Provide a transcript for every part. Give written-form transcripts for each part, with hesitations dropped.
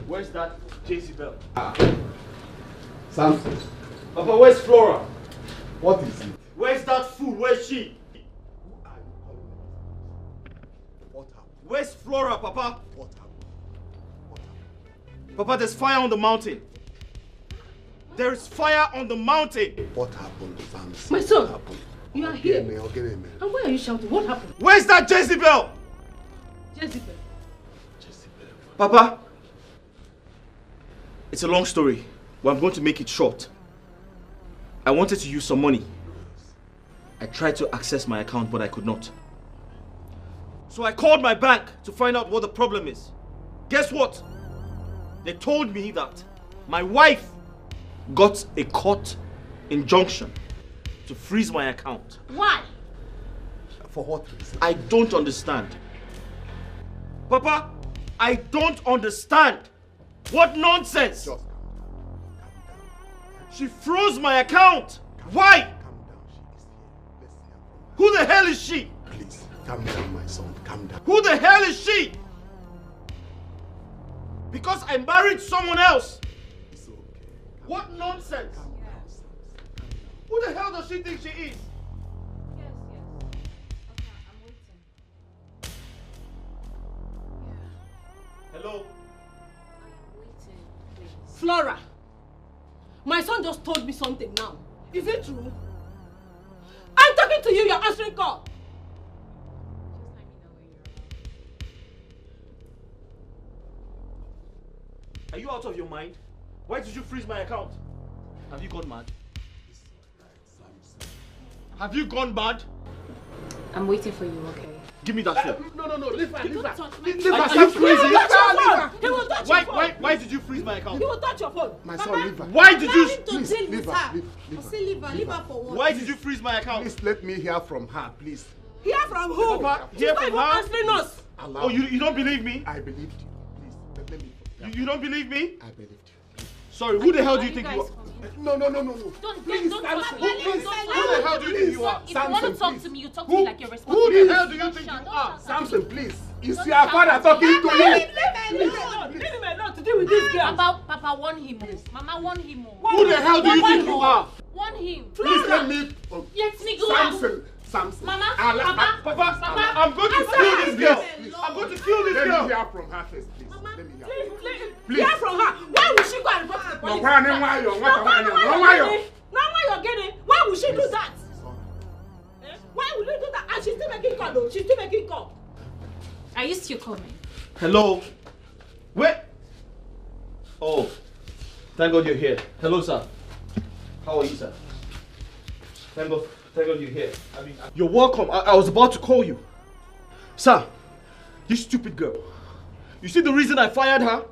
Where's that Jezebel? Samson. Papa, where's Flora? What is it? Where's that fool? Where's she? Who are you calling? What happened? Where's Flora, Papa? What happened? What happened? Papa, there's fire on the mountain. There is fire on the mountain. What happened, Samson? My son, What happened? you are here. Give me. And why are you shouting? What happened? Where's that Jezebel? Jezebel. Papa, it's a long story, but I'm going to make it short. I wanted to use some money. I tried to access my account, but I could not. So I called my bank to find out what the problem is. Guess what? They told me that my wife got a court injunction to freeze my account. Why? For what reason? I don't understand. Papa, I don't understand. What nonsense! Just calm down. She froze my account. Why? Calm down. She is here. Let's hear from her. Who the hell is she? Please, calm down, my son. Calm down. Who the hell is she? Because I married someone else. It's okay. What nonsense! Calm down, Samson. Calm down. Who the hell does she think she is? Yes. Okay, I'm waiting. Hello? I am waiting, please. Flora, my son just told me something now. Is it true? I'm talking to you, you're answering call. Just let me know when you're around. Are you out of your mind? Why did you freeze my account? Have you gone mad? It's alright, Samson. Have you gone mad? I'm waiting for you, okay? Give me that phone. No. Leave her. He will touch Are you crazy? He will touch your phone. He will touch your phone. Why did you freeze my account? He will touch your phone. My son, leave her. Why did you... Please, leave her. Leave Leave her for what? Why did you freeze my account? Please let me hear from her, please. Hear from who? Papa, She's hear not from even her? answering us. Allow Oh, you don't believe me? I believed you. Please, let me. You don't believe me? I believed you. Sorry, who the hell do you think you are? No. Don't Please, talk Samson, to me. please. Don't Who the hell do you think you are? If you want to Samson, talk please. to me, you talk to me like you're responsible. Who the hell do you think you are? Samson, please. Is Don't your shout father at talking me. to you? Leave him alone to deal with this girl. Papa, warn him. Mama, warn him. Who the hell do you think you are? Warn him. Please let me. Let me go out. Samson. Mama, Papa, Papa, I'm going to kill this girl. I'm going to kill this Let me girl. hear from her first, please. Let me hear. Please. Hear from her. Why would she go and report to the police? Why you're getting. Why would she do that? Why would you do that? And she's still making call though. She's still making call. are you still coming? Hello? Where? Oh, thank God you're here. Hello, sir. How are you, sir? Thank God you're here. You're welcome. I was about to call you. Sir, you stupid girl. You see the reason I fired her?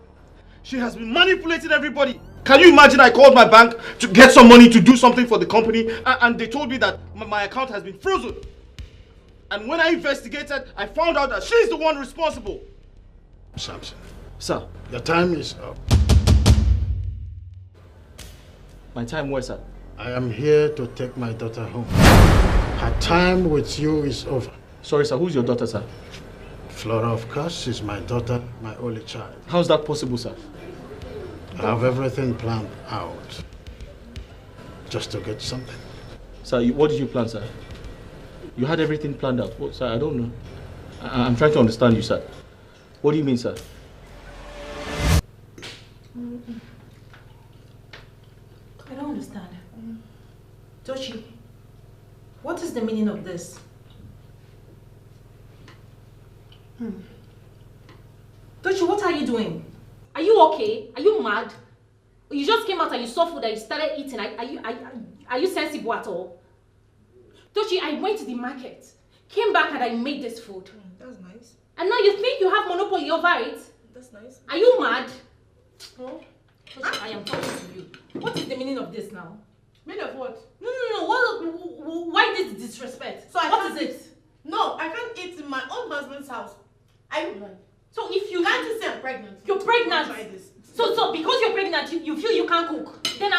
She has been manipulating everybody. Can you imagine I called my bank to get some money to do something for the company and they told me that my account has been frozen. And when I investigated, I found out that she's the one responsible. Samson, Sir. your time is up. My time where, sir? I am here to take my daughter home. Her time with you is over. Sorry, sir. Who's your daughter, sir? Flora, of course, is my daughter, my only child. How's that possible, sir? I have everything planned out. Just to get something. Sir, what did you plan, sir? You had everything planned out. What, sir? I don't know. I'm trying to understand you, sir. What do you mean, sir? I don't understand. Tochi, what is the meaning of this? Tochi, what are you doing? Are you okay? Are you mad? You just came out and you saw food and you started eating. Are you sensible at all? Tochi, I went to the market, came back and I made this food. That's nice. And now you think you have monopoly over it? That's nice. Are you mad? Oh, Tochi, I am talking to you. What is the meaning of this now? Meaning of what? No. Why Why this disrespect? So what is it? No, I can't eat in my own husband's house. So if you can't you say I'm pregnant? You're pregnant. Try this. So because you're pregnant, you feel you can't cook. Then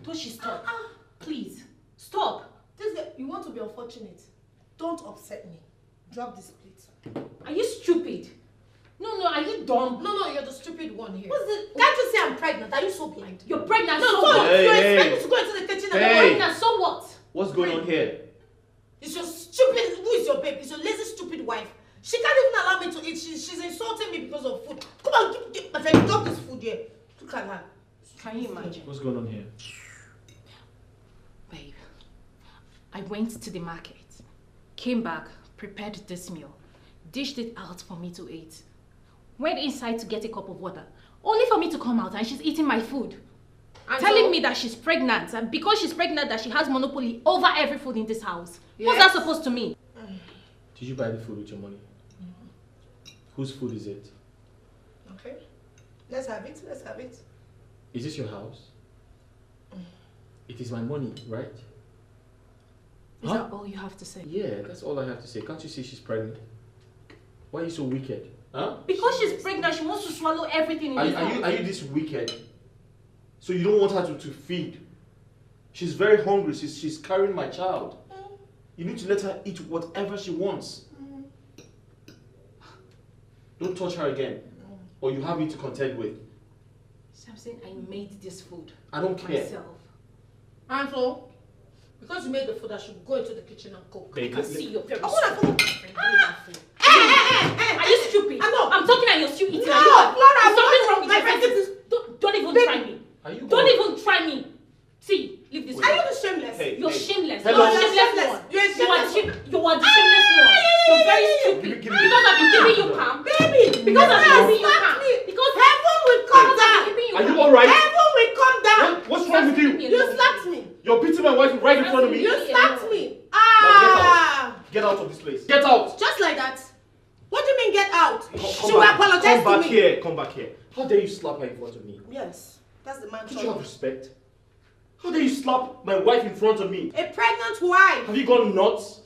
Toshi, stop. Please. Stop. You want to be unfortunate. Don't upset me. Drop this plate. Are you stupid? No, are you dumb? No, you're the stupid one here. What's it? Can't you say I'm pregnant? Are you so blind? You're pregnant, No, so so what? you expect me to go into the kitchen and You're pregnant, so what? What's going on here? It's your stupid, who is your babe? It's your lazy, stupid wife. She can't even allow me to eat. She's insulting me because of food. Come on, give my friend, drop this food here. Look at her. Can you imagine? What's going on here? Babe, I went to the market, came back, prepared this meal, dished it out for me to eat, went inside to get a cup of water, only for me to come out and she's eating my food. And telling me that she's pregnant, and because she's pregnant that she has monopoly over every food in this house. Yes. What's that supposed to mean? Did you buy the food with your money? Whose food is it? Okay. Let's have it. Is this your house? It is my money, right? Is that all you have to say? Yeah, that's all I have to say. Can't you see she's pregnant? Why are you so wicked? Huh? Because she's pregnant, she wants to swallow everything in this house. Are you this wicked? So you don't want her to feed? She's very hungry. She's carrying my child. You need to let her eat whatever she wants. Don't touch her again, or you have me to contend with. Samson, I made this food. I don't care. Myself. And so, because you made the food, I should go into the kitchen and cook. I can see your very I want to cook. Are you stupid? I'm talking and you're still eating. No, Flora, There's something wrong with my your friend, face. Don't even try me. Are you Don't even try me. See, leave this. Are you the shameless? You're shameless. Hello. You're a shameless one. You're a shameless one. You are the shameless one. You're very stupid. Give me- Because I've been keeping you calm. Baby, Because I've been keeping you slap calm. me. Because Heaven will come down. Are you alright? Heaven will come down. What's wrong with you? You slapped me. You're beating my wife right in front of me. You slapped me. Get out of this place. Get out. Just like that. What do you mean get out? Come She will back. apologize Come back to me. here. Come back here. How dare you slap her in front of me? Yes, that's the man. Don't you have respect? How dare you slap my wife in front of me? A pregnant wife. Have you gone nuts?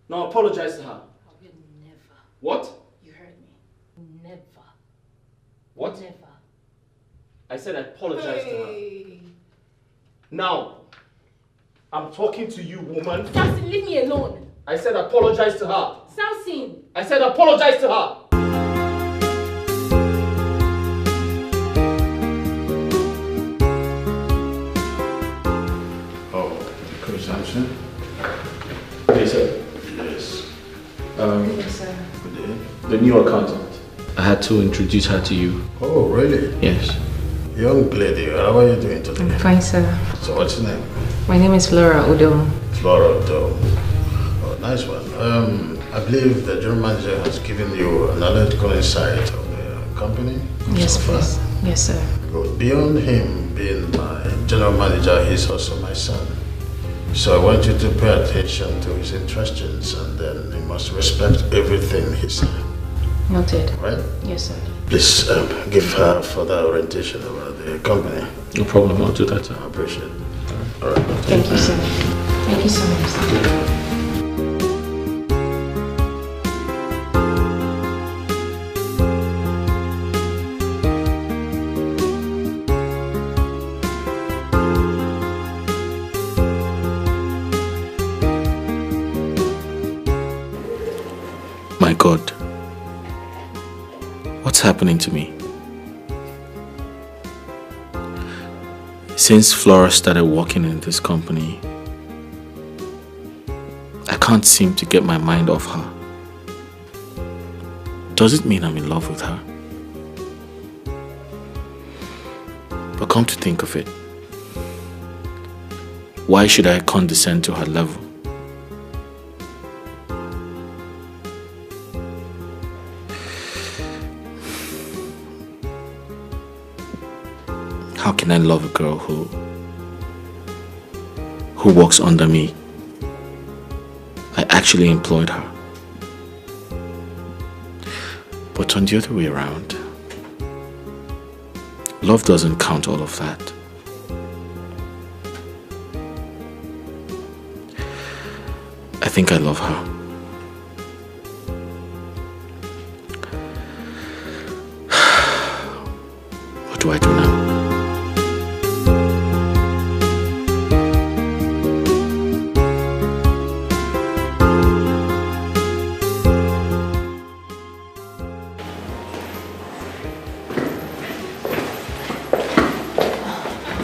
Now apologize to her. I will never. What? You heard me. Never. What? Never. I said I apologize to her. Hey. Now, I'm talking to you, woman. Samson, leave me alone. I said apologize to her. Samson. I said apologize to her. Oh, Coach Samson? Yes, sir. Yes. Yes, sir. Good day. The new accountant. I had to introduce her to you. Oh, really? Yes. Young lady, how are you doing today? I'm fine, sir. So what's your name? My name is Flora Udom. Flora Doe. Oh, nice one. I believe the general manager has given you an analytical insight of the company. Yes, so far. please. Yes, sir. Good. Beyond him being my general manager, he's also my son. So I want you to pay attention to his instructions, and then you must respect everything he said. Noted. Right? Yes, sir. Please give her further orientation about the company. No problem, I'll do that, sir. I appreciate it. All right. Thank you, sir. Thank you so much, sir. My God, what's happening to me? Since Flora started working in this company, I can't seem to get my mind off her. Does it mean I'm in love with her? But come to think of it, why should I condescend to her level? How can I love a girl who works under me? I actually employed her. But on the other way around, love doesn't count all of that. I think I love her. What do I do now?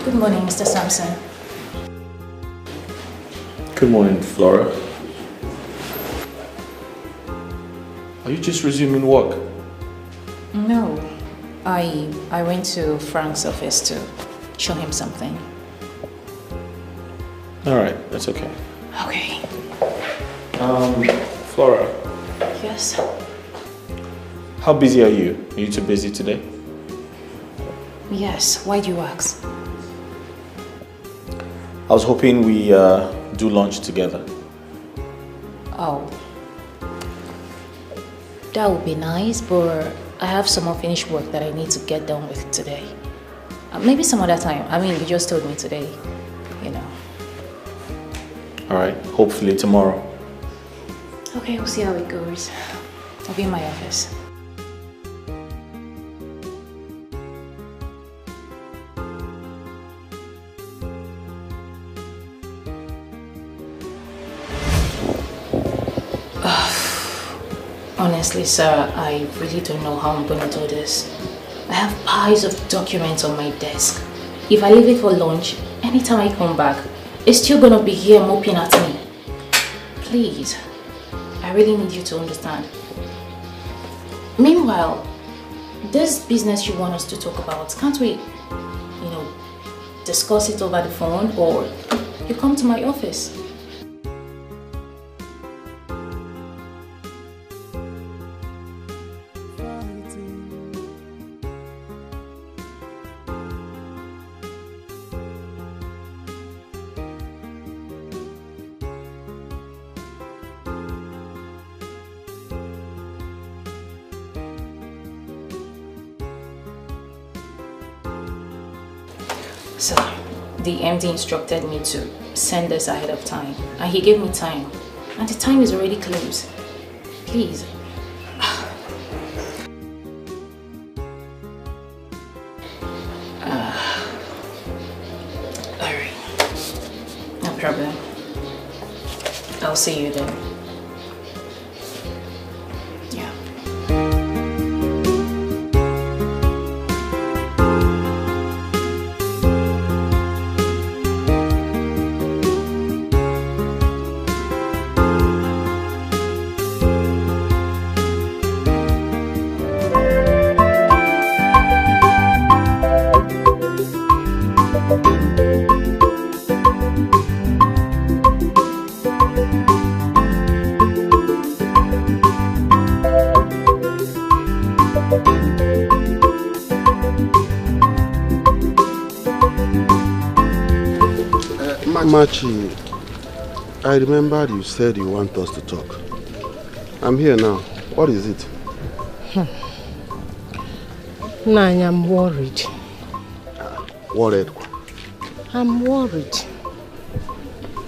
Good morning, Mr. Samson. Good morning, Flora. Are you just resuming work? No. I went to Frank's office to show him something. Alright, that's okay. Okay. Flora, Yes? how busy are you? Are you too busy today? Yes. Why do you ask? I was hoping we do lunch together. Oh. That would be nice, but I have some unfinished work that I need to get done with today. Maybe some other time. I mean, you just told me today, you know. Alright, hopefully tomorrow. Okay, we'll see how it goes. I'll be in my office. Honestly, sir, I really don't know how I'm gonna do this. I have piles of documents on my desk. If I leave it for lunch, anytime I come back, it's still gonna be here moping at me. Please, I really need you to understand. Meanwhile, this business you want us to talk about, can't we, discuss it over the phone, or you come to my office? So, the MD instructed me to send this ahead of time, and he gave me time, and the time is already close. Please. Alright, no problem. I'll see you then. Yeah. Machi, I remembered you said you want us to talk. I'm here now. What is it? Nanya, I'm worried. Worried? I'm worried.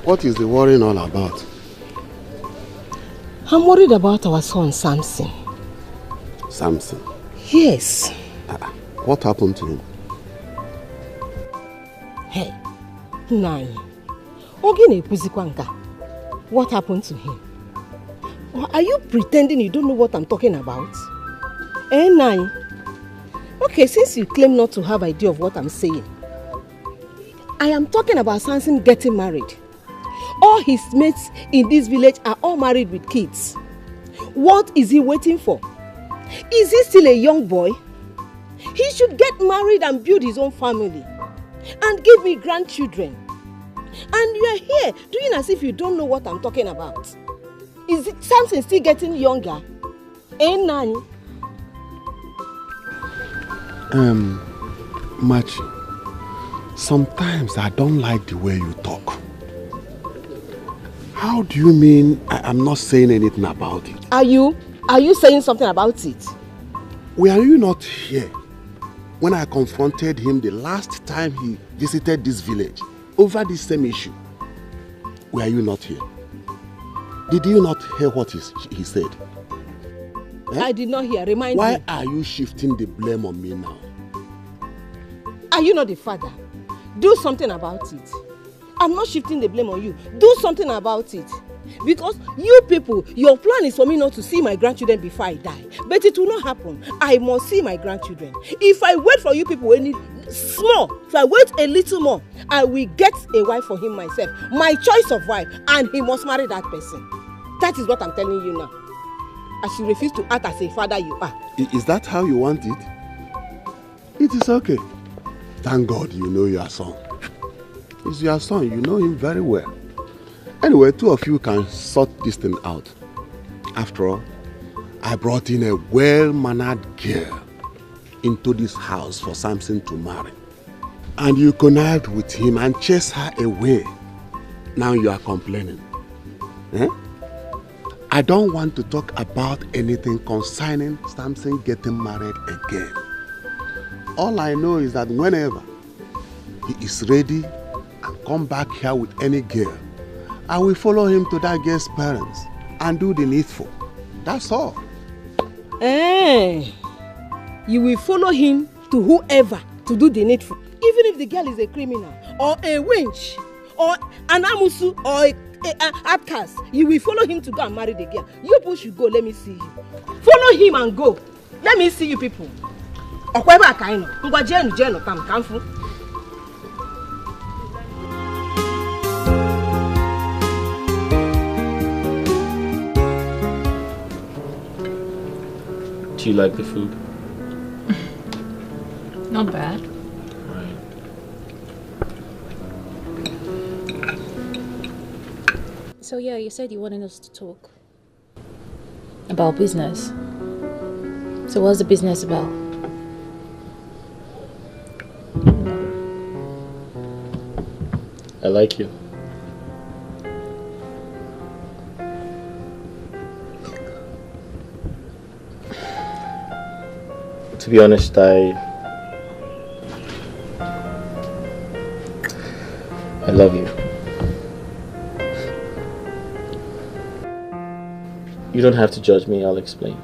What is the worrying all about? I'm worried about our son, Samson. Samson? Yes. What happened to him? Hey, Nanya. What happened to him? Or are you pretending you don't know what I'm talking about? Eh, Nanya? Okay, since you claim not to have idea of what I'm saying, I am talking about Samson getting married. All his mates in this village are all married with kids. What is he waiting for? Is he still a young boy? He should get married and build his own family and give me grandchildren. And you are here doing as if you don't know what I'm talking about. Is it Samson still getting younger? Eh, Nani? Machi, sometimes I don't like the way you talk. How do you mean I'm not saying anything about it? Are you saying something about it? Were you not here when I confronted him the last time he visited this village over this same issue? Were you not here? Did you not hear what he said? Eh? I did not hear. Remind me. Why are you shifting the blame on me now? Are you not the father? Do something about it. I'm not shifting the blame on you. Do something about it. Because you people, your plan is for me not to see my grandchildren before I die. But it will not happen. I must see my grandchildren. If I wait for you people if I wait a little more, I will get a wife for him myself. My choice of wife. And he must marry that person. That is what I'm telling you now. As you refuse to act as a father you are. Is that how you want it? It is okay. Thank God you know your son. He's your son. You know him very well. Anyway, two of you can sort this thing out. After all, I brought in a well-mannered girl into this house for Samson to marry. And you connived with him and chased her away. Now you are complaining. Eh? I don't want to talk about anything concerning Samson getting married again. All I know is that whenever he is ready and come back here with any girl, I will follow him to that girl's parents and do the needful. That's all. You will follow him to whoever to do the needful. Even if the girl is a criminal or a wench or an amusu or an outcast, you will follow him to go and marry the girl. You people should go. Let me see you. Follow him and go. Let me see you people. Do you like the food? Not bad. Right. So yeah, you said you wanted us to talk about business. So what's the business about? I like you. To be honest, I love you. You don't have to judge me, I'll explain.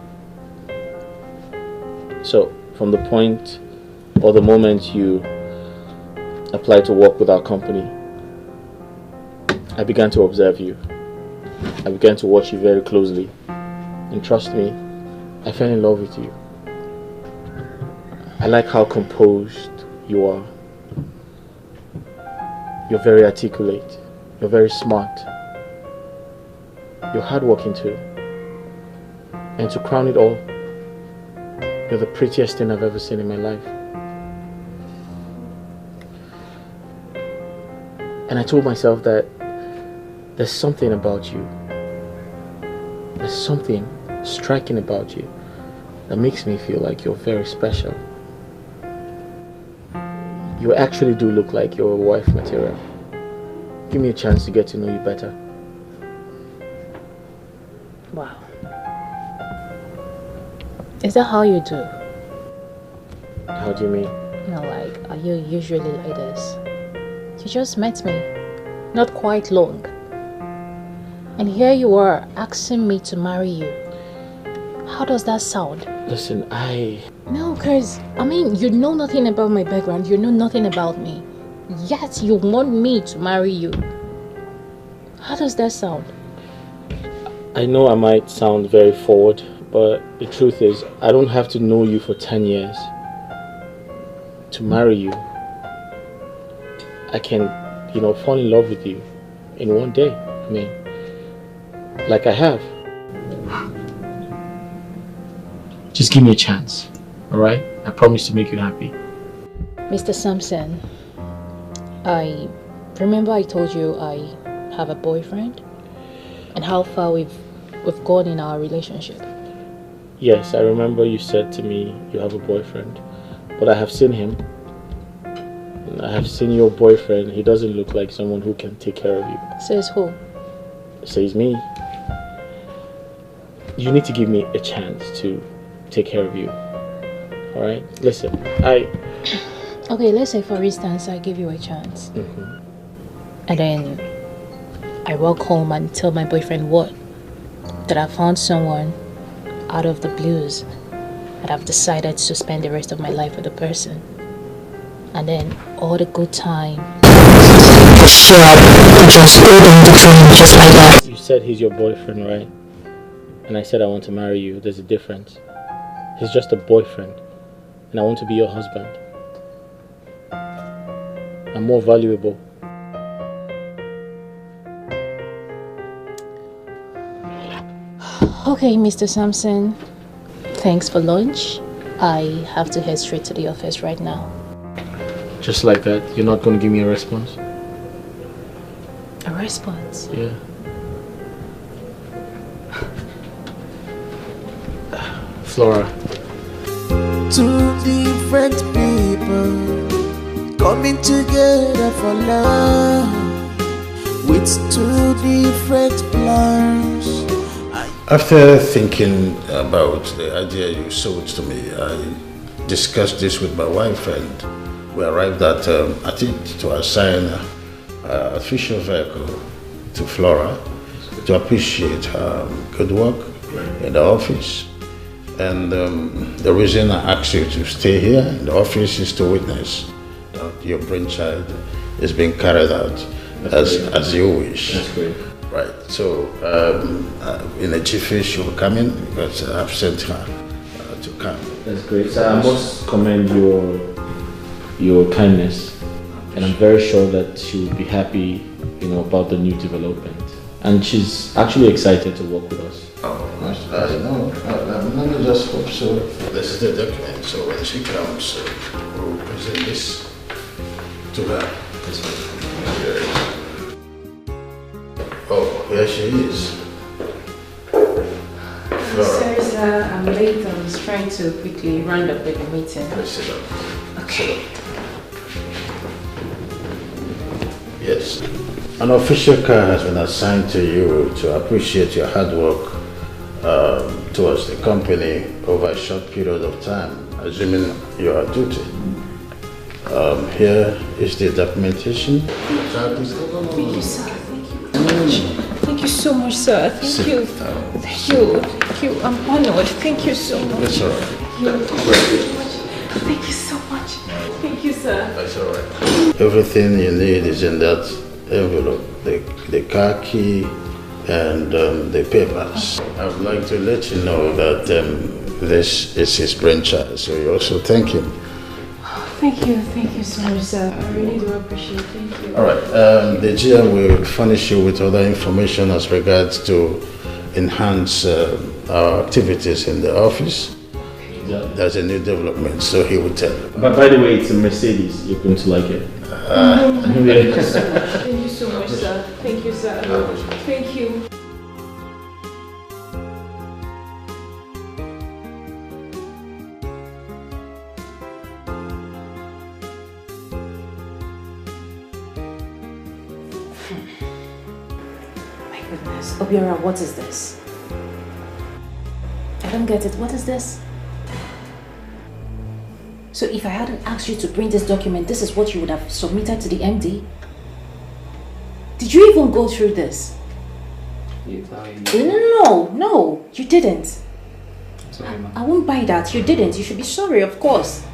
So, from the point or the moment you applied to work with our company, I began to observe you. I began to watch you very closely. And trust me, I fell in love with you. I like how composed you are. You're very articulate. You're very smart. You're hardworking too. And to crown it all, you're the prettiest thing I've ever seen in my life. And I told myself that there's something about you. There's something striking about you that makes me feel like you're very special. You actually do look like you're wife material. Give me a chance to get to know you better. Wow. Is that how you do? How do you mean? No, like, are you usually like this? You just met me, not quite long. And here you are asking me to marry you. How does that sound? Listen, No, because, I mean, you know nothing about my background. You know nothing about me. Yet you want me to marry you. How does that sound? I know I might sound very forward, but the truth is, I don't have to know you for 10 years to marry you. I can, fall in love with you in one day. I mean, like I have. Just give me a chance, alright? I promise to make you happy. Mr. Samson, I remember I told you I have a boyfriend and how far we've gone in our relationship. Yes, I remember you said to me you have a boyfriend, but I have seen him. I have seen your boyfriend. He doesn't look like someone who can take care of you. Says who? Says me. You need to give me a chance to take care of you. Alright? Listen, Okay, let's say for instance I give you a chance. And then I walk home and tell my boyfriend what? that I found someone out of the blues, that I've decided to spend the rest of my life with the person. And then all the good time show up, just go down the drain just like that. You said he's your boyfriend, right? And I said I want to marry you. There's a difference. He's just a boyfriend, and I want to be your husband. I'm more valuable. Okay, Mr. Samson. Thanks for lunch. I have to head straight to the office right now. Just like that, you're not going to give me a response? A response? Yeah. Flora. Two different people coming together for love with two different plans. After thinking about the idea you sold to me, I discussed this with my wife and we arrived at it to assign an official vehicle to Flora to appreciate her good work in the office. And the reason I asked you to stay here in the office is to witness that your brainchild is being carried out as you wish. That's great. Right. So in a jiffy she will come in because I've sent her to come. That's great. So I must commend your kindness, and I'm very sure that she will be happy, about the new development. And she's actually excited to work with us. Oh, I know. Let me just hope so. This is the document, so when she comes, we'll present this to her. Oh, here she is. Sorry, sir, I'm late. I was trying to quickly round up with the meeting. Let's sit down. Okay. Yes. An official car has been assigned to you to appreciate your hard work towards the company over a short period of time, assuming you are duty. Here is the documentation. Thank you, sir. Thank you so much, sir. Thank you. Thank you. I'm honored. Thank you so much. That's all right. Thank you so much. Thank you, sir. That's all right. Everything you need is in that envelope. The car key and the papers. I would like to let you know that this is his brainchild, so you also thank him. Thank you so much, sir. I really do appreciate it. Thank you. All right. The GM will furnish you with other information as regards to enhance our activities in the office. There's a new development, so he will tell. But by the way, it's a Mercedes. You're going to like it. Thank you so much, sir. Thank you, sir. Thank you. My goodness. Obiora, what is this? I don't get it. What is this? So if I hadn't asked you to bring this document, this is what you would have submitted to the MD? Did you even go through this? No, you didn't. Sorry, ma'am. I won't buy that. You didn't. You should be sorry, of course.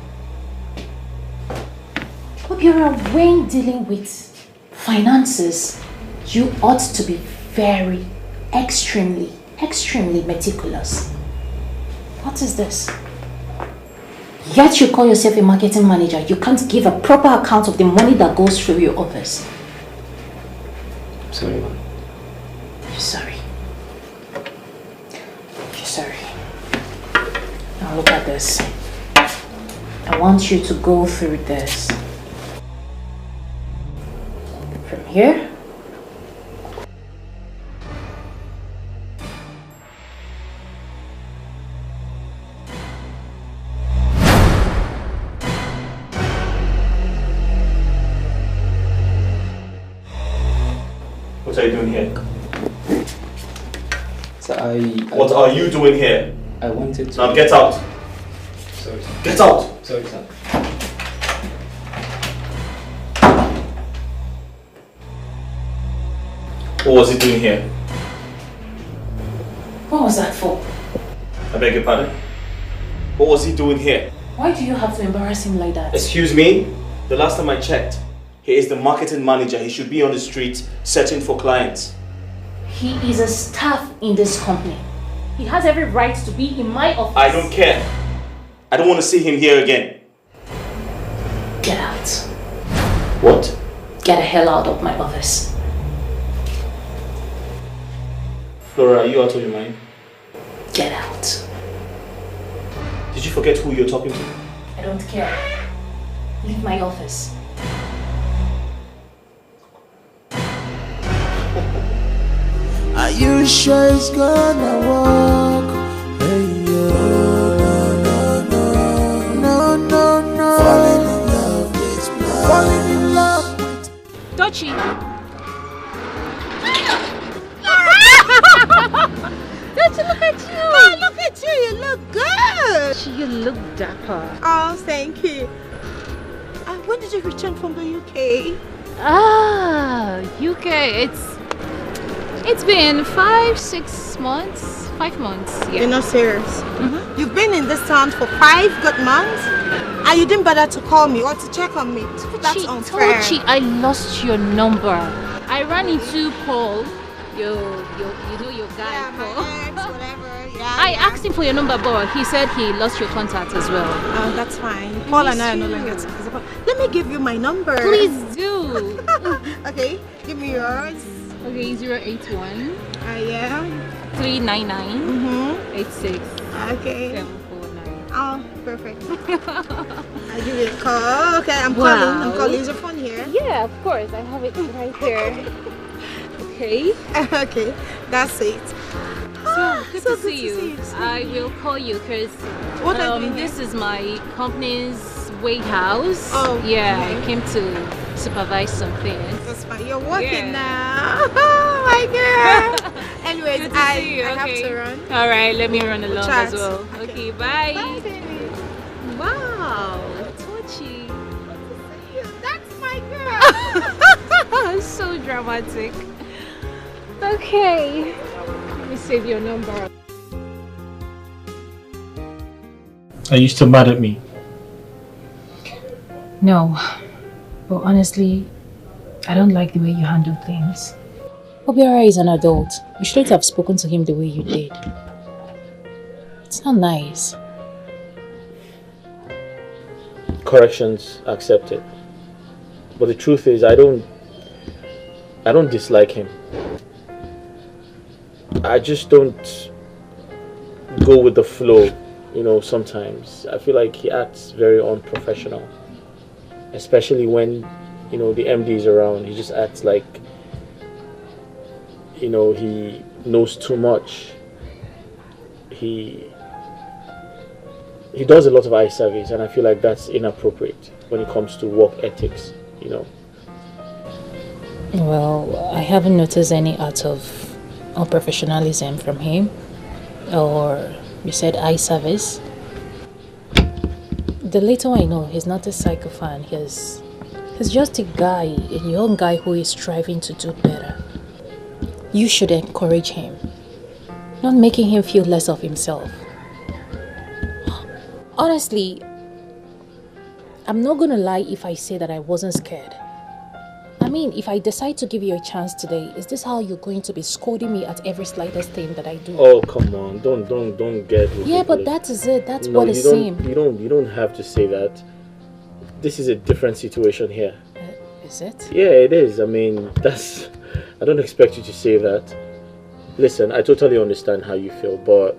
Obiora, when dealing with finances, you ought to be very, extremely meticulous. What is this? Yet you call yourself a marketing manager. You can't give a proper account of the money that goes through your office. Sorry, ma'am. You're sorry. You're sorry. Now look at this. I want you to go through this. From here. What are you doing here? So What are you doing here? I wanted to... Now get out. Sorry, sir. Get out. Sorry, sir. What was he doing here? Oh, What was that for? I beg your pardon? What was he doing here? Why do you have to embarrass him like that? Excuse me? The last time I checked, he is the marketing manager. He should be on the street searching for clients. He is a staff in this company. He has every right to be in my office. I don't care. I don't want to see him here again. Get out. What? Get the hell out of my office. Flora, are you out of your mind? Get out. Did you forget who you're talking to? I don't care. Leave my office. Are you sure it's gonna work? Hey, yo. No, no, no. Falling in love with blood. Falling in love with Dochi. Dochi, look at you. Oh, look at you. You look good. You look dapper. Oh, thank you. When did you return from the UK? Ah, UK. It's been 5 months. 5 months. Yeah. You're not serious. You've been in this town for 5 good months, and you didn't bother to call me or to check on me. That's unfair. Tochi, I lost your number. I ran into Paul. You know your guy, Yeah, Paul. my ex, whatever. Yeah. I asked him for your number, but he said he lost your contact as well. Oh, that's fine. Paul and I are no longer together. Let me give you my number. Please do. Okay, give me yours. Okay, 081 Yeah. 399 86 Okay. 749. Oh, perfect. I'll give you a call. Okay, I'm Wow. calling. I'm calling. Is your phone here? Yeah, of course. I have it right here. Okay. Okay, that's it. So good so to see you. I will call you because What are you doing this is my company's warehouse. Oh, yeah. okay. I came to supervise some things. That's fine. You're working Yeah. now. Oh my God. Anyways, Good to I see you. have Okay. to run. All right, let me run along chat. as well. Okay, bye. Bye, baby. Wow, Tochi. That's my girl. So dramatic. Okay, let me save your number. Are you still mad at me? No, but honestly, I don't like the way you handle things. Obiora is an adult. You shouldn't have spoken to him the way you did. It's not nice. Corrections accepted. But the truth is, I don't dislike him. I just don't go with the flow, you know, sometimes. I feel like he acts very unprofessional. Especially when, you know, the MD is around. He just acts like, you know, he knows too much. He does a lot of eye service, and I feel like that's inappropriate when it comes to work ethics, you know. Well, I haven't noticed any act of unprofessionalism from him. Or you said eye service. The little I know, he's not a psychophant. He's just a guy, a young guy who is striving to do better. You should encourage him, not making him feel less of himself. Honestly, I'm not gonna lie if I say that I wasn't scared. I mean, if I decide to give you a chance today, is this how you're going to be scolding me at every slightest thing that I do? Oh, come on, don't get ridiculous. Yeah, but that is it. That's No, what it's saying. You don't have to say that. This is a different situation here. Is it? Yeah, it is. I mean, I don't expect you to say that. Listen, I totally understand how you feel, but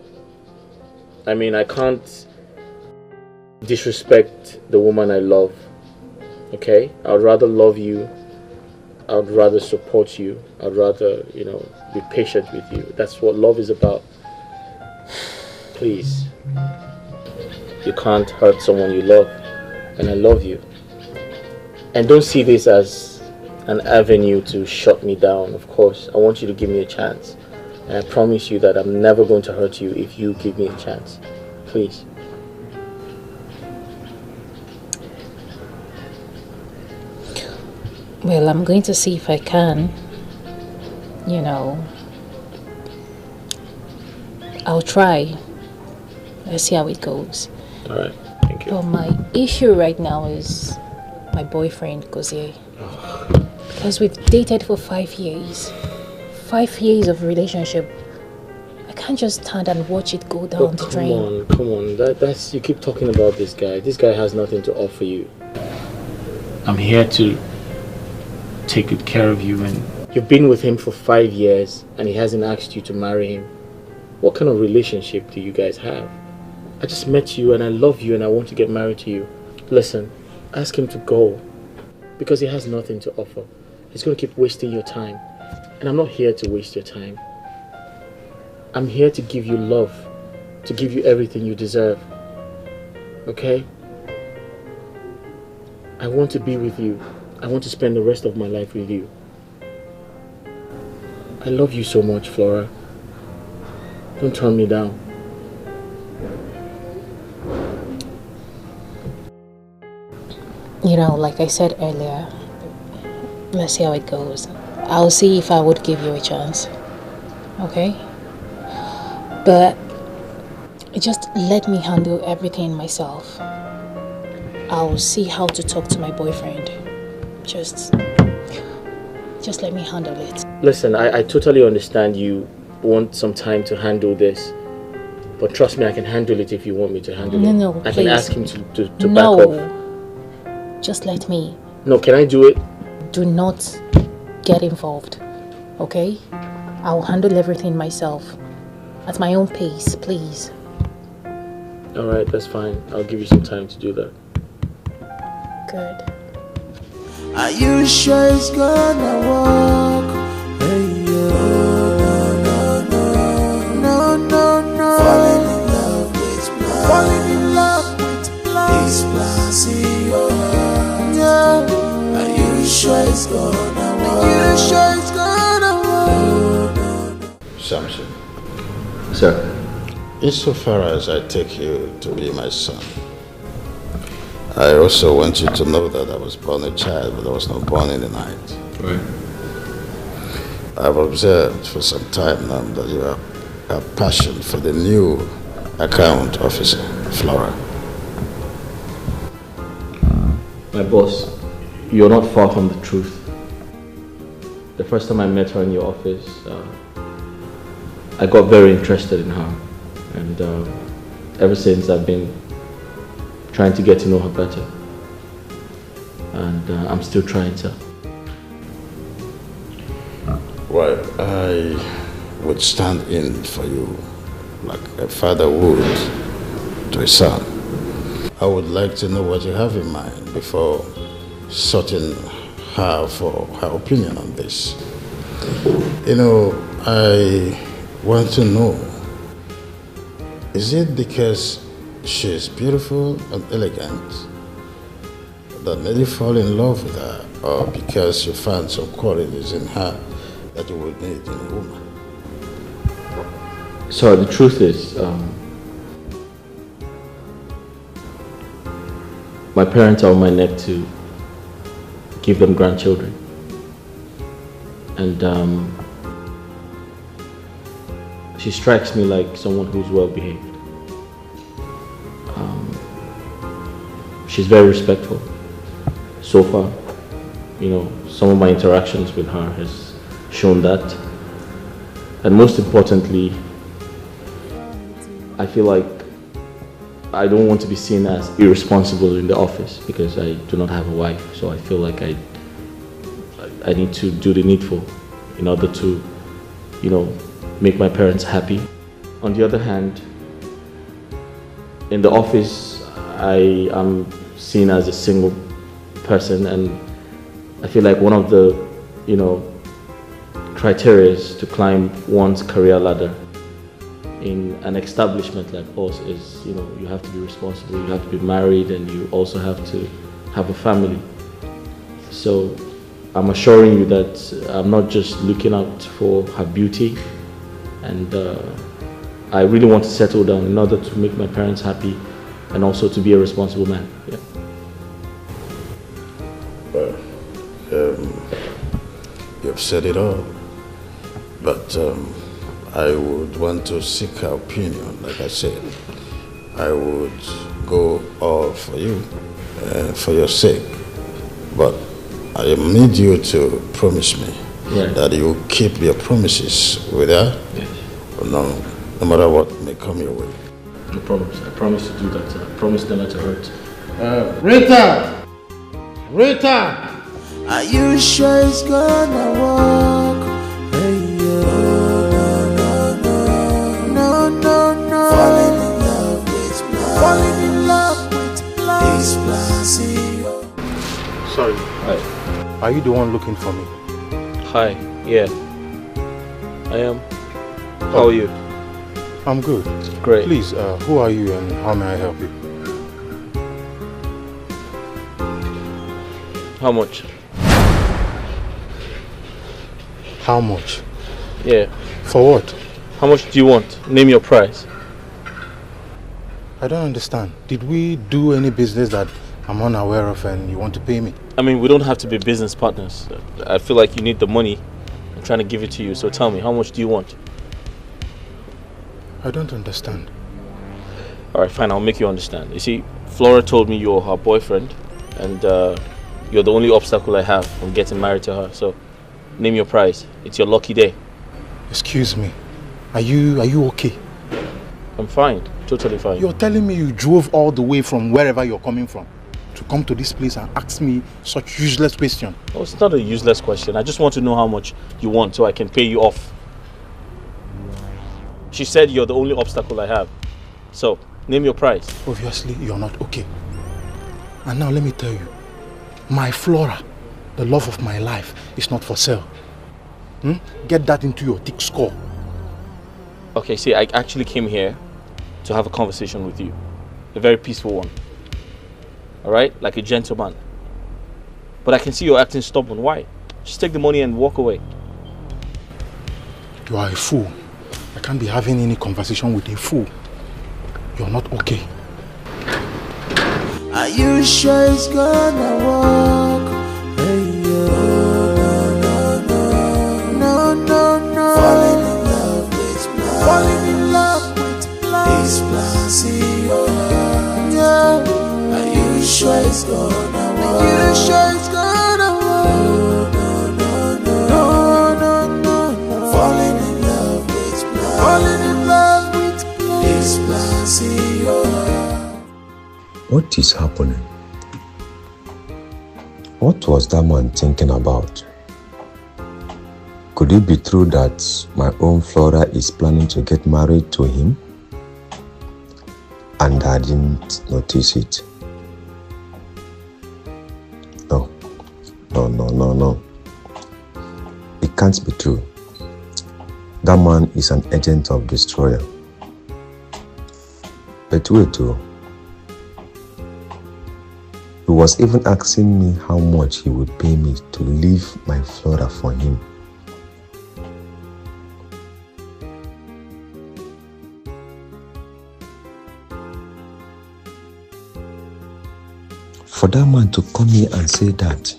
I mean, I can't disrespect the woman I love. Okay? I'd rather love you. I'd rather support you. I'd rather, you know, be patient with you. That's what love is about. Please. You can't hurt someone you love. And I love you. And don't see this as an avenue to shut me down. Of course, I want you to give me a chance. And I promise you that I'm never going to hurt you if you give me a chance. Please. Well, I'm going to see if I can, you know, I'll try. Let's see how it goes. Alright, thank you. But my issue right now is my boyfriend, Gozie. Because we've dated for 5 years. 5 years of relationship. I can't just stand and watch it go down the drain. Come on. That's you keep talking about this guy. This guy has nothing to offer you. I'm here to take good care of you, and you've been with him for 5 years and he hasn't asked you to marry him. What kind of relationship do you guys have? I just met you and I love you and I want to get married to you. Listen, ask him to go because he has nothing to offer. He's going to keep wasting your time, and I'm not here to waste your time. I'm here to give you love, to give you everything you deserve. Okay? I want to be with you. I want to spend the rest of my life with you. I love you so much, Flora. Don't turn me down. You know, like I said earlier, let's see how it goes. I'll see if I would give you a chance. Okay? But just let me handle everything myself. I'll see how to talk to my boyfriend. Just let me handle it. Listen, I totally understand you want some time to handle this. But trust me, I can handle it if you want me to handle it. No, I please. can ask him to back off. No. Just let me. No, can I do it? Do not get involved. Okay? I'll handle everything myself. At my own pace, please. Alright, that's fine. I'll give you some time to do that. Good. Are you sure it's gonna work? Hey, no. Falling in love with blind. Falling in love with blind. These plans in your heart. Yeah. Are you sure it's gonna work? Are you sure it's gonna work? Samson. Sir. Insofar as I take you to be my son, I also want you to know that I was born a child, but I was not born in the night. Right. I've observed for some time now that you have a passion for the new account officer, Flora. My boss, you're not far from the truth. The first time I met her in your office, I got very interested in her. And ever since I've been trying to get to know her better. And I'm still trying to. Well, I would stand in for you like a father would to a son. I would like to know what you have in mind before sorting her for her opinion on this. You know, I want to know, is it because she's beautiful and elegant that made you fall in love with her, or because you found some qualities in her that you would need in a woman? So the truth is, my parents are on my neck to give them grandchildren. And she strikes me like someone who's well behaved. She's very respectful. So far, you know, some of my interactions with her has shown that. And most importantly, I feel like I don't want to be seen as irresponsible in the office because I do not have a wife. So I feel like I need to do the needful in order to, you know, make my parents happy. On the other hand, in the office, I am seen as a single person, and I feel like one of the, you know, criteria to climb one's career ladder in an establishment like us is, you know, you have to be responsible, you have to be married, and you also have to have a family. So I'm assuring you that I'm not just looking out for her beauty, and I really want to settle down in order to make my parents happy and also to be a responsible man. Yeah. Well, you've said it all, but I would want to seek her opinion. Like I said, I would go all for you, for your sake. But I need you to promise me that you keep your promises with her. Yes. No matter what may come your way. I promise. I promise to do that. I promise never to hurt. Rita! Rita! Are you sure it's gonna work? Hey, yo. No. Falling in love with blind. This Blasio. Sorry. Hi. Are you the one looking for me? Hi. Yeah. I am. How are you? I'm good. Great. Please, who are you and how may I help you? How much? How much? Yeah. For what? How much do you want? Name your price. I don't understand. Did we do any business that I'm unaware of and you want to pay me? I mean, we don't have to be business partners. I feel like you need the money. I'm trying to give it to you. So tell me, how much do you want? I don't understand. Alright, fine. I'll make you understand. You see, Flora told me you're her boyfriend. And you're the only obstacle I have from getting married to her. So name your price. It's your lucky day. Excuse me. Are you okay? I'm fine. Totally fine. You're telling me you drove all the way from wherever you're coming from to come to this place and ask me such useless question? Oh, it's not a useless question. I just want to know how much you want so I can pay you off. She said you're the only obstacle I have. So, name your price. Obviously, you're not okay. And now let me tell you, my Flora, the love of my life, is not for sale. Get that into your thick skull. Okay, see, I actually came here to have a conversation with you. A very peaceful one. Alright? Like a gentleman. But I can see you're acting stubborn. Why? Just take the money and walk away. You are a fool. I can't be having any conversation with a fool. You're not okay. Are you sure it's gonna work? Hey, yo. No. Falling in love with blind. This Blasio. Yeah. Are you sure it's gonna work? Are you sure it's gonna work? No. Falling in love with blind. This Blasio. What is happening? What was that man thinking about? Could it be true that my own Flora is planning to get married to him? And I didn't notice it. No. It can't be true. That man is an agent of destroyer. But wait, he was even asking me how much he would pay me to leave my Flora for him. For that man to come here and say that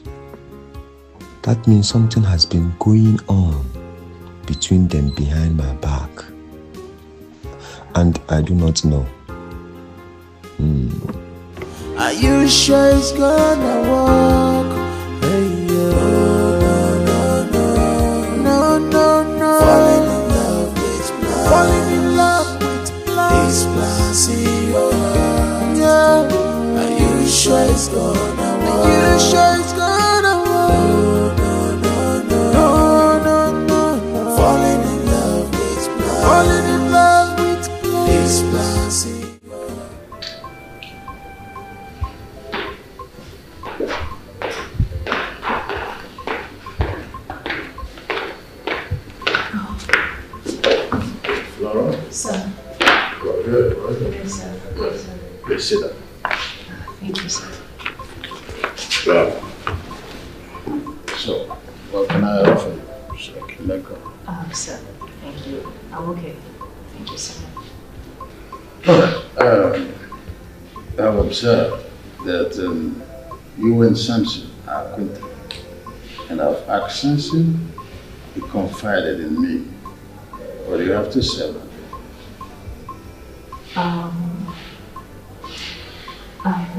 means something has been going on between them behind my back. And I do not know. Are you sure it's gonna work? Hey, yo. No. Falling in love with blind. This Blasio. Yeah. Are you sure it's gonna work? Are you sure it's gonna work? No. Falling in love with blind. This Blasio. Sir. Go ahead. Yes, sir. Please sit down. Thank you, sir. So, what can I offer you? So I can let go. Sir, thank you. I'm okay. Thank you so much. Alright. I've observed that you and Samson are acquainted. And I've asked Samson, he confided in me. What do you have to say about it?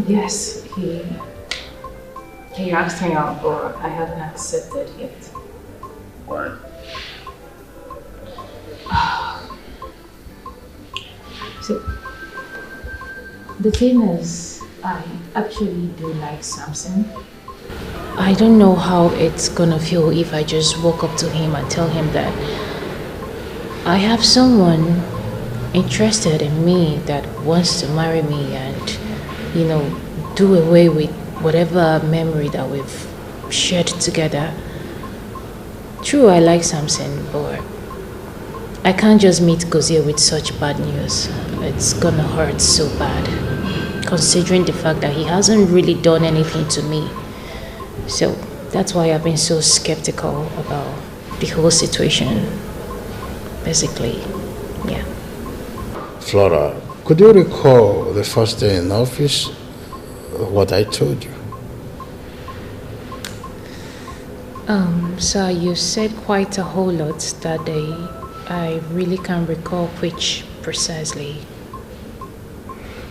Yes, he asked me out, but I haven't accepted yet. Why? So, the thing is, I actually do like Samson. I don't know how it's gonna feel if I just walk up to him and tell him that I have someone interested in me that wants to marry me and, you know, do away with whatever memory that we've shared together. True, I like Samson, but I can't just meet Gozie with such bad news. It's gonna hurt so bad, considering the fact that he hasn't really done anything to me. So that's why I've been so skeptical about the whole situation. Basically, yeah. Flora, could you recall the first day in office, what I told you? Sir, you said quite a whole lot that day. I really can't recall which precisely.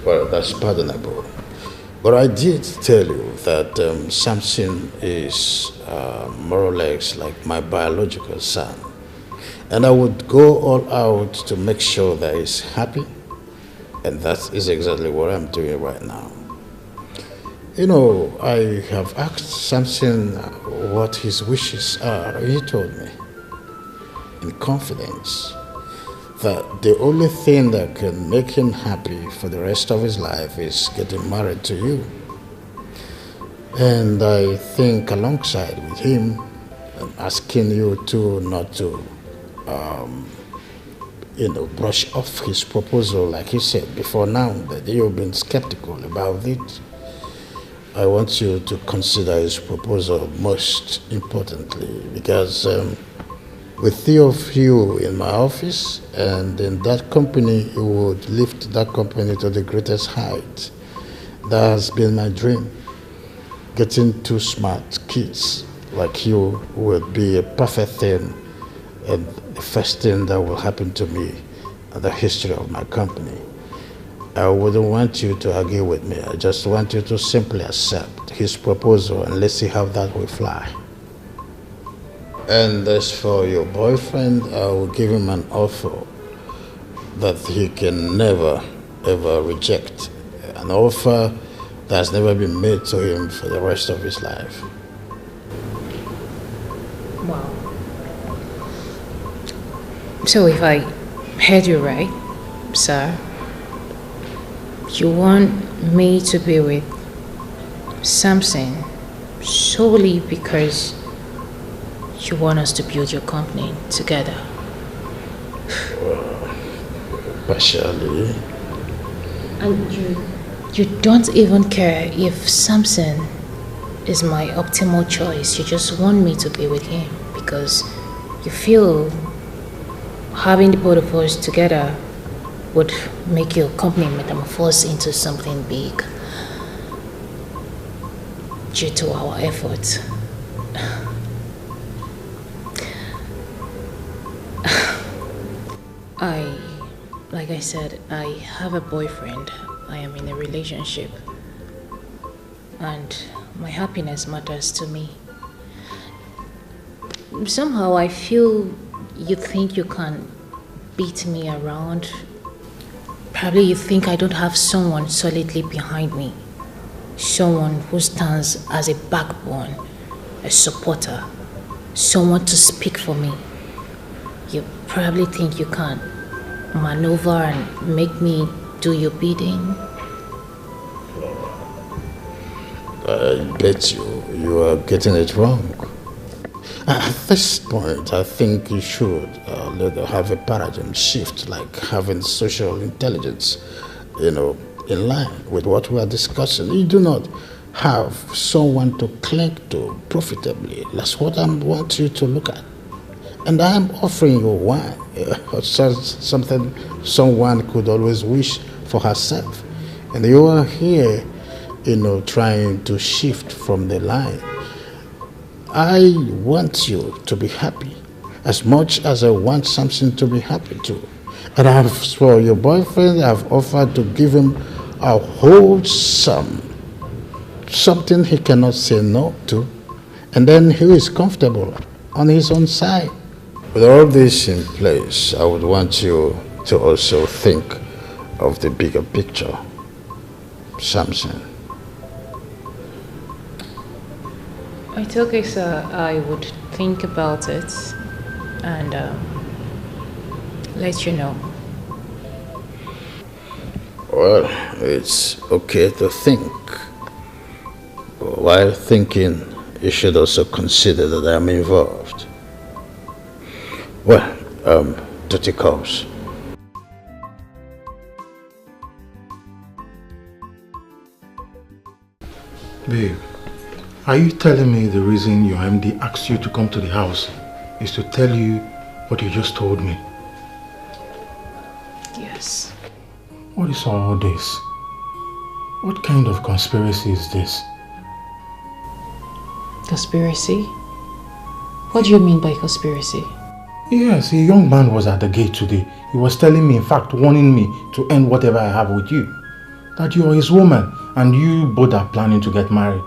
Well, that's pardonable. But I did tell you that Samson is more or less like my biological son. And I would go all out to make sure that he's happy. And that is exactly what I'm doing right now. You know, I have asked Samson what his wishes are. He told me, in confidence, that the only thing that can make him happy for the rest of his life is getting married to you. And I think alongside with him, I'm asking you to not to, brush off his proposal, like he said before now, that you've been skeptical about it. I want you to consider his proposal most importantly, because with three of you in my office and in that company, you would lift that company to the greatest height. That has been my dream. Getting two smart kids like you would be a perfect thing, and the first thing that will happen to me in the history of my company. I wouldn't want you to argue with me. I just want you to simply accept his proposal and let's see how that will fly. And as for your boyfriend, I will give him an offer that he can never, ever reject. An offer that has never been made to him for the rest of his life. Wow. So if I heard you right, sir, you want me to be with Samson solely because you want us to build your company together? Well, partially. And you don't even care if Samson is my optimal choice. You just want me to be with him because you feel having the both of us together would make your company metamorphose into something big due to our efforts. Like I said, I have a boyfriend. I am in a relationship. And my happiness matters to me. Somehow I feel you think you can beat me around. Probably you think I don't have someone solidly behind me. Someone who stands as a backbone, a supporter, someone to speak for me. You probably think you can maneuver and make me do your bidding. I bet you are getting it wrong. At this point, I think you should have a paradigm shift, like having social intelligence, in line with what we are discussing. You do not have someone to cling to profitably. That's what I want you to look at. And I am offering you one, something someone could always wish for herself. And you are here, trying to shift from the line. I want you to be happy. as much as I want Samson to be happy too. And as for your boyfriend, I've offered to give him a whole sum, something he cannot say no to, and then he is comfortable on his own side. With all this in place, I would want you to also think of the bigger picture, Samson. It's okay, sir. I would think about it and let you know. Well, it's okay to think. But while thinking, you should also consider that I'm involved. Well, duty calls. Babe, are you telling me the reason your MD asked you to come to the house is to tell you what you just told me? Yes. What is all this? What kind of conspiracy is this? Conspiracy? What do you mean by conspiracy? Yes, a young man was at the gate today. He was telling me, in fact, warning me to end whatever I have with you. That you are his woman and you both are planning to get married.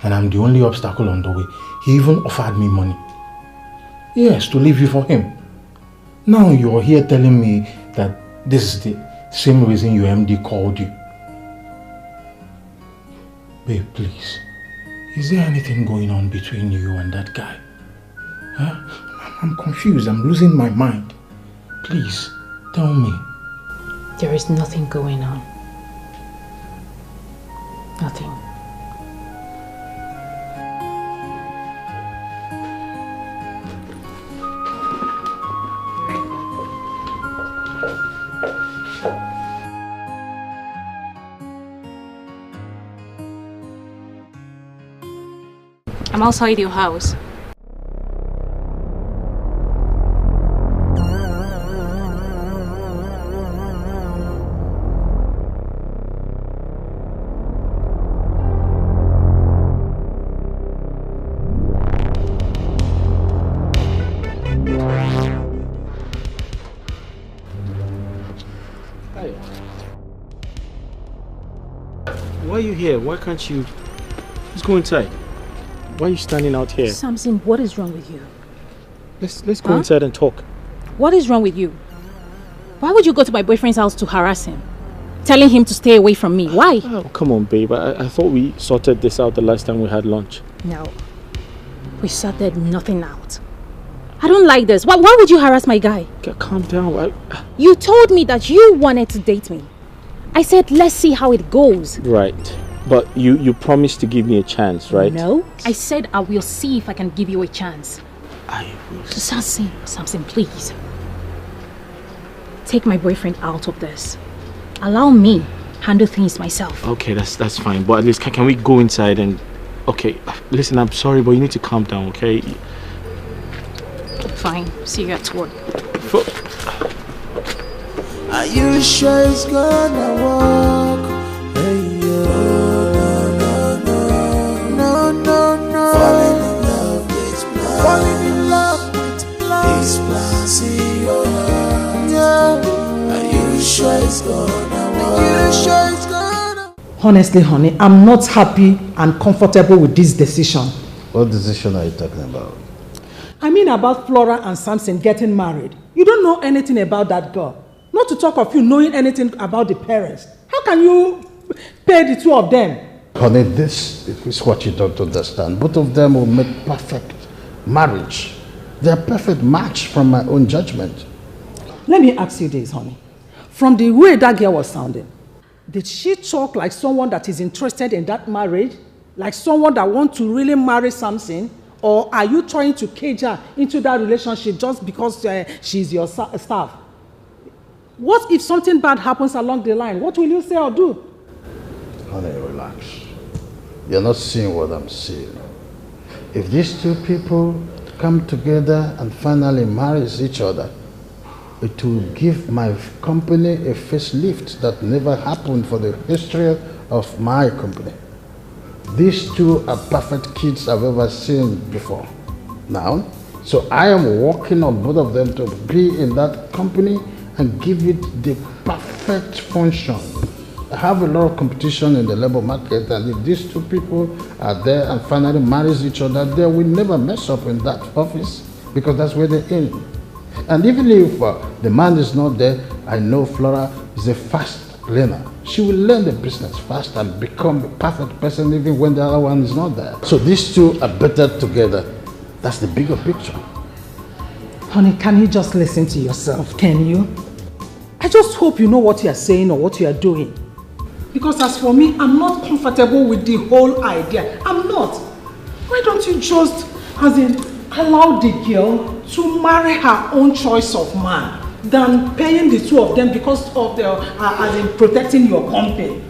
And I'm the only obstacle on the way. He even offered me money. Yes, to leave you for him. Now you're here telling me that this is the same reason your MD called you. Babe, please. Is there anything going on between you and that guy? Huh? I'm confused. I'm losing my mind. Please, tell me. There is nothing going on. Nothing. I'm outside your house. Why are you here? Why can't you just go inside? Why are you standing out here? Samson, what is wrong with you? Let's go inside and talk. What is wrong with you? Why would you go to my boyfriend's house to harass him? Telling him to stay away from me. Why? Oh, come on, babe. I thought we sorted this out the last time we had lunch. No. We sorted nothing out. I don't like this. Why would you harass my guy? Calm down. You told me that you wanted to date me. I said, let's see how it goes. Right. But you promised to give me a chance, right? No. I said I will see if I can give you a chance. I will. Samson, please. Take my boyfriend out of this. Allow me handle things myself. Okay, that's fine. But at least can we go inside and... Okay, listen, I'm sorry, but you need to calm down, okay? Fine. See you at work. Are you sure it's gonna work? Hey, no. Falling in love with blind. Falling in love with blind. This blinding your heart. Yeah. Are you sure it's gonna work? Are you sure it's gonna? Honestly, honey, I'm not happy and comfortable with this decision. What decision are you talking about? I mean about Flora and Samson getting married. You don't know anything about that girl. Not to talk of you knowing anything about the parents. How can you pay the two of them? Honey, this is what you don't understand. Both of them will make perfect marriage. They're a perfect match from my own judgment. Let me ask you this, honey. From the way that girl was sounding, did she talk like someone that is interested in that marriage? Like someone that wants to really marry Samson? Or are you trying to cage her into that relationship just because she's your staff? What if something bad happens along the line? What will you say or do? Honey, relax. You're not seeing what I'm seeing. If these two people come together and finally marry each other, it will give my company a facelift that never happened for the history of my company. These two are perfect kids I've ever seen before. Now, So I am working on both of them to be in that company and give it the perfect function. I have a lot of competition in the labor market, and if these two people are there and finally marries each other, they will never mess up in that office because that's where they're in. And even if the man is not there, I know Flora is a fast learner. She will learn the business fast and become a perfect person even when the other one is not there. So these two are better together. That's the bigger picture. Honey, can you just listen to yourself, can you? I just hope you know what you are saying or what you are doing. Because as for me, I'm not comfortable with the whole idea. I'm not. Why don't you just, allow the girl to marry her own choice of man than paying the two of them because of the, protecting your company?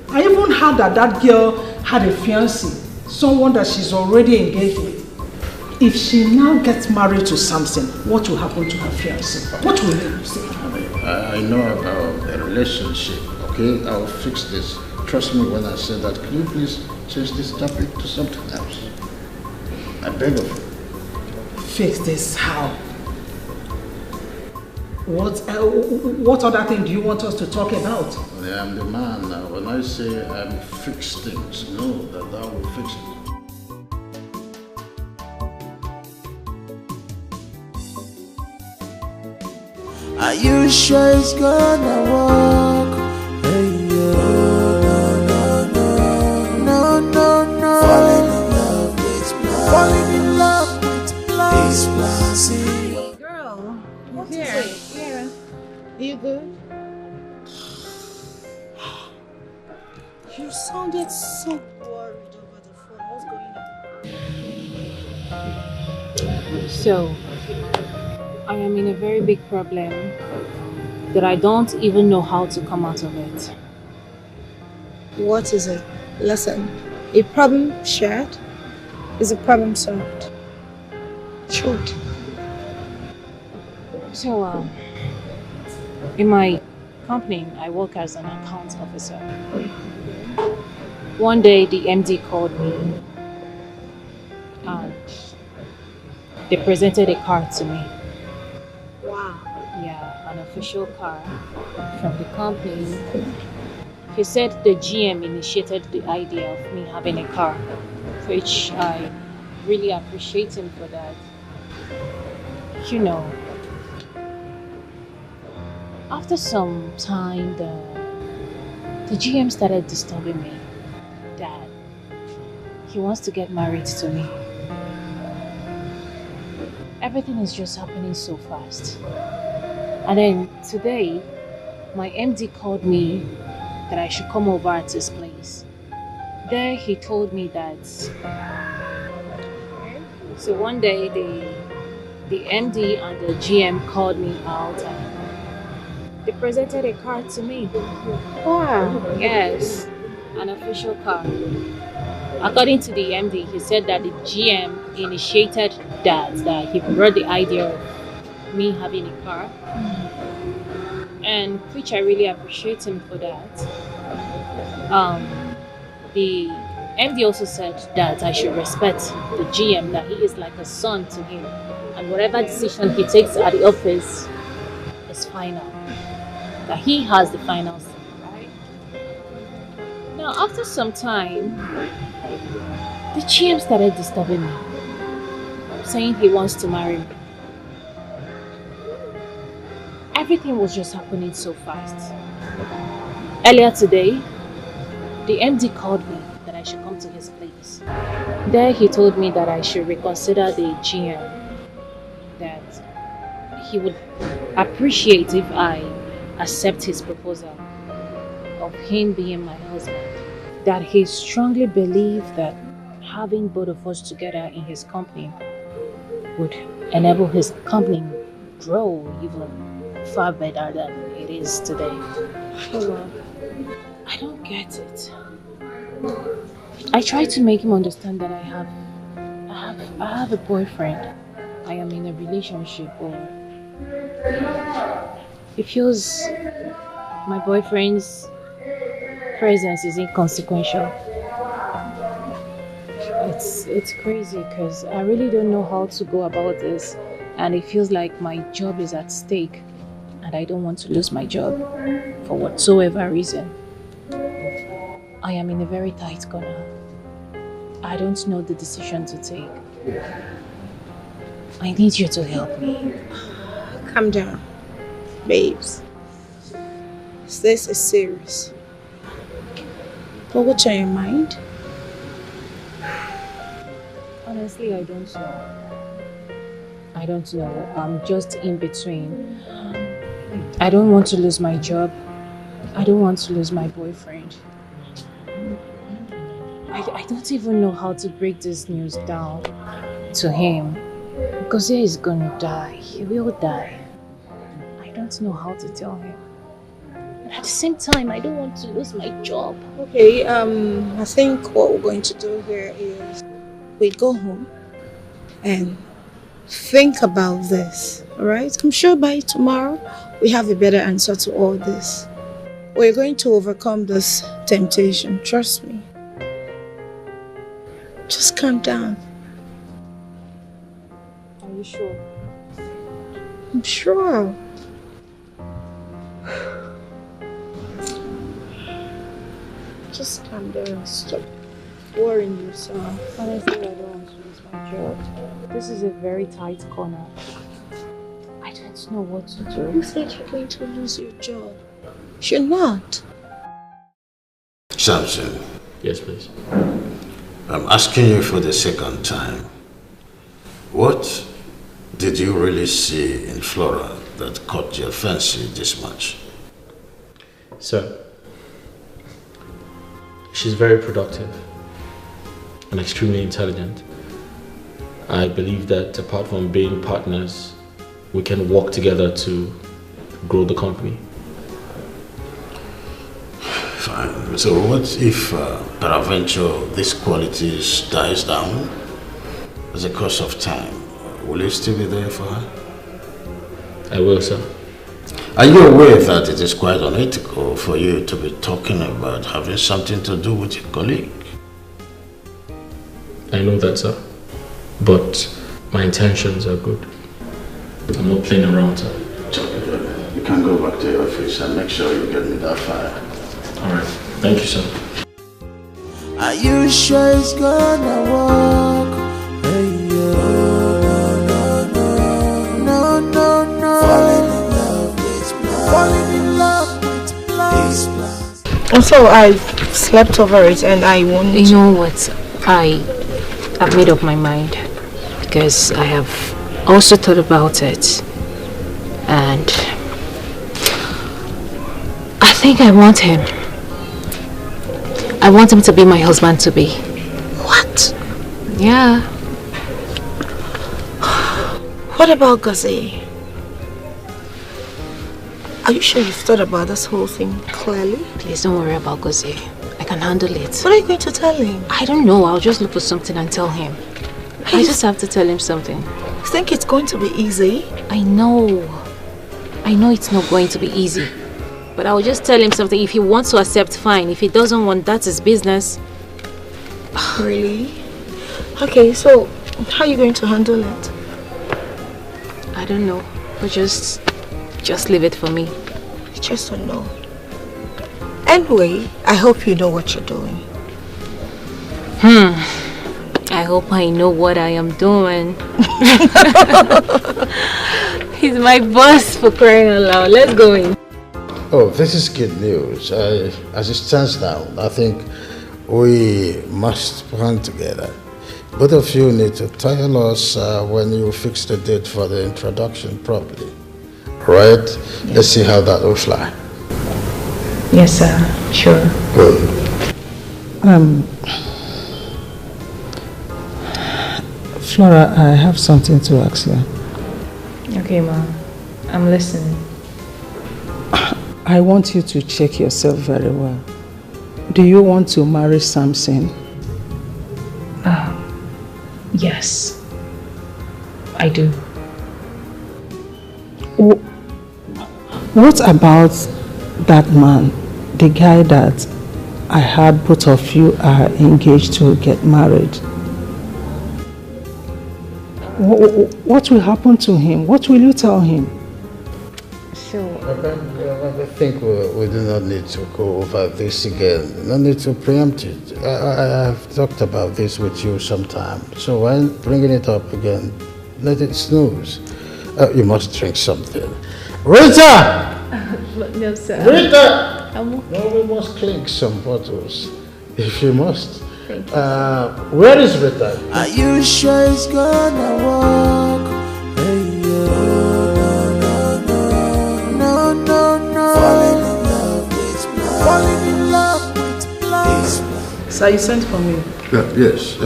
I even heard that girl had a fiancé, someone that she's already engaged with. If she now gets married to Samson, what will happen to her fiancé? What will you say? I know about the relationship, okay? I'll fix this. Trust me when I say that. Can you please change this topic to something else? I beg of you. Fix this how? What other thing do you want us to talk about? I am the man. When I say I fix things, know that will fix it. Are you sure it's gonna work? Hey, no, no, no. Falling in love with blind. Falling in love with blind. This blind. Girl, what's here? Yeah. Are you good? You sounded so worried over the phone. What's going on? So, I am in a very big problem that I don't even know how to come out of it. What is it? Listen, a problem shared is a problem solved. Short. So, in my company, I work as an account officer. One day, the MD called me and they presented a card to me. Wow. Yeah, an official car from the company. He said the GM initiated the idea of me having a car, which I really appreciate him for that. You know, after some time, the GM started disturbing me that he wants to get married to me. Everything is just happening so fast. And then today, my MD called me that I should come over at his place. There he told me that. So one day the MD and the GM called me out and they presented a card to me. Wow. Yes, an official card. According to the MD, he said that the GM initiated that he brought the idea of me having a car, and which I really appreciate him for that. The MD also said that I should respect the GM, that he is like a son to him, and whatever decision he takes at the office is final, that he has the final say, right? Now, after some time, the GM started disturbing me, saying he wants to marry me. Everything was just happening so fast. Earlier today, the MD called me that I should come to his place. There he told me that I should reconsider the GM, that he would appreciate if I accept his proposal of him being my husband, that he strongly believed that having both of us together in his company would enable his company grow even far better than it is today. Oh, wow. I don't get it. I try to make him understand that I have a boyfriend. I am in a relationship, or he feels my boyfriend's presence is inconsequential. It's crazy because I really don't know how to go about this, and it feels like my job is at stake, and I don't want to lose my job for whatsoever reason. I am in a very tight corner. I don't know the decision to take. I need you to help me. Calm down, babes. This is serious. But what's on your mind? Honestly, I don't know. I don't know. I'm just in between. I don't want to lose my job. I don't want to lose my boyfriend. I don't even know how to break this news down to him. Because he is gonna die. He will die. I don't know how to tell him. But at the same time, I don't want to lose my job. Okay, I think what we're going to do here is we go home and think about this, alright? I'm sure by tomorrow we have a better answer to all this. We're going to overcome this temptation, trust me. Just calm down. Are you sure? I'm sure. Just calm down. Stop worrying yourself. Honestly, I don't want to lose my job. This is a very tight corner. I don't know what to do. You said you're going to lose your job. You're not. Samson. Yes, please. I'm asking you for the second time. What did you really see in Flora that caught your fancy this much? Sir, she's very productive and extremely intelligent. I believe that apart from being partners, we can work together to grow the company. Fine. So what if, peradventure, this qualities dies down as a course of time? Will you still be there for her? I will, sir. Are you aware that it is quite unethical for you to be talking about having something to do with your colleague? I know that, sir. But my intentions are good. I'm not playing around, sir. You can go back to your office and make sure you get me that file. Alright. Thank you, sir. Are you sure it's gonna work? Hey, no, no, no. Falling in love with blind. Falling in love with blind. Also, I slept over it and I won't. You know what? I've made up my mind because I have also thought about it, and I think I want him. I want him to be my husband to be. What? Yeah. What about Gazi? Are you sure you've thought about this whole thing clearly? Please don't worry about Gazi. I can handle it. What are you going to tell him? I don't know. I'll just look for something and tell him. I just have to tell him something. You think it's going to be easy? I know. I know it's not going to be easy. But I'll just tell him something. If he wants to accept, fine. If he doesn't want, that's his business. Really? Okay, so how are you going to handle it? I don't know. But just leave it for me. I just don't know. Anyway, I hope you know what you're doing. I hope I know what I am doing. He's my boss, for crying out loud. Let's go in. Oh, this is good news. As it stands now, I think we must plan together. Both of you need to tell us when you fix the date for the introduction properly. Right? Yes. Let's see how that will fly. Yes, sir. Sure. Good. Flora, I have something to ask you. Okay, Ma. I'm listening. I want you to check yourself very well. Do you want to marry Samson? Yes. I do. What about that man, the guy that I heard both of you are engaged to get married? What will happen to him? What will you tell him? So, I think we do not need to go over this again. No need to preempt it. I've talked about this with you sometime. So why bringing it up again? Let it snooze. You must drink something. Rita! no, sir. Rita! No, we must clink some bottles. If you must. Thank you. Where is Rita? Are you sure it's gonna work? Hey, no. Falling in love with blind. Falling in love with blind. Sir, you sent for me. Yes.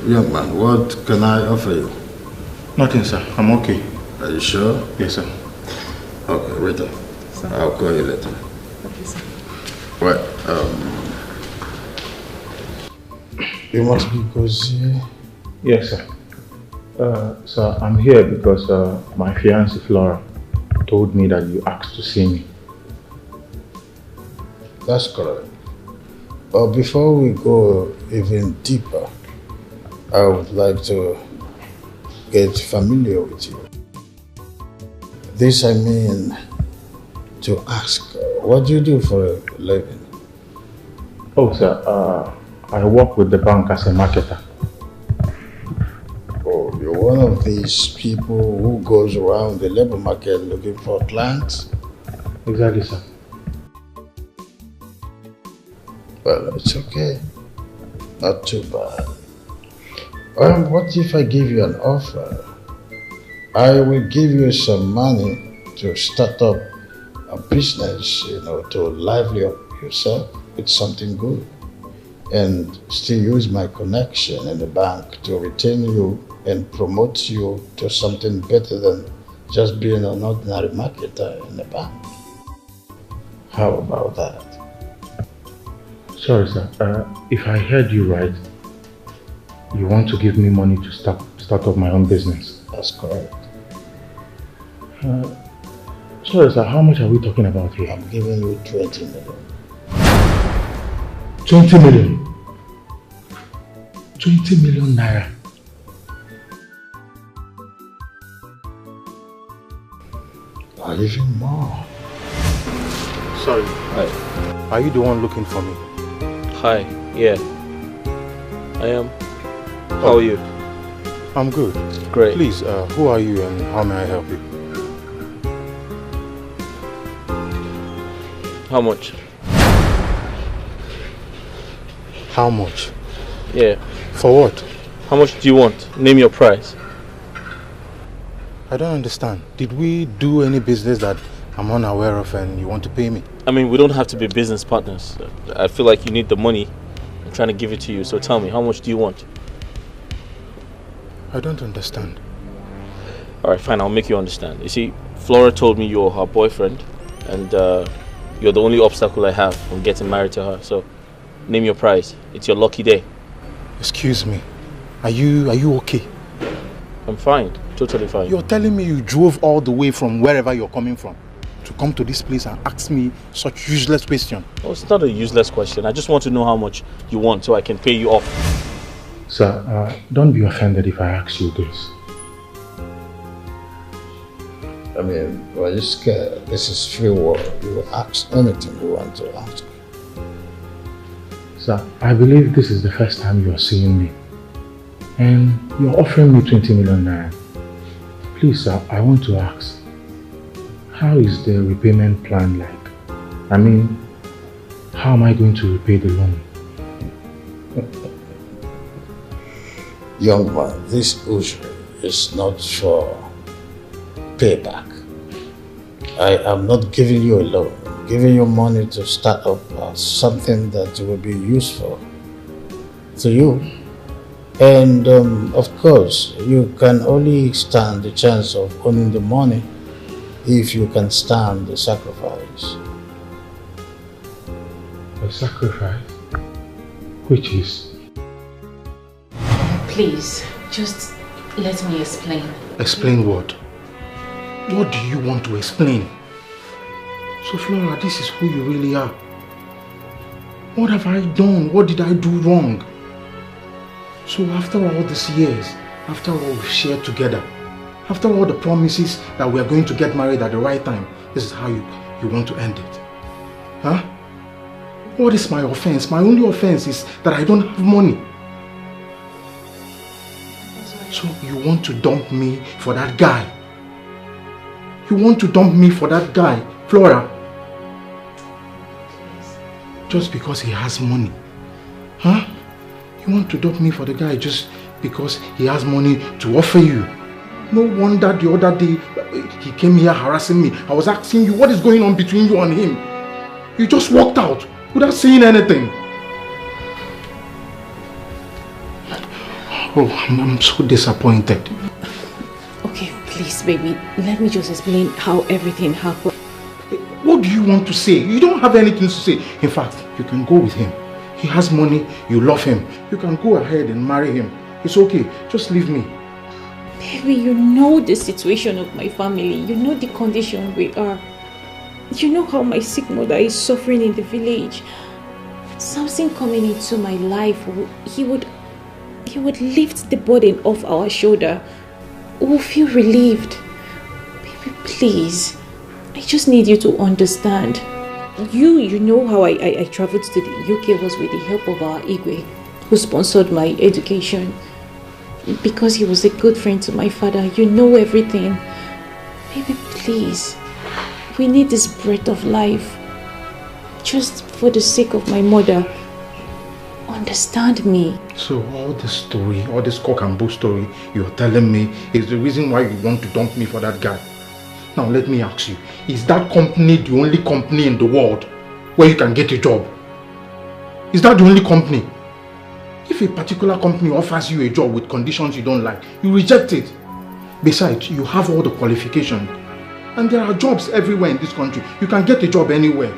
Young man, what can I offer you? Nothing, sir. I'm okay. Are you sure? Yes, sir. Okay, Rita. I'll call you later. Okay, sir. Well, you must be Gozie. Yes, sir. Sir, I'm here because my fiancée Flora told me that you asked to see me. That's correct. But before we go even deeper, I would like to get familiar with you. This I mean to ask, what do you do for a living? Oh, sir, I work with the bank as a marketer. Oh, you're one of these people who goes around the labor market looking for clients? Exactly, sir. Well, it's okay. Not too bad. What if I give you an offer? I will give you some money to start up a business, to lively up yourself with something good, and still use my connection in the bank to retain you and promote you to something better than just being an ordinary marketer in the bank. How about that? Sorry, sir. If I heard you right, you want to give me money to start up my own business? That's correct. Sorry, sir. How much are we talking about here? I'm giving you 20 million. 20 million? 20 million naira? Or even more. Sorry. Hi. Are you the one looking for me? Hi, yeah. I am. How are you? I'm good. Great. Please, who are you and how may I help you? How much? How much? Yeah. For what? How much do you want? Name your price. I don't understand. Did we do any business that I'm unaware of and you want to pay me? I mean, we don't have to be business partners. I feel like you need the money. I'm trying to give it to you. So tell me, how much do you want? I don't understand. Alright, fine, I'll make you understand. You see, Flora told me you're her boyfriend, and you're the only obstacle I have from getting married to her. So, name your price. It's your lucky day. Excuse me. Are you okay? I'm fine. Totally fine. You're telling me you drove all the way from wherever you're coming from to come to this place and ask me such useless question? Oh, it's not a useless question. I just want to know how much you want so I can pay you off. Sir, don't be offended if I ask you this. I mean, were you scared? This is free world. You will ask anything you want to ask. Sir, I believe this is the first time you are seeing me. And you're offering me 20 million naira. Please, sir, I want to ask, how is the repayment plan like? I mean, how am I going to repay the loan? Young man, this usury is not for payback. I am not giving you a loan. I'm giving you money to start up something that will be useful to you. And of course, you can only stand the chance of owning the money if you can stand the sacrifice. A sacrifice? Which is? Please, just let me explain. Explain what? What do you want to explain? So Flora, this is who you really are. What have I done? What did I do wrong? So after all these years, After all we've shared together, after all the promises that we are going to get married at the right time, this is how you want to end it. Huh? What is my offense? My only offense is that I don't have money. So you want to dump me for that guy? You want to dump me for that guy, Flora? Just because he has money? Huh? You want to dump me for the guy just because he has money to offer you? No wonder the other day he came here harassing me. I was asking you what is going on between you and him. You just walked out without saying anything. Oh, I'm so disappointed. Okay, please, baby. Let me just explain how everything happened. What do you want to say? You don't have anything to say. In fact, you can go with him. He has money, you love him. You can go ahead and marry him. It's okay. Just leave me. Baby, you know the situation of my family. You know the condition we are. You know how my sick mother is suffering in the village. Samson coming into my life, he would lift the burden off our shoulder. We'll feel relieved. Baby, please. I just need you to understand. You know how I traveled to the UK was with the help of our Igwe, who sponsored my education. Because he was a good friend to my father. You know everything. Baby, please. We need this breath of life. Just for the sake of my mother. Understand me. So all this story, all this cock and bull story you're telling me is the reason why you want to dump me for that guy. Now let me ask you, is that company the only company in the world where you can get a job? Is that the only company? If a particular company offers you a job with conditions you don't like, you reject it. Besides, you have all the qualifications. And there are jobs everywhere in this country. You can get a job anywhere.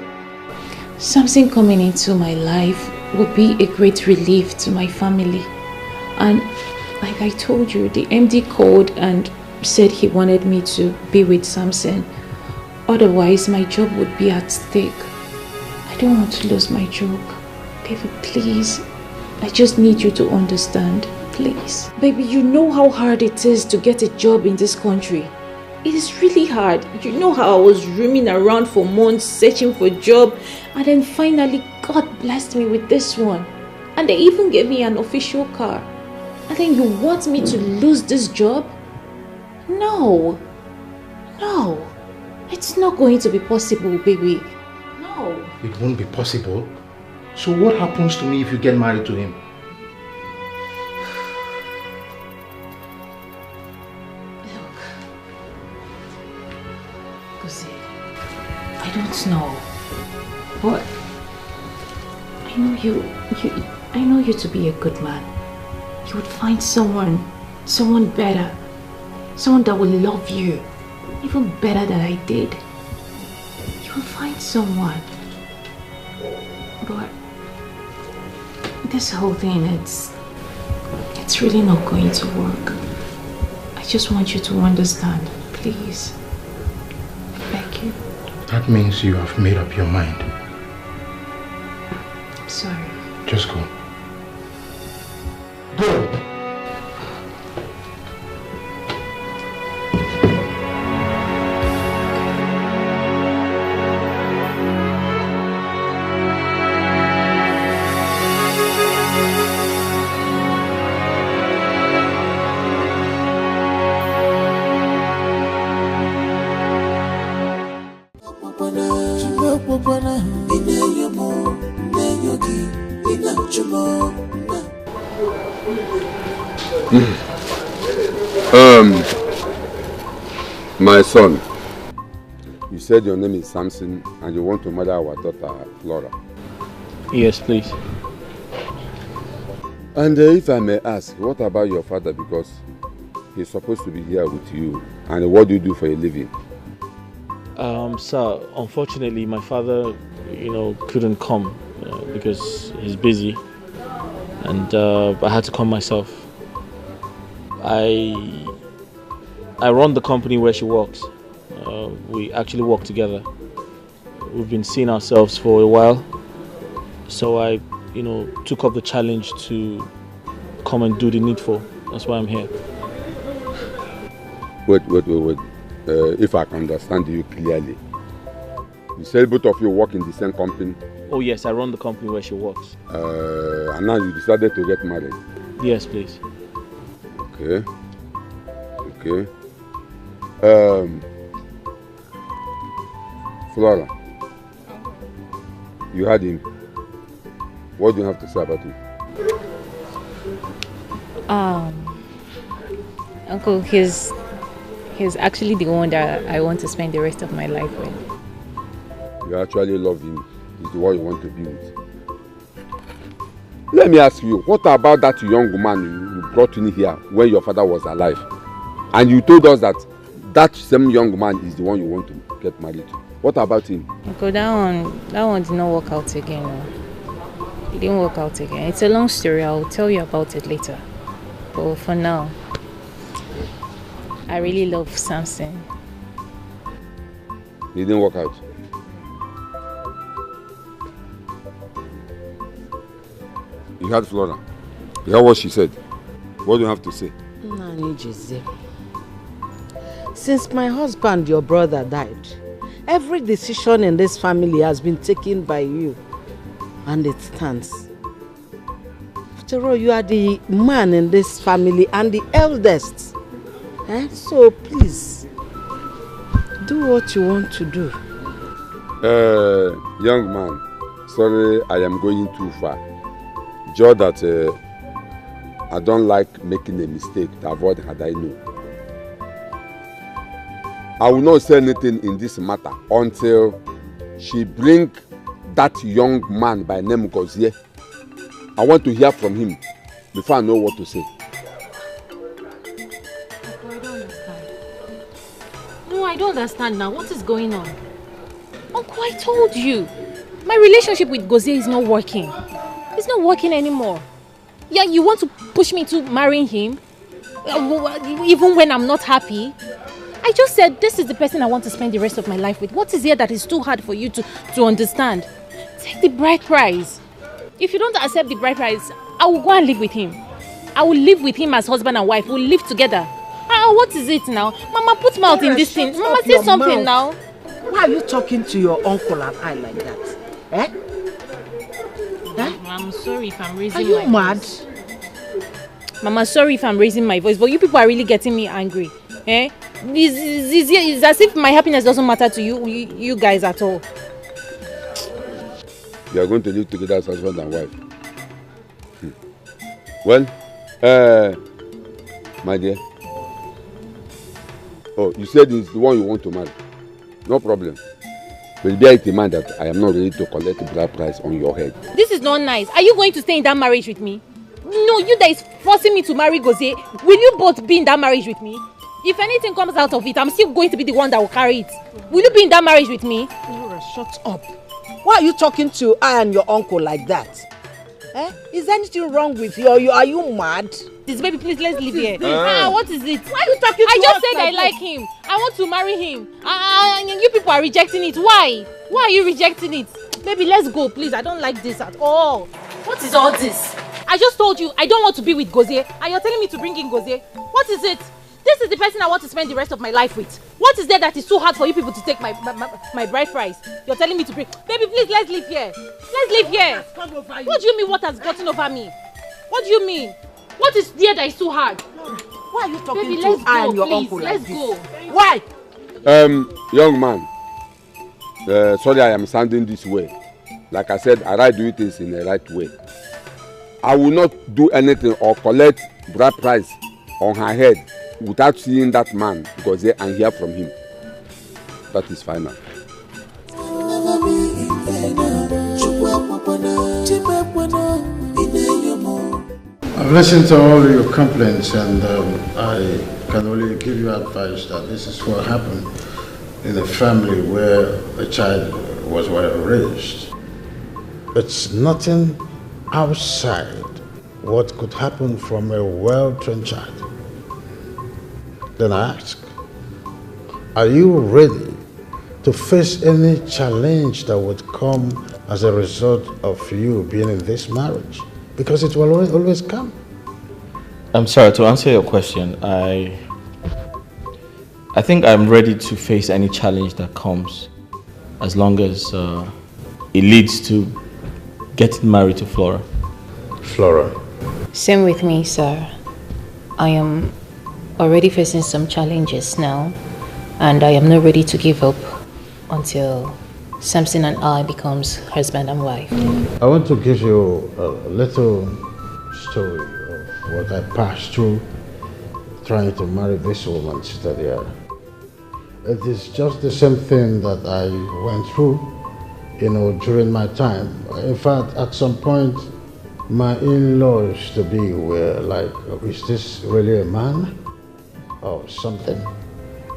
Something coming into my life would be a great relief to my family. And like I told you, the MD called and said he wanted me to be with Samson. Otherwise, my job would be at stake. I don't want to lose my job. Baby, please. I just need you to understand. Please. Baby, you know how hard it is to get a job in this country. It is really hard. You know how I was roaming around for months searching for a job, and then finally God blessed me with this one. And they even gave me an official car. And then you want me to lose this job? No. No. It's not going to be possible, baby. No. It won't be possible. So what happens to me if you get married to him? I don't know, but I know you to be a good man. You would find someone better, someone that will love you, even better than I did. You will find someone, but this whole thing, it's really not going to work. I just want you to understand, please. I beg you. That means you have made up your mind. I'm sorry. Just go. Go! My son, you said your name is Samson and you want to marry our daughter Flora. Yes, please. And if I may ask, what about your father, because he's supposed to be here with you, and what do you do for a living? Sir, unfortunately my father, couldn't come because he's busy, and I had to come myself. I run the company where she works. We actually work together. We've been seeing ourselves for a while, so I took up the challenge to come and do the needful. That's why I'm here. Wait. If I can understand you clearly. You said both of you work in the same company? Oh yes, I run the company where she works. And now you decided to get married? Yes, please. Okay. Flora, you had him. What do you have to say about him? Uncle, he's actually the one that I want to spend the rest of my life with. You actually love him. He's the one you want to be with. Let me ask you, what about that young man you brought in here when your father was alive? And you told us that that same young man is the one you want to get married to. What about him? Uncle, that one did not work out again. No. It didn't work out again. It's a long story. I'll tell you about it later. But for now, I really love Samson. It didn't work out. You heard Flora. You heard what she said. What do you have to say? Nani Jose. Since my husband, your brother, died, every decision in this family has been taken by you. And it stands. After all, you are the man in this family and the eldest. So please, do what you want to do. Young man, sorry I am going too far. Just that I don't like making a mistake to avoid had I know. I will not say anything in this matter until she bring that young man by name Gozie. I want to hear from him before I know what to say. I don't understand now. What is going on? Uncle, I told you. My relationship with Gozie is not working. It's not working anymore. Yeah, you want to push me to marrying him? Even when I'm not happy? I just said this is the person I want to spend the rest of my life with. What is here that is too hard for you to understand? Take the bride price. If you don't accept the bride price, I will go and live with him. I will live with him as husband and wife. We'll live together. What is it now? Mama, put mouth in this thing. Mama, say something now. Why are you talking to your uncle and I like that? I'm sorry if I'm raising my voice. Are you mad? Mama, sorry if I'm raising my voice, but you people are really getting me angry. It's as if my happiness doesn't matter to you guys at all. You are going to live together as husband and wife. Well, my dear. Oh, you said it's the one you want to marry. No problem. But bear it in mind that I am not ready to collect the bride price on your head. This is not nice. Are you going to stay in that marriage with me? No, you that is forcing me to marry Gozie. Will you both be in that marriage with me? If anything comes out of it, I'm still going to be the one that will carry it. Will you be in that marriage with me? Laura, shut up. Why are you talking to I and your uncle like that? Is anything wrong with you? Are you mad? Baby, please, let's leave here. What is it? Why are you talking to I just us said like I like him. I want to marry him. And you people are rejecting it. Why? Why are you rejecting it? Baby, let's go, please. I don't like this at all. What is all this? I just told you I don't want to be with Gozie, and you're telling me to bring in Gozie. What is it? This is the person I want to spend the rest of my life with. What is there that is too hard for you people to take my bride price? You're telling me to bring... Baby, please, let's leave here. Let's leave here. What do you mean what has gotten over me? What do you mean? What is there that is too hard? Why are you talking Baby, to I and your please, uncle like let's this? go. Why? Young man, sorry I am sounding this way. Like I said, I like to do things in the right way. I will not do anything or collect bride price on her head without seeing that man because and hear from him. That is final. I've listened to all your complaints and I can only give you advice that this is what happened in a family where a child was well raised. It's nothing outside what could happen from a well-trained child. Then I ask, are you ready to face any challenge that would come as a result of you being in this marriage? Because it will always come. I'm sorry, to answer your question, I I think I'm ready to face any challenge that comes, as long as it leads to getting married to Flora. Flora. Same with me, sir. I am already facing some challenges now, and I am not ready to give up until Samson and I becomes husband and wife. I want to give you a little story of what I passed through trying to marry this woman seated here. It is just the same thing that I went through, during my time. In fact, at some point, my in-laws to be were like, is this really a man or something?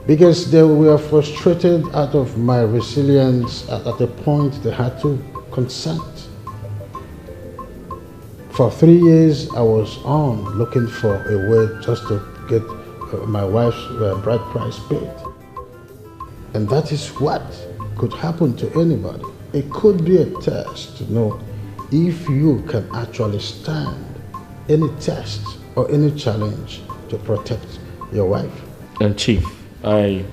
Because they were frustrated out of my resilience at a point they had to consent. For 3 years, I was on looking for a way just to get my wife's bride price paid. And that is what could happen to anybody. It could be a test to know if you can actually stand any test or any challenge to protect your wife. And Chief, I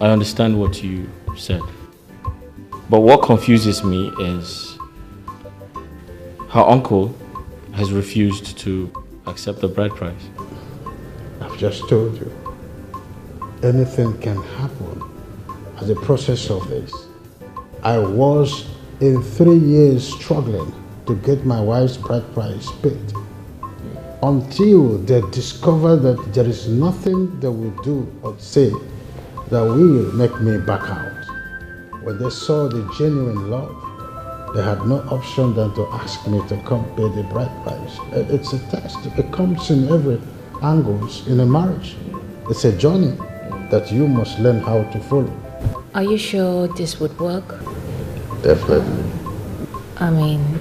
understand what you said. But what confuses me is her uncle has refused to accept the bride price. I've just told you, anything can happen as a process of this. I was in 3 years struggling to get my wife's bride price paid until they discovered that there is nothing they will do or say that will make me back out. When they saw the genuine love, they had no option than to ask me to come pay the bride price. It's a test. It comes in every angles in a marriage. It's a journey that you must learn how to follow. Are you sure this would work? Definitely. I mean,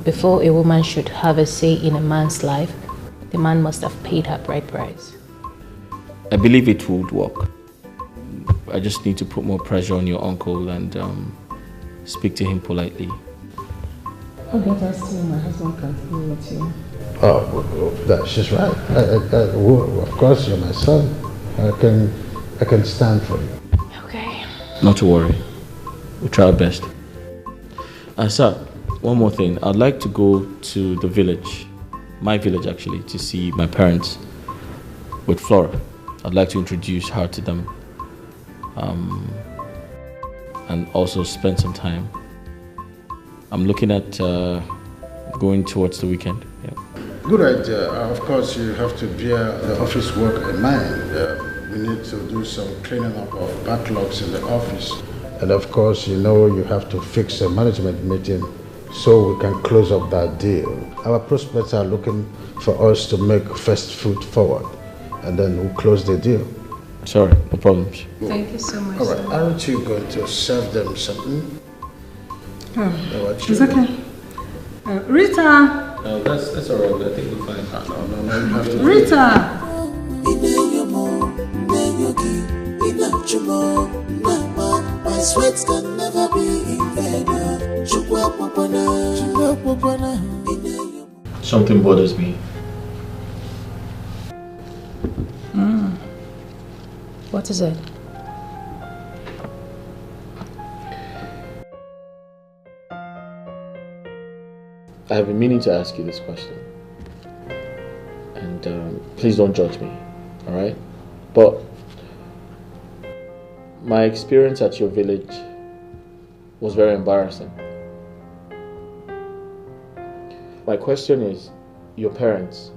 before a woman should have a say in a man's life, the man must have paid her bride price. I believe it would work. I just need to put more pressure on your uncle and speak to him politely. How better still, my husband can stay with you. Oh, she's right. Of course, you're my son. I can stand for you. Okay. Not to worry. We'll try our best. Sir, one more thing. I'd like to go to the village, my village actually, to see my parents with Flora. I'd like to introduce her to them. And also spend some time. I'm looking at going towards the weekend. Yeah. Good idea. Of course, you have to bear the office work in mind. We need to do some cleaning up of backlogs in the office. And of course, you have to fix a management meeting so we can close up that deal. Our prospects are looking for us to make first foot forward, and then we'll close the deal. Sorry, no problems. Thank you so much. All right, aren't you going to serve them something? It's okay. Rita! No, that's all right. I think we'll find. No, you have to. Rita! My sweat can never be in vain. Something bothers me. What is it? I have been meaning to ask you this question. And please don't judge me, alright? But my experience at your village was very embarrassing. My question is, your parents,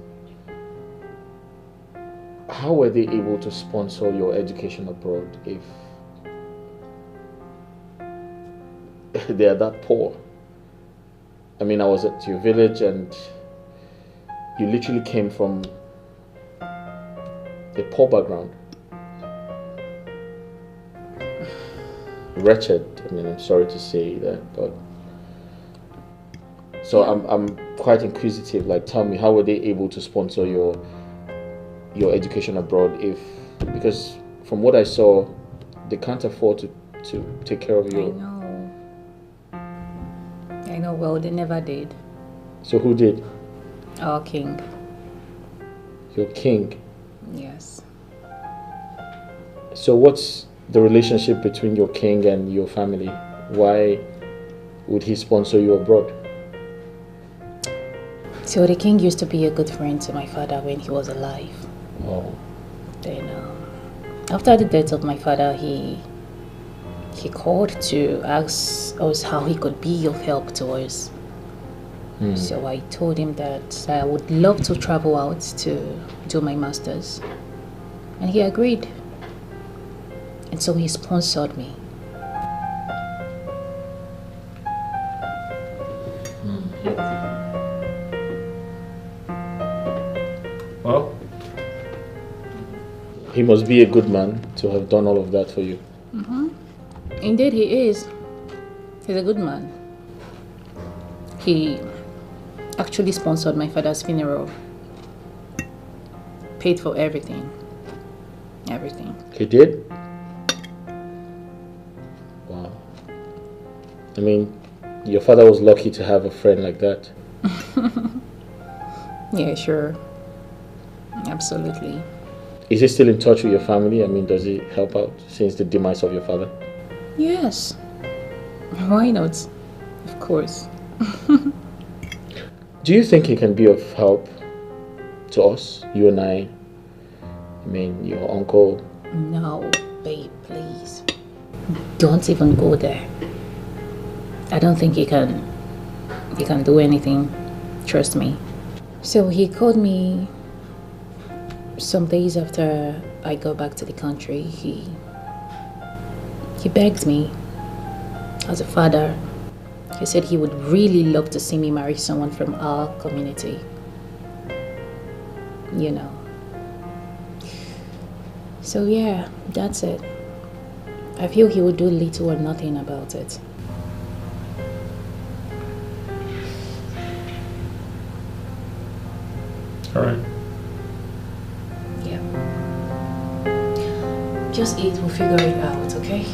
how were they able to sponsor your education abroad if they are that poor? I mean, I was at your village and you literally came from a poor background. Wretched, I mean, I'm sorry to say that, but... So I'm quite inquisitive, like tell me, how were they able to sponsor your education abroad if, because from what I saw, they can't afford to take care of you. I know, well, they never did. So who did? Our king. Your king? Yes. So what's the relationship between your king and your family? Why would he sponsor you abroad? So the king used to be a good friend to my father when he was alive. Oh. Then after the death of my father, he called to ask us how he could be of help to us. So I told him that I would love to travel out to do my master's. And he agreed. And so he sponsored me. Well, he must be a good man to have done all of that for you. Indeed he is. He's a good man. He actually sponsored my father's funeral. Paid for everything. Everything. He did? Wow. I mean, your father was lucky to have a friend like that. Yeah, sure. Absolutely. Is he still in touch with your family? I mean, does he help out since the demise of your father? Yes. Why not? Of course. Do you think he can be of help to us, you and I mean, your uncle? No, babe, please. Don't even go there. I don't think he can do anything. Trust me. So he called me some days after I got back to the country. He begged me as a father. He said he would really love to see me marry someone from our community. You know. So yeah, that's it. I feel he would do little or nothing about it. All right. Yeah. Just eat, we'll figure it out, okay?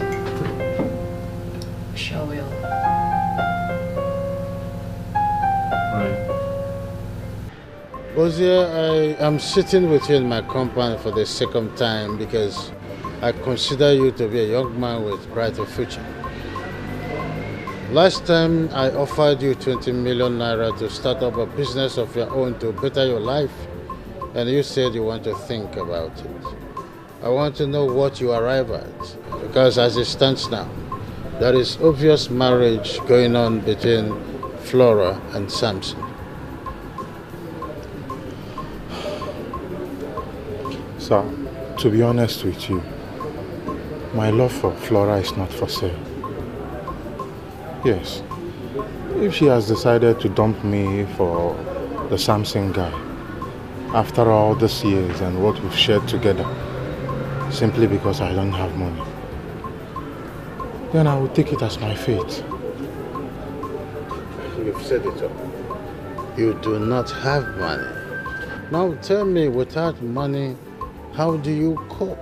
Sure will. Bozia, I am sitting with you in my compound for the second time because I consider you to be a young man with brighter future. Last time I offered you 20 million naira to start up a business of your own to better your life, and you said you want to think about it. I want to know what you arrive at, because as it stands now, there is obvious marriage going on between Flora and Samson. Sir, to be honest with you, my love for Flora is not for sale. Yes, if she has decided to dump me for the Samson guy, after all these years and what we've shared together, simply because I don't have money, then I will take it as my fate. You've said it all. You do not have money. Now tell me, without money, how do you cope?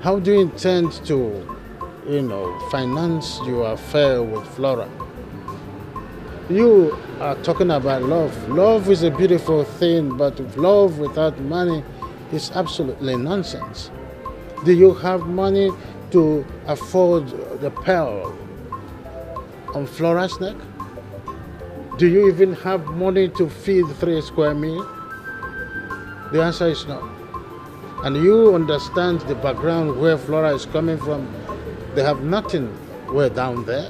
How do you intend to, finance your affair with Flora? You are talking about love. Love is a beautiful thing, but love without money is absolutely nonsense. Do you have money to afford the pearl on Flora's neck? Do you even have money to feed 3 square meals? The answer is no. And you understand the background where Flora is coming from. They have nothing way down there.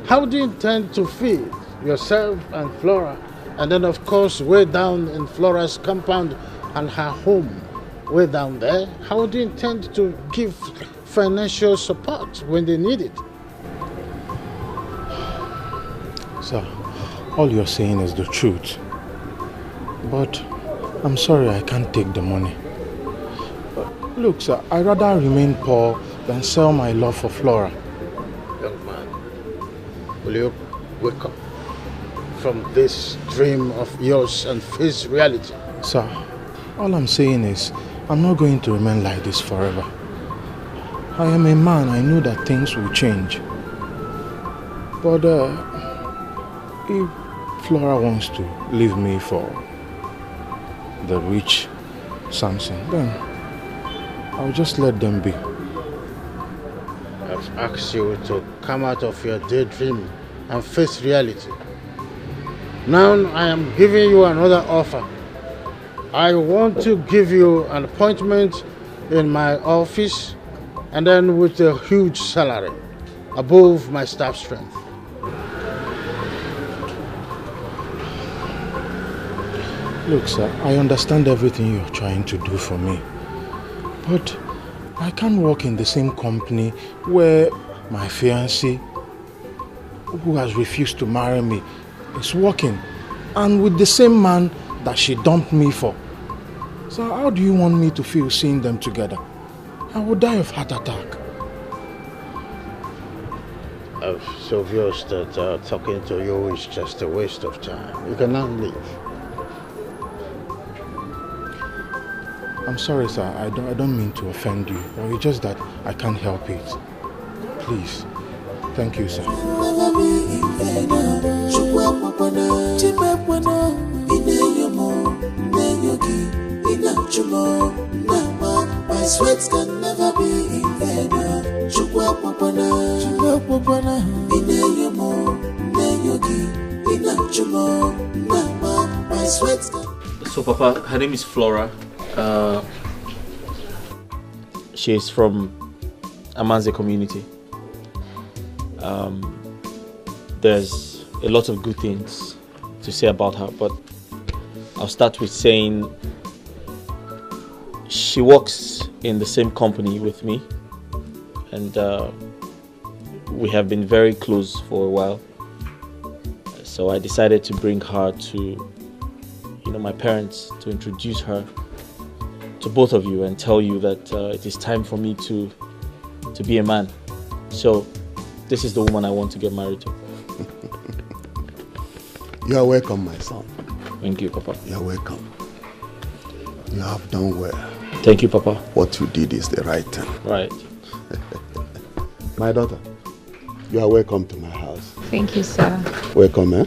How do you intend to feed yourself and Flora? And then, of course, way down in Flora's compound and her home, way down there. How do you intend to give financial support when they need it? Sir, all you're saying is the truth. But I'm sorry I can't take the money. Look, sir, I'd rather remain poor than sell my love for Flora. Young man, will you wake up from this dream of yours and face reality? Sir, all I'm saying is, I'm not going to remain like this forever. I am a man, I know that things will change. But if Flora wants to leave me for the rich Samson, then I'll just let them be. I've asked you to come out of your daydream and face reality. Now I am giving you another offer. I want to give you an appointment in my office and then with a huge salary above my staff strength. Look, sir, I understand everything you're trying to do for me. But I can't work in the same company where my fiancé, who has refused to marry me, is working, and with the same man that she dumped me for. So how do you want me to feel seeing them together? I will die of heart attack. It's obvious that talking to you is just a waste of time. You can now leave. I'm sorry, sir. I don't mean to offend you. But it's just that I can't help it. Please. Thank you, sir. My sweat can never be in vain. So, Papa, her name is Flora. She's from Amanze community. There's a lot of good things to say about her, but I'll start with saying she works in the same company with me, and we have been very close for a while. So I decided to bring her to, my parents, to introduce her to both of you and tell you that it is time for me to be a man. So this is the woman I want to get married to. You are welcome, my son. Thank you, Papa. You are welcome. You have done well. Thank you, Papa. What you did is the right thing. Right. My daughter, you are welcome to my house. Thank you, sir. Welcome, eh?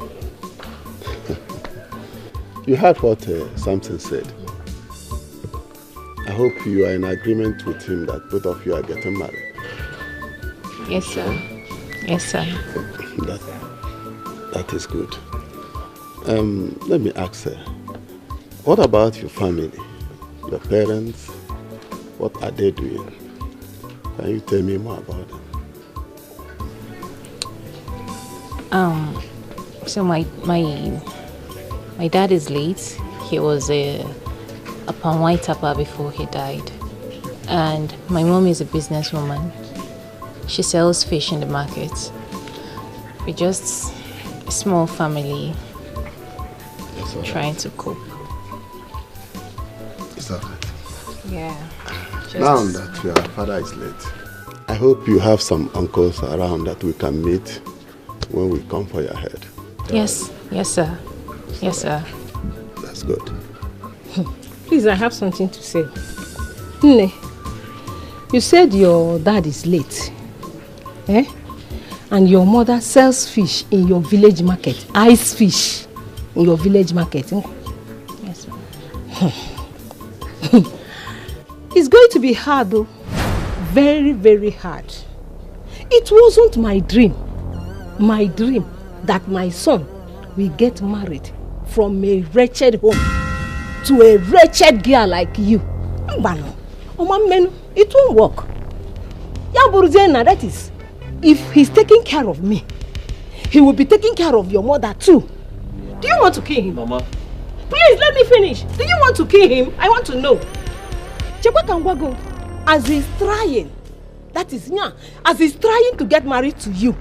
You heard what Samson said. I hope you are in agreement with him that both of you are getting married. Yes, sir. Yes, sir. That is good. Let me ask her, what about your family? Your parents? What are they doing? Can you tell me more about them? So my dad is late. He was a palm white tapper before he died. And my mom is a businesswoman. She sells fish in the market. We're just a small family trying to cope. It's alright. Yeah. Now that your father is late, I hope you have some uncles around that we can meet when we come for your head. Yes. Yes, sir. Yes, sir. That's good. Please, I have something to say. Nne, you said your dad is late. Eh? And your mother sells fish in your village market. Ice fish in your village market. Eh? Yes, ma'am. It's going to be hard though. Very, very hard. It wasn't my dream that my son will get married from a wretched home to a wretched girl like you. It won't work. That is, if he's taking care of me, he will be taking care of your mother too. Do you want to kill him? Mama. Please let me finish. Do you want to kill him? I want to know. As he's trying, that is, as he's trying to get married to you,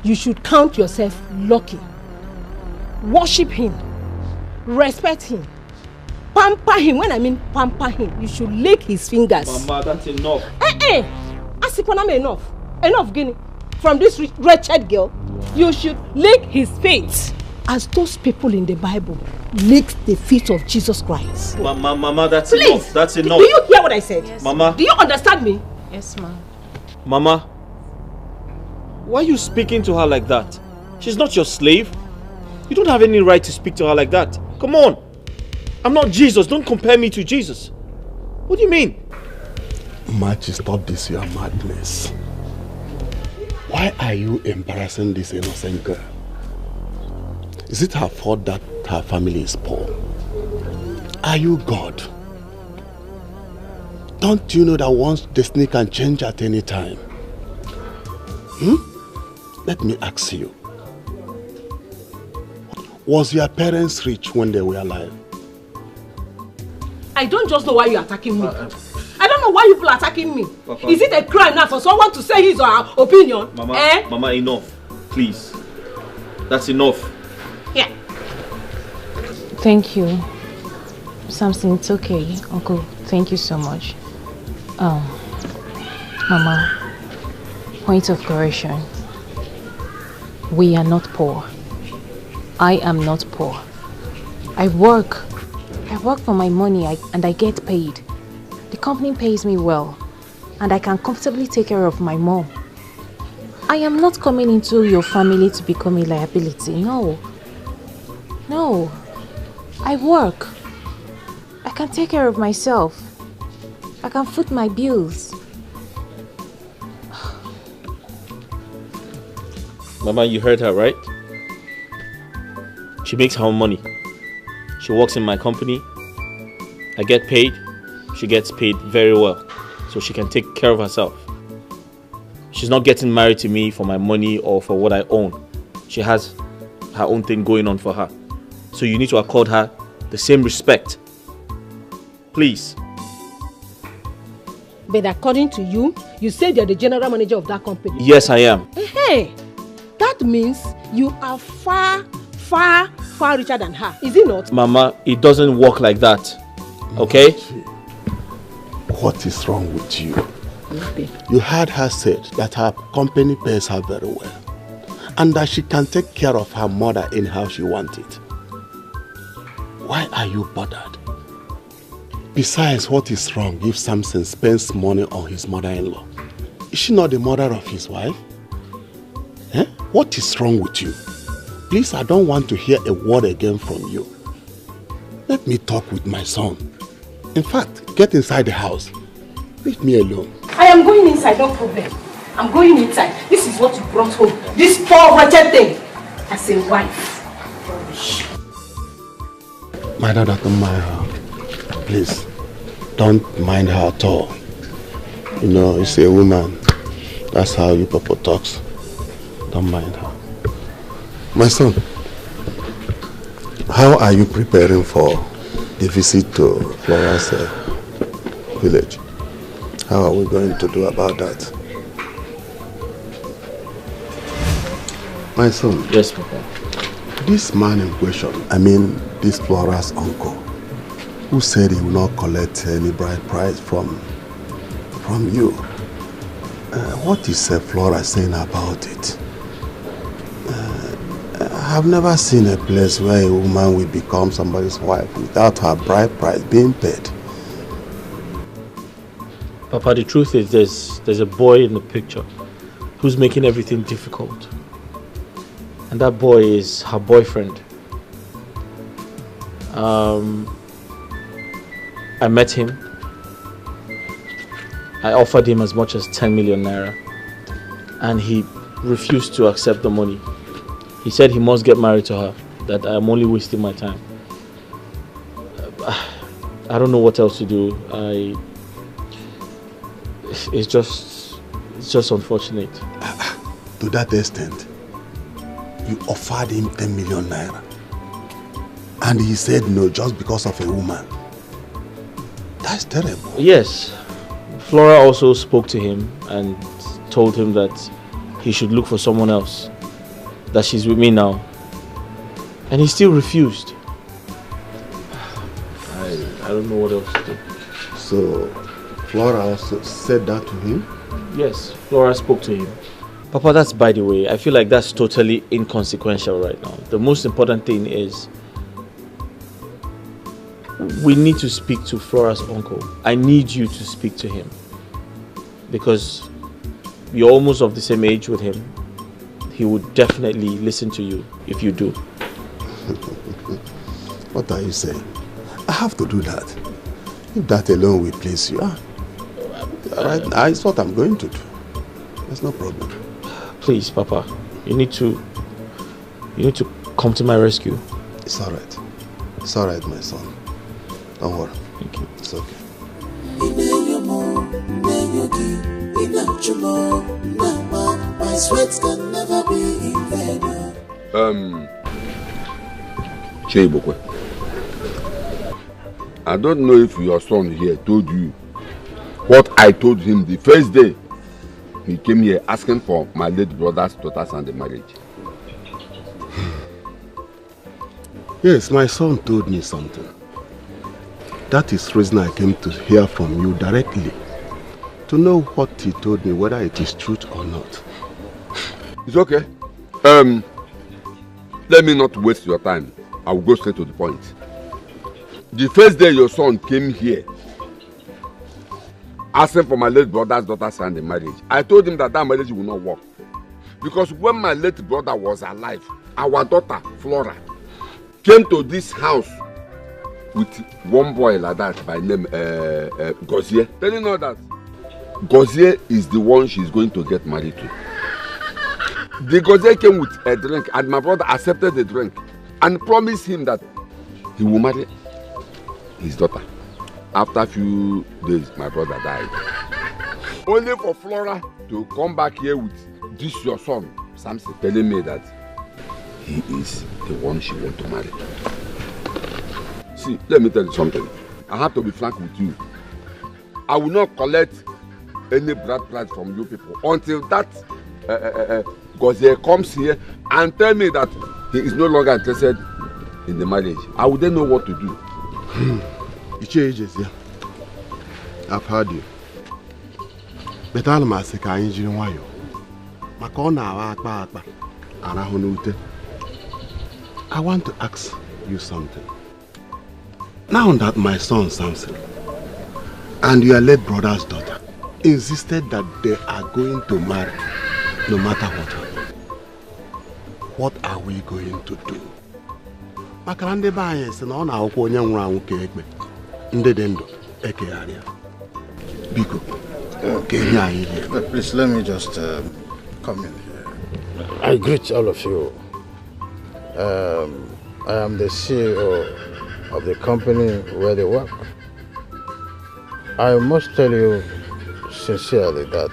you should count yourself lucky. Worship him. Respect him. Pamper him. When I mean pamper him, you should lick his fingers. Mama, that's enough. Asiponame enough. Enough, Guinea. From this wretched girl, you should lick his feet. As those people in the Bible licked the feet of Jesus Christ. Mama, that's Please, enough. That's enough. Do you hear what I said? Yes, Mama. Do you understand me? Yes, ma'am. Mama, why are you speaking to her like that? She's not your slave. You don't have any right to speak to her like that. Come on. I'm not Jesus. Don't compare me to Jesus. What do you mean? March, stop this your madness. Why are you embarrassing this innocent girl? Is it her fault that her family is poor? Are you God? Don't you know that one's destiny can change at any time? Let me ask you. Was your parents rich when they were alive? I don't just know why you're attacking me. I don't know why you people are attacking me. Papa. Is it a crime now for someone to say his or her opinion? Mama, Mama, enough. Please. That's enough. Yeah. Thank you. Samson, it's okay. Uncle, thank you so much. Mama, point of correction. We are not poor. I am not poor. I work for my money and I get paid. The company pays me well and I can comfortably take care of my mom. I am not coming into your family to become a liability. No. No. I work. I can take care of myself. I can foot my bills. Mama, you heard her, right? She makes her own money. She works in my company. I get paid. She gets paid very well. So she can take care of herself. She's not getting married to me for my money or for what I own. She has her own thing going on for her. So you need to accord her the same respect. Please. But according to you, you said you're the general manager of that company. Yes, I am. Hey, that means you are far richer than her, is it not? Mama, it doesn't work like that. Okay? What is wrong with you? Nothing. You heard her said that her company pays her very well and that she can take care of her mother in how she wants it. Why are you bothered? Besides, what is wrong if Samson spends money on his mother-in-law? Is she not the mother of his wife? Eh? What is wrong with you? Please, I don't want to hear a word again from you. Let me talk with my son. In fact, get inside the house. Leave me alone. I am going inside, no problem. I'm going inside. This is what you brought home. This poor wretched thing. As a wife. My daughter, don't mind her. Please, don't mind her at all. You know, it's a woman. That's how you people talks. Don't mind her. My son, how are you preparing for the visit to Flora's village? How are we going to do about that? My son. Yes, Papa. This man in question, I mean this Flora's uncle, who said he will not collect any bride price from you. What is Flora saying about it? I've never seen a place where a woman will become somebody's wife without her bride price being paid. Papa, the truth is there's a boy in the picture who's making everything difficult. And that boy is her boyfriend. I met him. I offered him as much as 10 million naira. And he refused to accept the money. He said he must get married to her, that I am only wasting my time. I don't know what else to do. It's just unfortunate. To that extent, you offered him 10 million naira. And he said no just because of a woman. That's terrible. Yes. Flora also spoke to him and told him that he should look for someone else. That she's with me now. And he still refused. I don't know what else to do. So, Flora also said that to him? Yes, Flora spoke to him. Papa, that's by the way. I feel like that's totally inconsequential right now. The most important thing is we need to speak to Flora's uncle. I need you to speak to him. Because you're almost of the same age with him. He would definitely listen to you if you do. What are you saying? I have to do that. If that alone will please you. Right? It's what I'm going to do. There's no problem. Please, Papa, you need to come to my rescue. It's all right. It's all right, my son. Don't worry. Thank you. It's okay. My sweat can never be in vain. Chebokwe, I don't know if your son here told you what I told him the first day he came here asking for my late brother's daughter's hand in marriage. Yes, my son told me something. That is the reason I came to hear from you directly. To know what he told me, whether it is truth or not. It's okay. Let me not waste your time. I will go straight to the point. The first day your son came here asking for my late brother's daughter's hand in marriage, I told him that marriage will not work. Because when my late brother was alive, our daughter, Flora, came to this house with one boy like that by name Gozier. Tell you know that Gozier is the one she's going to get married to. The Gozier came with a drink and my brother accepted the drink and promised him that he will marry his daughter. After a few days, my brother died. Only for Flora to come back here with this your son, Samson, telling me that he is the one she wants to marry. See, let me tell you something. I have to be frank with you. I will not collect any bride price from you people until that Gozier comes here and tell me that he is no longer interested in the marriage. I will then know what to do. I've heard you. But I'm a second engineer. I want to ask you something. Now that my son Samson and your late brother's daughter insisted that they are going to marry no matter what happens, what are we going to do? Biko, please let me just come in here. I greet all of you. I am the CEO of the company where they work. I must tell you sincerely that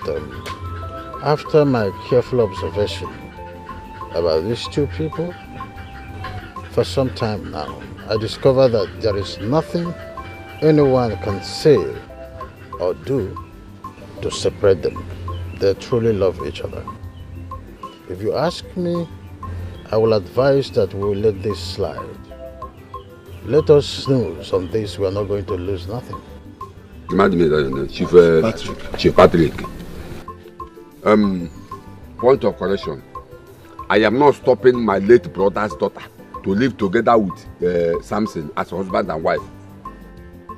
after my careful observation about these two people, for some time now, I discovered that there is nothing anyone can say or do to separate them. They truly love each other. If you ask me, I will advise that we will let this slide. Let us snooze on this, we are not going to lose nothing. Chief Patrick. Point of correction. I am not stopping my late brother's daughter to live together with Samson as husband and wife.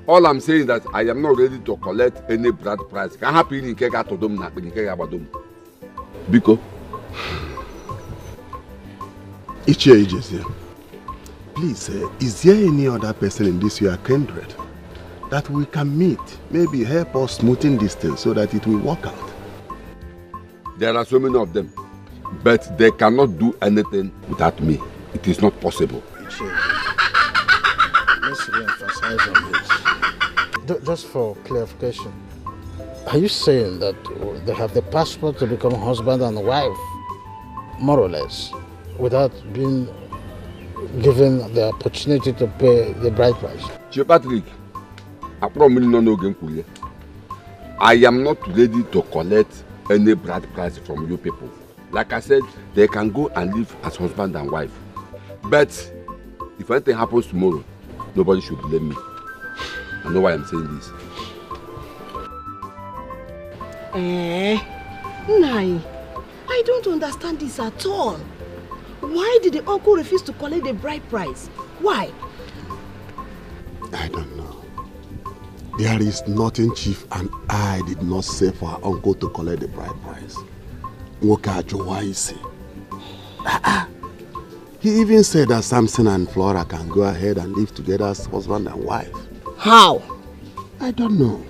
All I'm saying is that I am not ready to collect any bride price. Can happen in Kega to them, not in Kega Badum. Biko. Please, is there any other person in this your kindred that we can meet? Maybe help us smoothing this thing so that it will work out. There are so many of them, but they cannot do anything without me. It is not possible. Let's re-emphasize on this. Just for clarification, are you saying that they have the passport to become husband and wife, more or less, without being given the opportunity to pay the bride price? Chief Patrick, I am not ready to collect any bride price from you people. Like I said, they can go and live as husband and wife. But if anything happens tomorrow, nobody should blame me. I know why I'm saying this. Nai, I don't understand this at all. Why did the uncle refuse to collect the bride price? Why? I don't know. There is nothing Chief and I did not say for our uncle to collect the bride price. He even said that Samson and Flora can go ahead and live together as husband and wife. How? I don't know.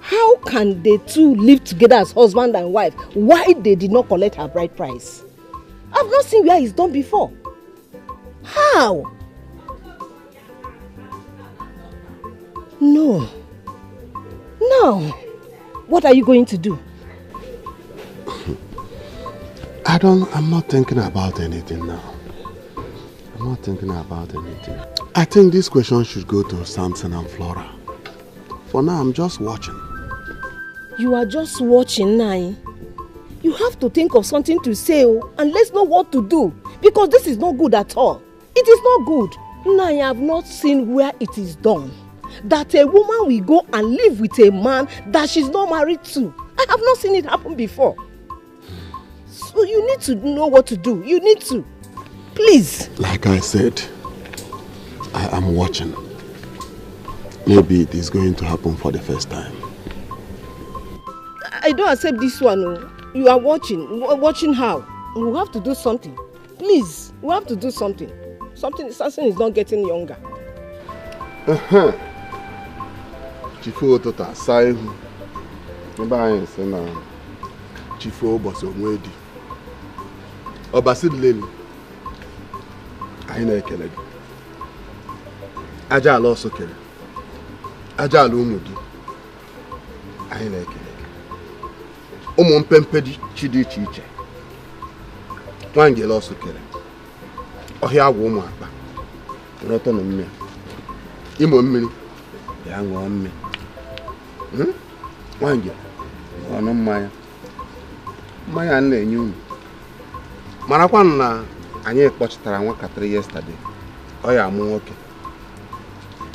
How can the two live together as husband and wife? Why they did not collect her bride price? I've not seen where it's done before. How? No. No. What are you going to do? I'm not thinking about anything now. I'm not thinking about anything. I think this question should go to Samson and Flora. For now, I'm just watching. You are just watching, Nai. You have to think of something to say and let's know what to do. Because this is not good at all. It is not good. Nai, I have not seen where it is done. That a woman will go and live with a man that she's not married to. I have not seen it happen before. So you need to know what to do. You need to. Please. Like I said, I am watching. Maybe it is going to happen for the first time. I don't accept this one. You are watching. Watching how? We have to do something. Please, we have to do something. Samson is not getting younger. Chifo tota saihu. Mba anyị sị na Chifo ụbọchị onwe di. Ọbasi leli. Anyị na-ekele gị. Aja ala ọsọ kere. Aja ala ụmụ gị. Anyị na-ekele gị. Ụmụ mpempe dị iche iche. Nwangele ọsọ kere. Ọhịa agwụ ụmụ akpa. Nrọtọ na mmiri. Imo mmiri. Ya ṅụọ mmiri. Nwangele. Ọnụ mmanya. Mmanya na-enye unu. Marakwa na anyị kpọchitara nwakatịrị yesterday. Ọ ya amụ nwoke.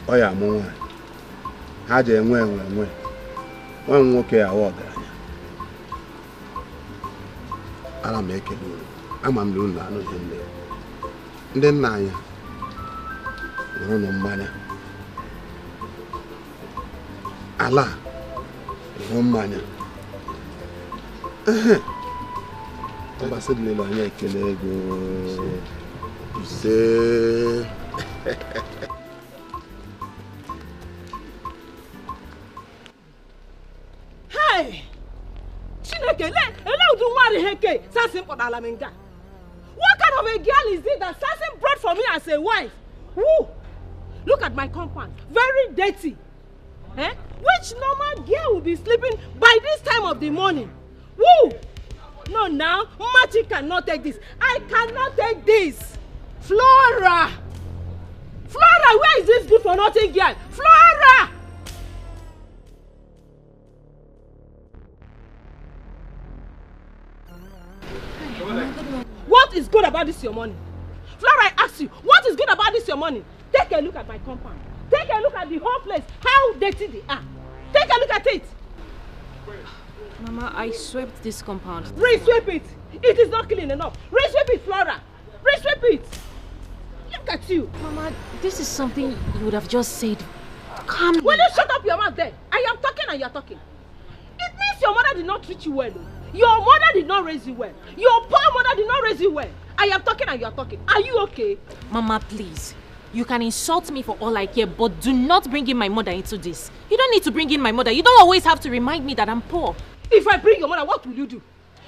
Ọ ya amụ nwaanyị. Ha je enwe. Nwa nwoke ya awa ọgaranya. Ana m ekele unu. Ama m na unu anụ ihe nne. Ndị nna anyị ṅụrụ nụ mmanya. Ala ṅụrụ mmanya. Ọbasi lelo anyị ekele ego. Ise. Hey! Chineke, ele udu nwari heke Samson kpọdala m nga. What kind of a girl is it that Samson brought for me as a wife? Woo! Look at my compound. Very dirty. Eh? Which normal girl will be sleeping by this time of the morning? Woo! No, now, Mati cannot take this. I cannot take this. Flora! Flora, where is this good for nothing girl? Flora! What is good about this your money? Flora, I ask you, what is good about this your money? Take a look at my compound. Take a look at the whole place, how dirty they are. Take a look at it. Mama, I swept this compound. Re-sweep it. It is not clean enough. Re-sweep it, Flora. Re-sweep it. Look at you. Mama, this is something you would have just said calmly. Will you shut up your mouth there? I am talking and you are talking. It means your mother did not treat you well. Your mother did not raise you well. Your poor mother did not raise you well. I am talking and you are talking. Are you okay? Mama, please. You can insult me for all I care, but do not bring in my mother into this. You don't need to bring in my mother. You don't always have to remind me that I'm poor. If I bring your mother, what will you do?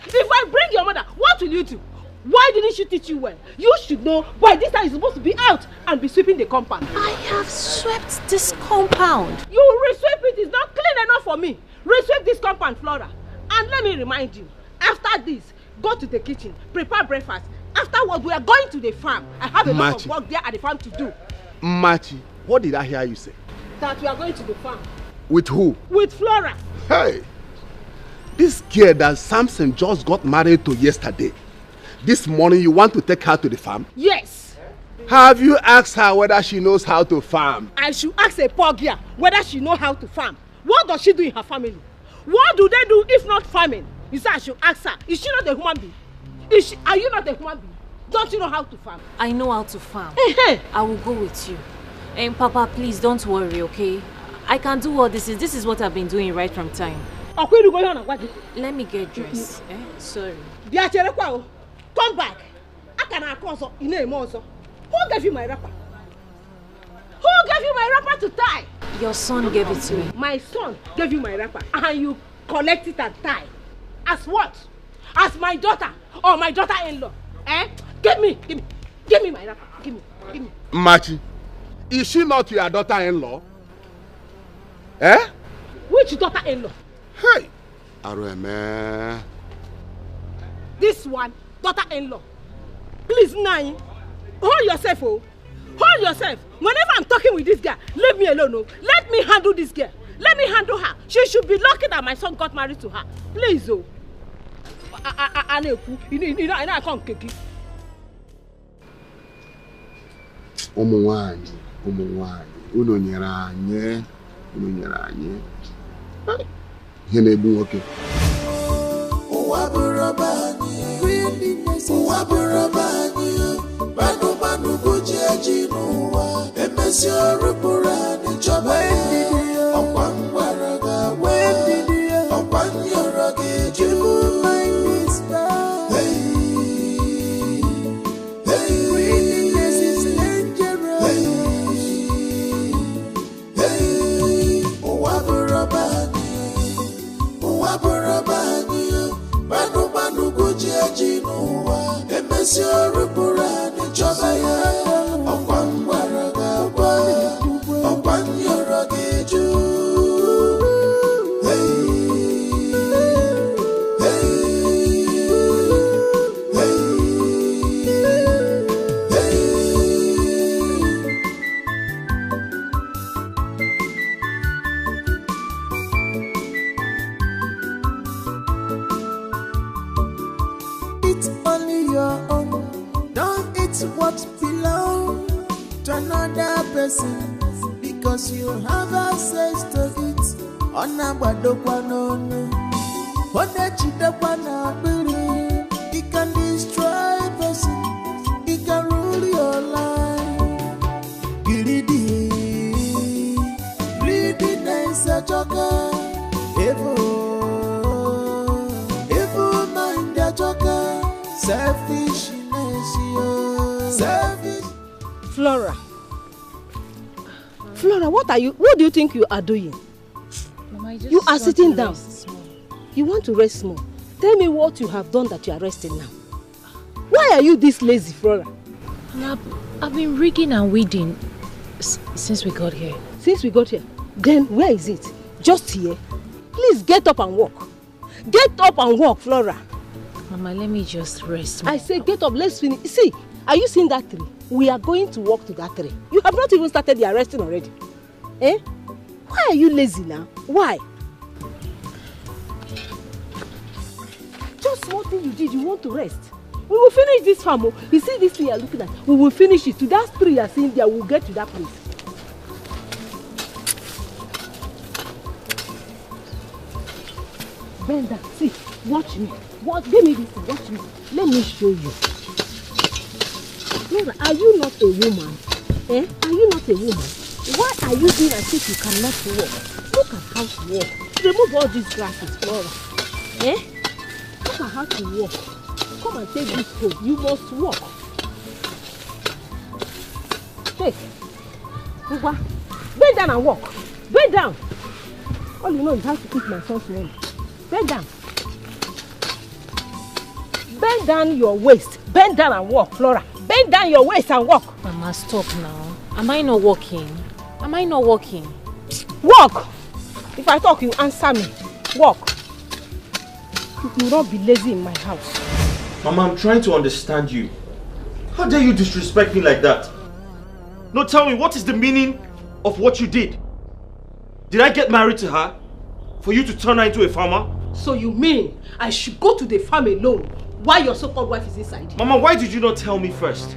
If I bring your mother, what will you do? Why didn't she teach you well? You should know by this time you're supposed to be out and be sweeping the compound. I have swept this compound. You re-sweep it. It's not clean enough for me. Re-sweep this compound, Flora. And let me remind you, after this, go to the kitchen, prepare breakfast. Afterwards, we are going to the farm. I have a lot of work there at the farm to do. Machi, what did I hear you say? That we are going to the farm. With who? With Flora. Hey! This girl that Samson just got married to yesterday. This morning you want to take her to the farm? Yes. Have you asked her whether she knows how to farm? I should ask a poor girl whether she knows how to farm. What does she do in her family? What do they do if not farming? You say I should ask her. Is she not a human being? Are you not a human being? Don't you know how to farm? I know how to farm. I will go with you. And Papa, please don't worry, okay? I can do all this. This is what I've been doing right from time. Let me get dressed. Sorry. Come back. Who gave you my wrapper? Who gave you my wrapper to tie? Your son gave it to me. My son gave you my wrapper and you collect it and tie. As what? As my daughter or my daughter-in-law? Eh? Give me my wrapper. Give me. Machi, is she not your daughter-in-law? Eh? Which daughter-in-law? Hey! Arueme. This one, daughter-in-law. Please, Nai, hold yourself, oh. Hold yourself. Whenever I'm talking with this girl, leave me alone, oh. Let me handle this girl. Let me handle her. She should be lucky that my son got married to her. Please, oh. I know I can't kick it. Umuwanyi, unu nyere anyị. Ihe na-egbu nwoke. Ụwa bụrụ anyị, manụ goji eji n'ụwa, emesi ọrụ bụrụ anyị chọba ya. Ọkwa ngwara ga-agwa, ọkwa nyọrọ ga-eju. Emesi ọrụ bụrụ anyị chọba ya. Ọkwa ngwara ga-agwa, ọkwa nyọrọ ga-eju. Because you have access to it. Onabadokwa no. Onechidekwa na biri. It can destroy a person. It can rule your life. Greediness a joker. Evil mind a joker. Selfishness, selfish. Flora, what do you think you are doing? Mama, you are sitting down. You want to rest more. Tell me what you have done that you are resting now. Why are you this lazy, Flora? I've been rigging and weeding since we got here. Since we got here? Then where is it? Just here? Please get up and walk. Get up and walk, Flora. Mama, let me just rest more. I say get up, let's finish. See, are you seeing that tree? We are going to walk to that tree. You have not even started the arresting already. Eh? Why are you lazy now? Why? Just one thing you did, you want to rest. We will finish this farm. You see this thing you are looking at? We will finish it. To that tree you are seeing there, we will get to that place. Bend down. See, watch me. Give me this thing. Watch me. Let me show you. Flora, are you not a woman? Eh? Are you not a woman? Why are you doing as if you cannot walk? Look at how to walk. Remove all these grasses, Flora. Eh? Look at how to walk. Come and take this food. You must walk. Take. Bend down and walk. Bend down. All you know is how to eat my son's money. Bend down. Bend down your waist. Bend down and walk, Flora. Bend down your waist and walk. Mama, stop now. Am I not walking? Walk! If I talk, you answer me. Walk. You will not be lazy in my house. Mama, I'm trying to understand you. How dare you disrespect me like that? No, tell me, what is the meaning of what you did? Did I get married to her for you to turn her into a farmer? So you mean I should go to the farm alone while your so-called wife is inside? Mama, why did you not tell me first?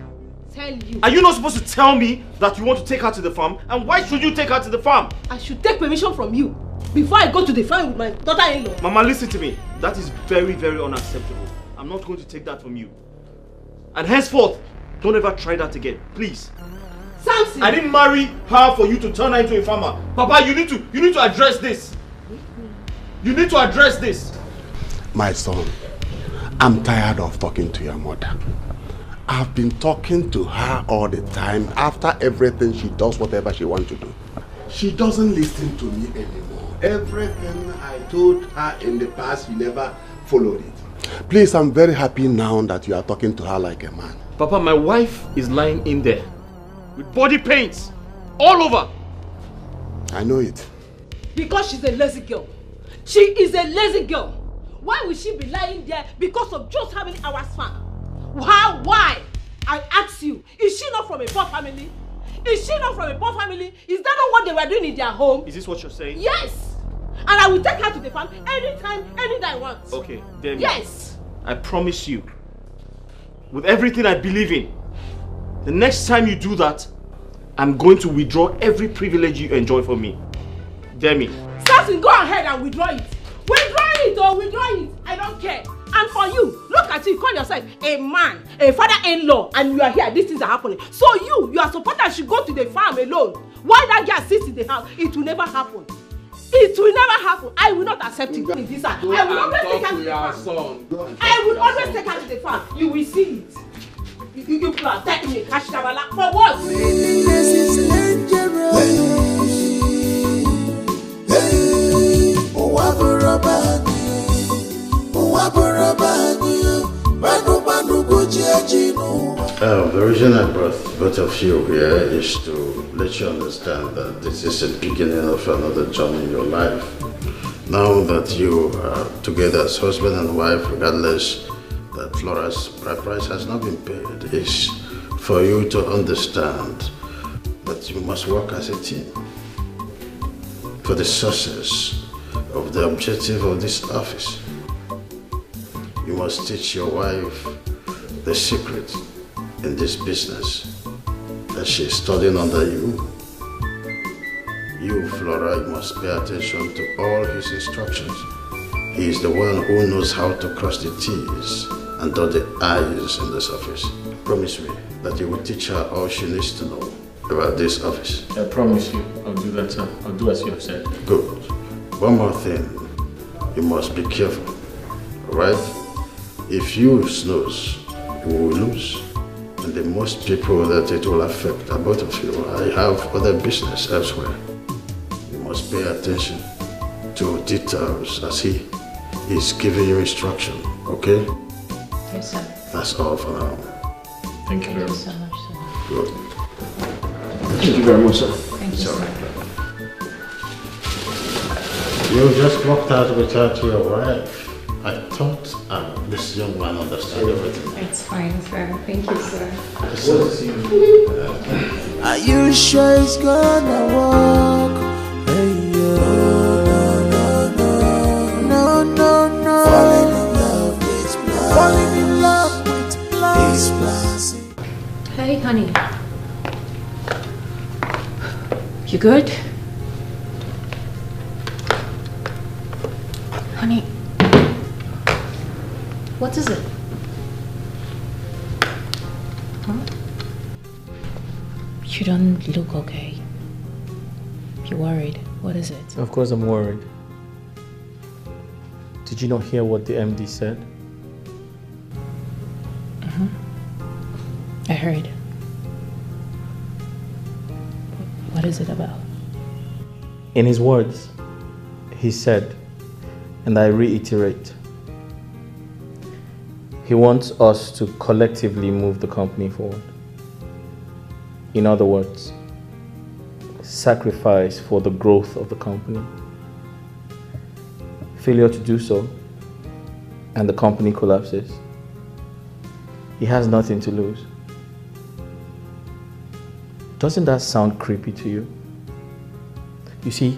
Tell you. Are you not supposed to tell me that you want to take her to the farm? And why should you take her to the farm? I should take permission from you before I go to the farm with my daughter-in-law. Mama, listen to me. That is very, very unacceptable. I'm not going to take that from you. And henceforth, don't ever try that again. Please. Samson! I didn't marry her for you to turn her into a farmer. Papa, you need to address this. You need to address this. My son, I'm tired of talking to your mother. I've been talking to her all the time. After everything, she does whatever she wants to do. She doesn't listen to me anymore. Everything I told her in the past, she never followed it. Please, I'm very happy now that you are talking to her like a man. Papa, my wife is lying in there with body pains all over. I know it. Because she's a lazy girl. She is a lazy girl. Why would she be lying there because of just how many hours fun? Why? I ask you, is she not from a poor family? Is she not from a poor family? Is that not what they were doing in their home? Is this what you're saying? Yes. And I will take her to the farm anytime, any day I want. Okay, then. Yes. I promise you, with everything I believe in, the next time you do that, I'm going to withdraw every privilege you enjoy from me. Demi. Samson, go ahead and withdraw it. Withdraw it or withdraw it. I don't care. And for you, look at you, call yourself a man, a father-in-law, and you are here, these things are happening. So you are supposed that she go to the farm alone. Why that girl sits in the house? It will never happen. It will never happen. I will not accept it. This I will always take her to the farm. I will always take her to the farm. You will see it. You plan, take me, cash for what? Willingness is dangerous. The reason I brought both of you here is to let you understand that this is the beginning of another journey in your life. Now that you are together as husband and wife, regardless that Flora's bride price has not been paid, is for you to understand that you must work as a team for the success of the objective of this office. You must teach your wife the secret in this business that she is studying under you. You, Flora, you must pay attention to all his instructions. He is the one who knows how to cross the T's and dot the I's in this office. Promise me that you will teach her all she needs to know about this office. I promise you, I'll do that, sir. I'll do as you have said. Good. One more thing. You must be careful, alright? If you snooze, you will lose. And the most people that it will affect are both of you. I have other business elsewhere. You must pay attention to details as he is giving you instruction, okay? Yes, sir. That's all for now. Thank you very much. So much, sir. Good. Thank you very much, sir. Thank you, sir. You just walked out without your wife. I thought this young man understood everything. It's fine, sir. Thank you, sir. Are you sure it's gonna work? Hey, yo. No. Falling in love with blind. Falling in love with blind. Hey, honey. You good? Honey. What is it? Huh? You don't look okay. You're worried. What is it? Of course I'm worried. Did you not hear what the MD said? I heard. What is it about? In his words, he said, and I reiterate, he wants us to collectively move the company forward. In other words, sacrifice for the growth of the company. Failure to do so, and the company collapses. He has nothing to lose. Doesn't that sound creepy to you? You see,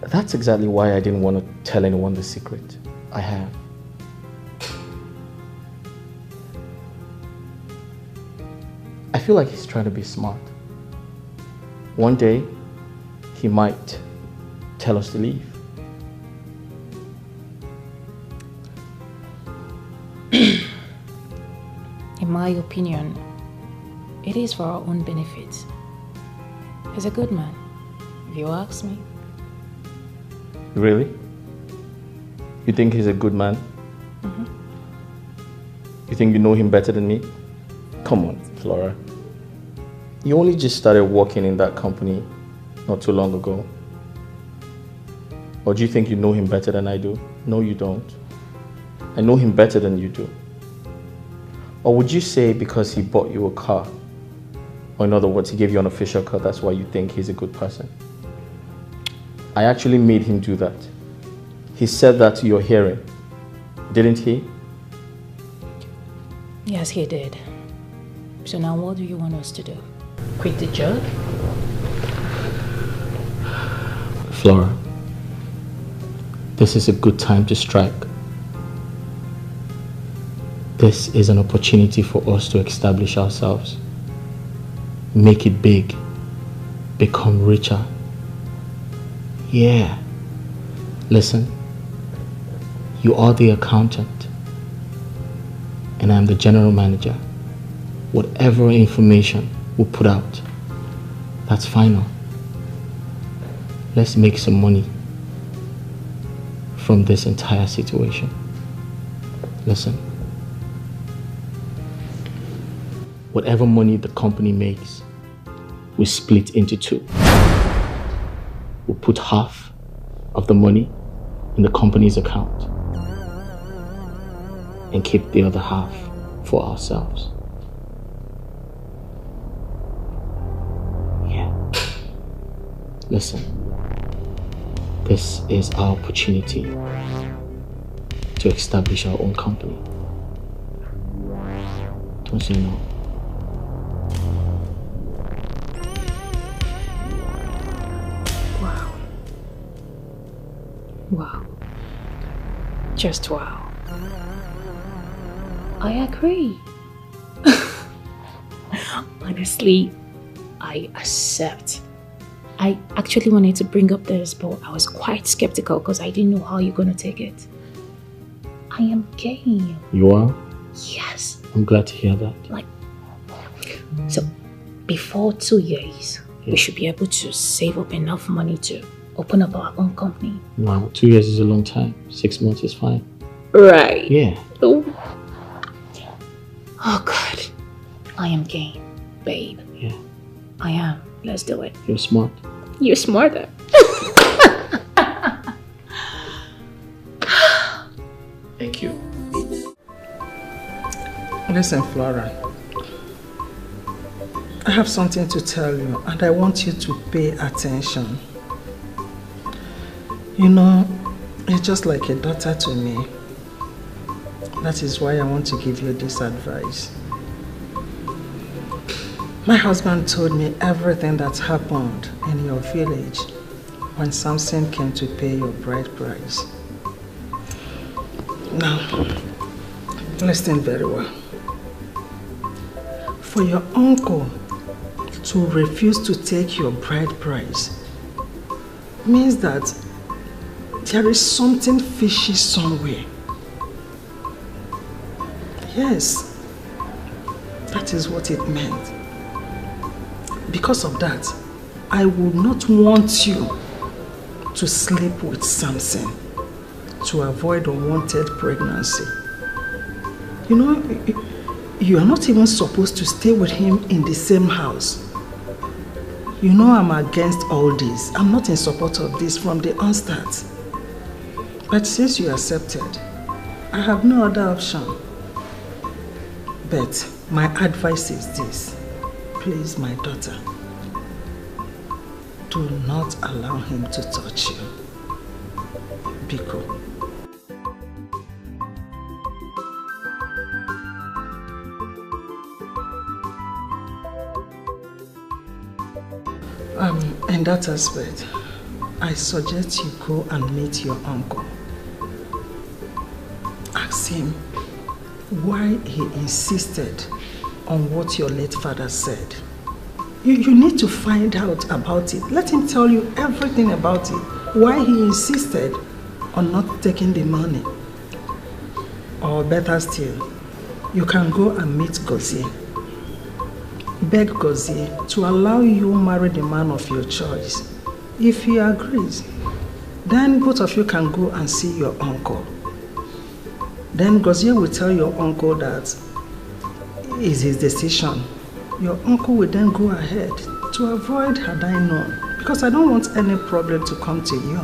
that's exactly why I didn't want to tell anyone the secret. I have. I feel like he's trying to be smart. One day, he might tell us to leave. In my opinion, it is for our own benefit. He's a good man, if you ask me. Really? You think he's a good man? You think you know him better than me? Come on, Flora. You only just started working in that company not too long ago. Or do you think you know him better than I do? No, you don't. I know him better than you do. Or would you say because he bought you a car, or in other words, he gave you an official car, that's why you think he's a good person? I actually made him do that. He said that to your hearing, didn't he? Yes, he did. So now what do you want us to do? Quit the job? Flora, this is a good time to strike. This is an opportunity for us to establish ourselves. Make it big. Become richer. Yeah. Listen, you are the accountant and I'm the general manager. Whatever information we put out, that's final. Let's make some money from this entire situation. Listen, whatever money the company makes, we split into two. We'll put half of the money in the company's account and keep the other half for ourselves. Yeah. Listen, this is our opportunity to establish our own company. Don't you know? Wow. Just wow. I agree. Honestly, I accept. I actually wanted to bring up this, but I was quite skeptical because I didn't know how you're going to take it. I am game. You are? Yes. I'm glad to hear that. So, before 2 years, we should be able to save up enough money to open up our own company. Wow, 2 years is a long time. 6 months is fine. Right. Yeah. Oh God. I am game, babe. Yeah. I am. Let's do it. You're smart. You're smarter. Thank you. Listen, Flora. I have something to tell you and I want you to pay attention. You know, you're just like a daughter to me. That is why I want to give you this advice. My husband told me everything that happened in your village when Samson came to pay your bride price. Now, listen very well. For your uncle to refuse to take your bride price means that there is something fishy somewhere. Yes, that is what it meant. Because of that, I would not want you to sleep with Samson to avoid unwanted pregnancy. You know, you are not even supposed to stay with him in the same house. You know I'm against all this. I'm not in support of this from the onstart. But since you accepted, I have no other option. But my advice is this. Please, my daughter, do not allow him to touch you. Biko. In that aspect, I suggest you go and meet your uncle. Ask him why he insisted on what your late father said. You need to find out about it. Let him tell you everything about it. Why he insisted on not taking the money. Or better still, you can go and meet Gozie. Beg Gozie to allow you marry the man of your choice. If he agrees, then both of you can go and see your uncle. Then Gozie will tell your uncle that it's his decision your uncle will then go ahead to avoid had I known, because I don't want any problem to come to you.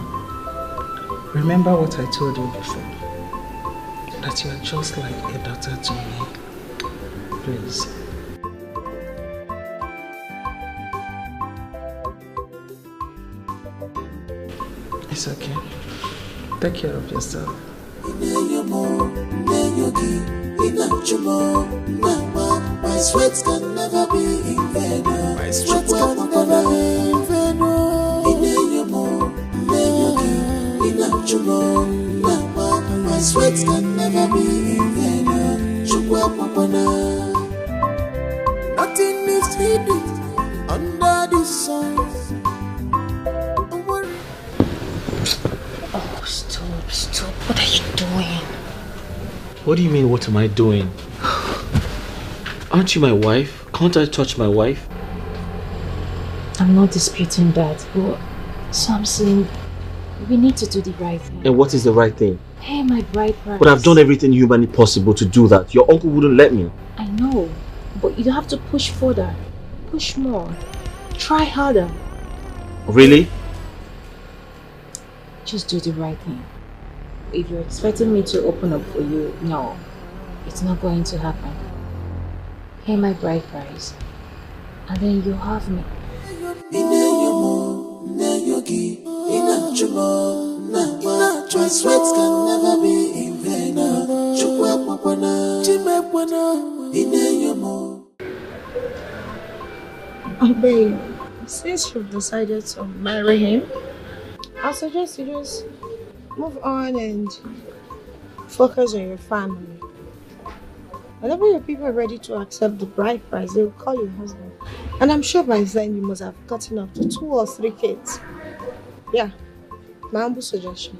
Remember what I told you before, that you are just like a daughter to me. Please. It's okay. Take care of yourself. My sweat can never be in vain. My sweat can never be in vain. My sweat can never be in vain. Nothing is hidden under the sun. Oh, stop. What are you doing? What do you mean, what am I doing? Aren't you my wife? Can't I touch my wife? I'm not disputing that, but Samson, we need to do the right thing. And what is the right thing? Hey, my bride price. But I've done everything humanly possible to do that. Your uncle wouldn't let me. I know, but you have to push further. Push more. Try harder. Really? Just do the right thing. If you're expecting me to open up for you, no. It's not going to happen. Hey, my bride price. And then you have me. My sweat can never be in vain. Babe, since you've decided to marry him, I suggest you just move on and focus on your family. Whenever your people are ready to accept the bride price, they will call your husband. And I'm sure by then you must have gotten up to 2 or 3 kids. Yeah, my humble suggestion.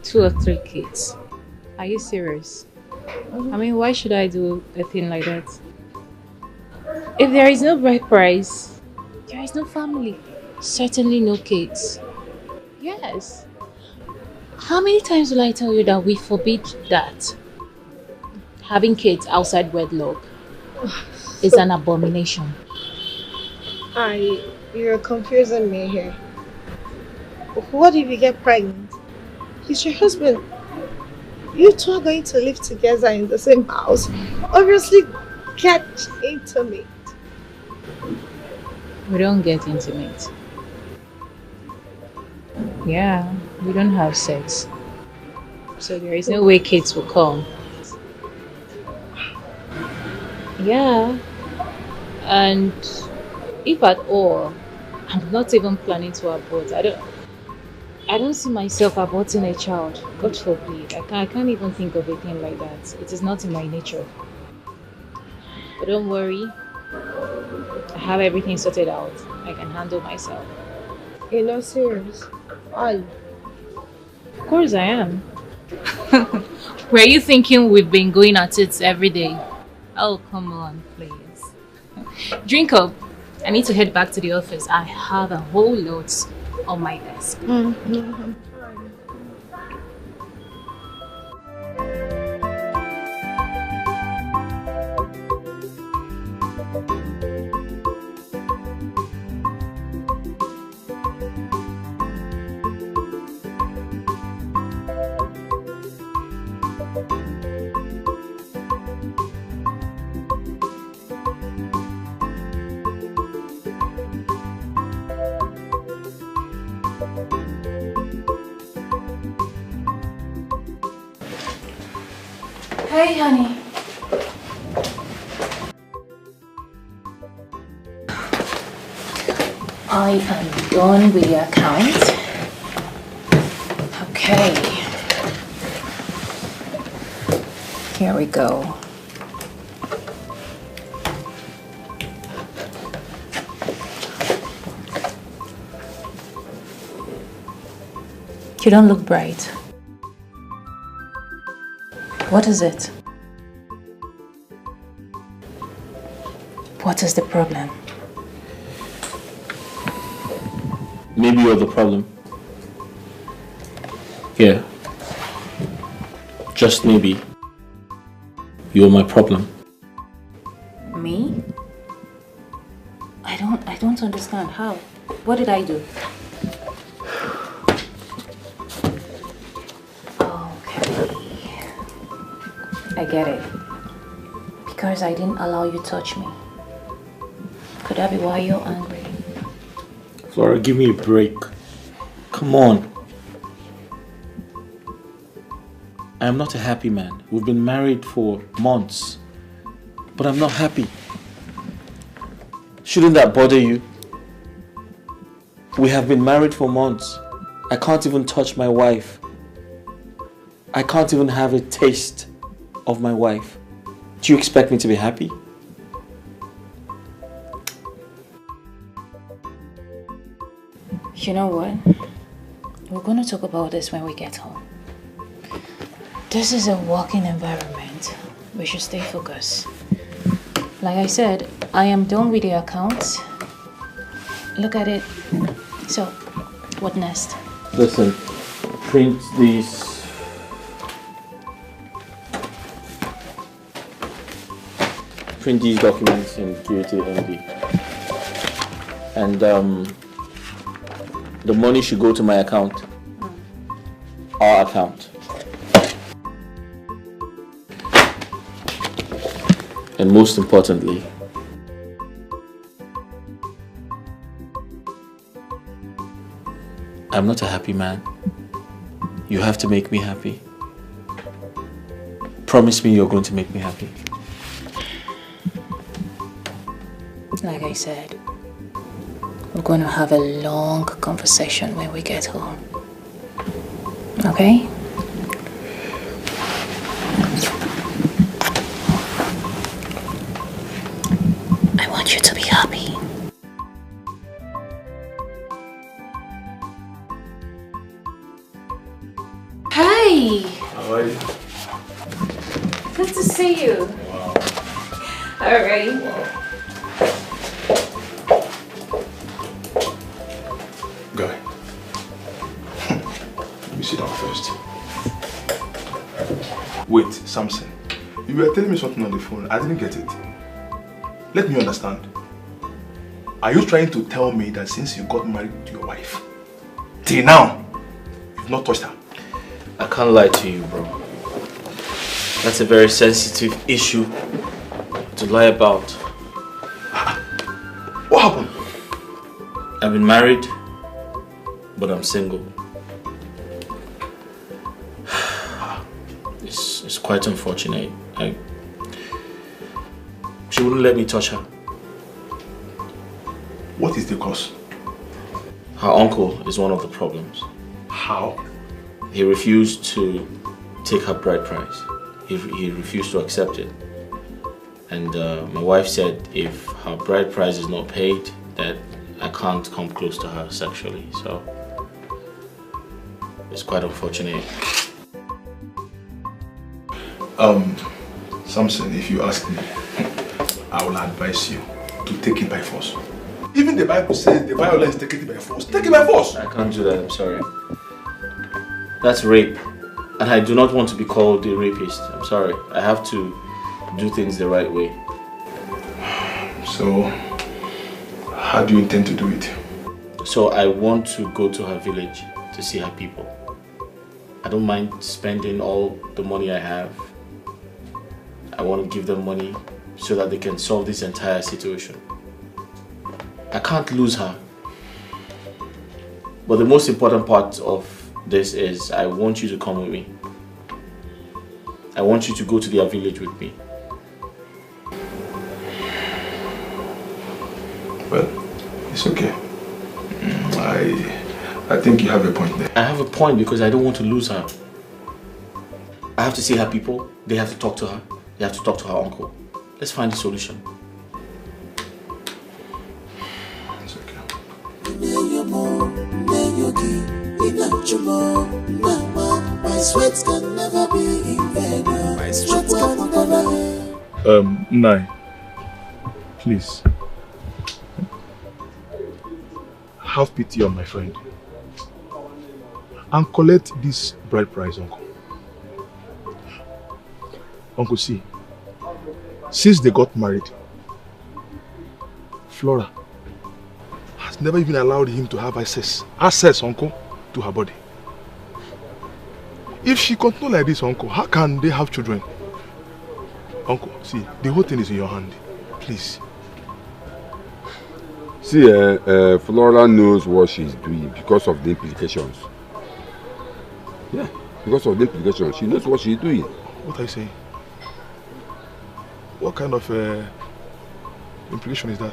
2 or 3 kids. Are you serious? I mean, why should I do a thing like that? If there is no bride price, there is no family. Certainly no kids. Yes. How many times will I tell you that we forbid that? Having kids outside wedlock is an abomination. You're confusing me here. What if you get pregnant? He's your husband. You two are going to live together in the same house. Obviously, get intimate. We don't get intimate. Yeah, we don't have sex. So there is no way kids will come. Yeah. And if at all, I'm not even planning to abort. I don't see myself aborting a child. God forbid. I can't even think of a thing like that. It is not in my nature. But don't worry. I have everything sorted out. I can handle myself. You're not serious? Are you? Of course I am. Were you thinking we've been going at it every day? Oh, come on, please. Drink up. I need to head back to the office. I have a whole lot on my desk. Hey, honey. I am done with your account. Okay. Here we go. You don't look bright. What is it? What is the problem? Maybe you're the problem. Yeah. Just maybe. You're my problem. Me? don't understand. How? What did I do? Okay. I get it. Because I didn't allow you to touch me. Could that be why you're angry? Flora, give me a break. Come on. I am not a happy man. We've been married for months. But I'm not happy. Shouldn't that bother you? We have been married for months. I can't even touch my wife. I can't even have a taste of my wife. Do you expect me to be happy? You know what? We're going to talk about this when we get home. This is a working environment. We should stay focused. Like I said, I am done with the accounts. Look at it. So, what next? Listen, print these. Print these documents and give it to the MD. And the money should go to my account. Our account. And most importantly, I'm not a happy man. You have to make me happy. Promise me you're going to make me happy. Like I said, we're going to have a long conversation when we get home. Okay? I want you to be happy. Hi! How are you? Good to see you. Wow. Alright. Wow. Guy. Let me sit down first. Wait, Samson. You were telling me something on the phone. I didn't get it. Let me understand. Are you trying to tell me that since you got married to your wife, till now, you've not touched her? I can't lie to you, bro. That's a very sensitive issue to lie about. What happened? I've been married, but I'm single. It's quite unfortunate. She wouldn't let me touch her. What is the cause? Her uncle is one of the problems. How? He refused to take her bride price. He refused to accept it. And my wife said if her bride price is not paid, that I can't come close to her sexually. So it's quite unfortunate. Samson, if you ask me, I will advise you to take it by force. Even the Bible says the violence, take it by force. Take it by force! I can't do that, I'm sorry. That's rape. And I do not want to be called a rapist. I'm sorry. I have to do things the right way. So, how do you intend to do it? So I want to go to her village to see her people. I don't mind spending all the money I have. I want to give them money so that they can solve this entire situation. I can't lose her. But the most important part of this is I want you to come with me. I want you to go to their village with me. Well, it's okay. I think you have a point there. I have a point because I don't want to lose her. I have to see her people. They have to talk to her. They have to talk to her uncle. Let's find a solution. It's okay. My sweat can never be in vain. My sweat can never. Nai, please. Have pity on my friend and collect this bride price, uncle. Uncle, see, since they got married, Flora has never even allowed him to have access, uncle, to her body. If she continues like this, uncle, how can they have children? Uncle, see, the whole thing is in your hand. Please. See, Flora knows what she's doing because of the implications. Yeah, because of the implications. She knows what she's doing. What are you saying? What kind of implication is that?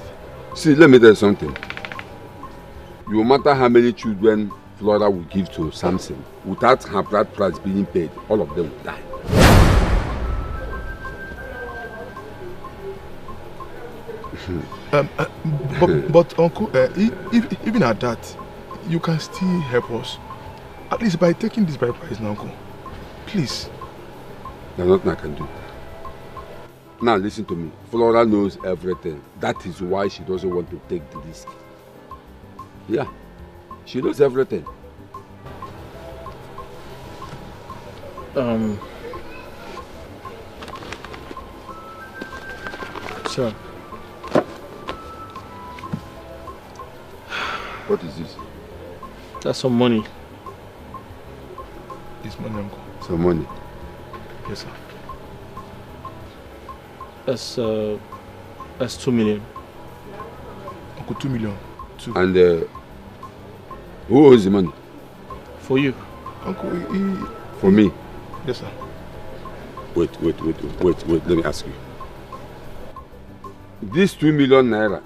See, let me tell you something. No matter how many children Flora will give to Samson, without her bride price being paid, all of them will die. But uncle, even at that, you can still help us. At least by taking this bride price now, uncle. Please. There's nothing I can do. Now listen to me. Flora knows everything. That is why she doesn't want to take the risk. Yeah, she knows everything. Sir. What is this? That's some money. It's money, uncle. Some money? Yes, sir. That's 2 million. Uncle, 2 million. 2. And who owes the money? For you. Uncle, For me? Yes, sir. Wait, let me ask you. This 2 million naira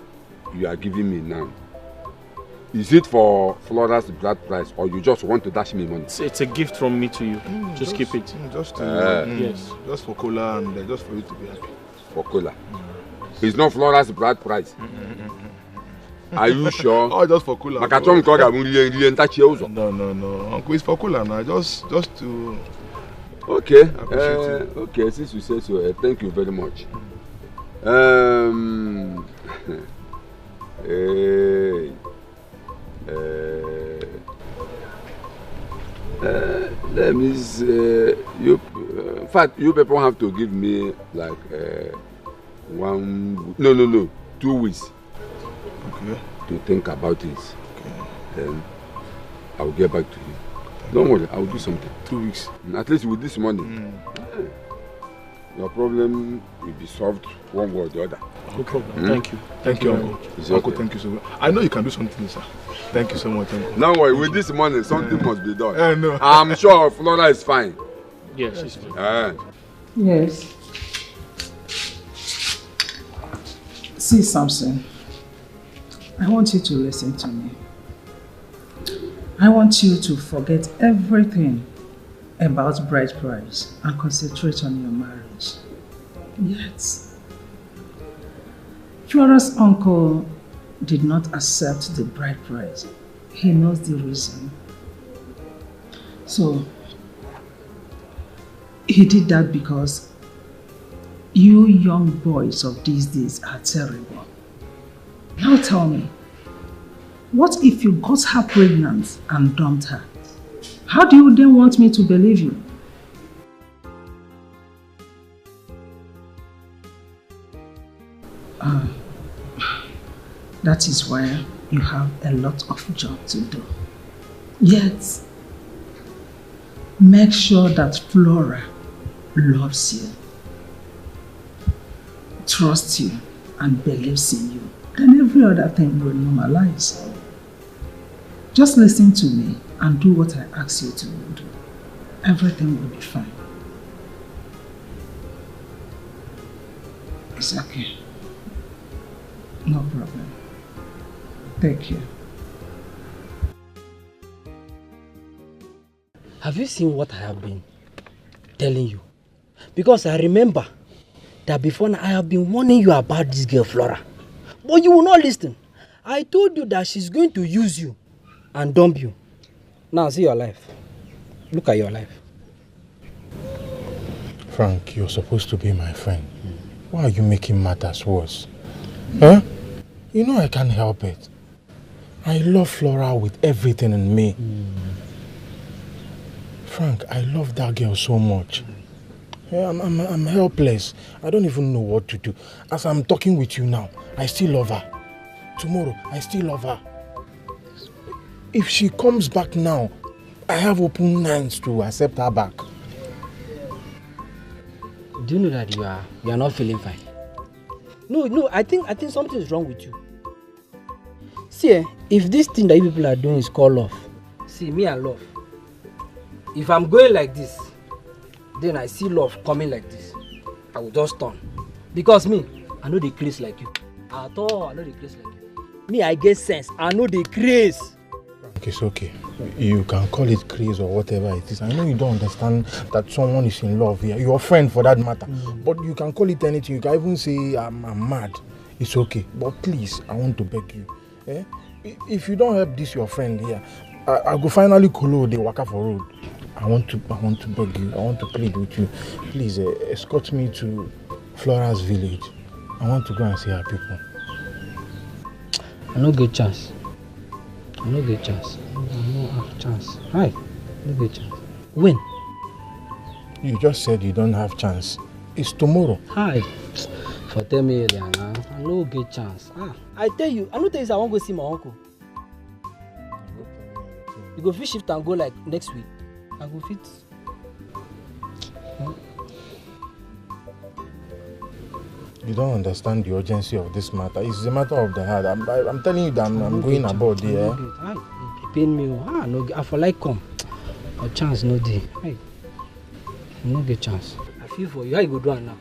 you are giving me now, is it for Flora's bride price or you just want to dash me money? It's a gift from me to you. Just keep it. Just yes. Just for cola and just for you to be happy. For cola? It's not Flora's bride price. Are you sure? Oh, just for cola. No, uncle, it's for cola now. Just to. Okay. Okay. Since you say so, thank you very much. Let me say, in fact, you people have to give me like 2 weeks. Okay. To think about it. Okay. Then I'll get back to you. Don't worry, I'll do something. 2 weeks. At least with this money, your problem will be solved one way or the other. No problem. Thank you. Thank you, Uncle. Uncle, okay. Thank you so much. I know you can do something, sir. Thank you so much, Uncle. Don't worry, with this money, something must be done. I know. I'm sure Flora is fine. Yes, she's fine. Yes. See, Samson, I want you to listen to me. I want you to forget everything about bride price and concentrate on your marriage. Yet, Flora's uncle did not accept the bride price. He knows the reason. So, he did that because you young boys of these days are terrible. Now tell me, what if you got her pregnant and dumped her? How do you then want me to believe you? That is why you have a lot of job to do. Yet, make sure that Flora loves you, trusts you, and believes in you. Then every other thing will normalize. Just listen to me and do what I ask you to do. Everything will be fine. It's okay. No problem. Take care. Have you seen what I have been telling you? Because I remember that before now I have been warning you about this girl Flora. But you will not listen. I told you that she's going to use you and dump you. Now see your life. Look at your life. Frank, you're supposed to be my friend. Why are you making matters worse? Huh? You know I can't help it. I love Flora with everything in me. Frank, I love that girl so much. Yeah, I'm helpless. I don't even know what to do. As I'm talking with you now, I still love her. Tomorrow, I still love her. If she comes back now, I have open hands to accept her back. Do you know that you are not feeling fine? No, I think something is wrong with you. See, if this thing that you people are doing is called love, see, me and love, if I'm going like this, then I see love coming like this, I will just turn. Because me, I know the craze like you. At all, I know the craze like you. Me, I get sense. I know the craze. Okay, it's okay. You can call it craze or whatever it is. I know you don't understand that someone is in love here. Your friend for that matter. But you can call it anything. You can even say I'm mad. It's okay. But please, I want to beg you. Eh? If you don't help this your friend here, I go finally call the waka for road. I want to beg you. I want to plead with you. Please escort me to Flora's village. I want to go and see her people. I no get chance. I no get chance. I no have chance. Right? No get chance. When? You just said you don't have chance. It's tomorrow. Hi. For tell me earlier now. I no get chance. I tell you, I no tell you I won't go see my uncle. You go fit shift and go like next week. I go fit. You don't understand the urgency of this matter. It's a matter of the heart. I'm telling you that I'm going about there. It pain me. No, I for like come. A chance no day. I no get chance. I feel for you. How you go do it now?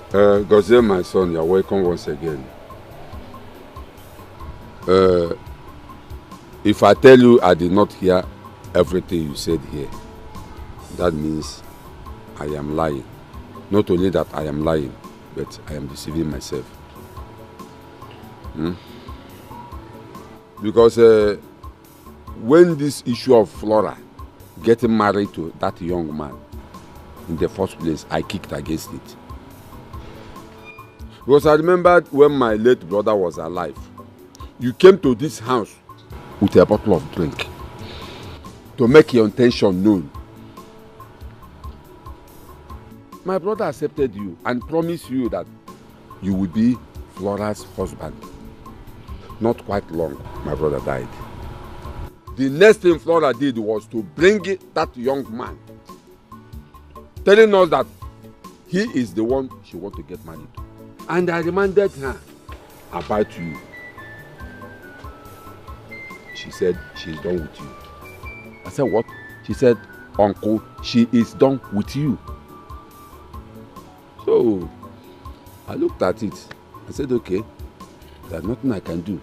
GODSON, my son, you're welcome once again. If I tell you I did not hear everything you said here, that means I am lying. Not only that I am lying, but I am deceiving myself. Because when this issue of Flora getting married to that young man, in the first place, I kicked against it. Because I remembered when my late brother was alive, you came to this house with a bottle of drink to make your intention known. My brother accepted you and promised you that you would be Flora's husband. Not quite long, my brother died. The next thing Flora did was to bring that young man, telling us that he is the one she wants to get married to. And I reminded her about you. She said she's done with you. I said, what? She said, uncle, she is done with you. So I looked at it. I said, okay, there's nothing I can do.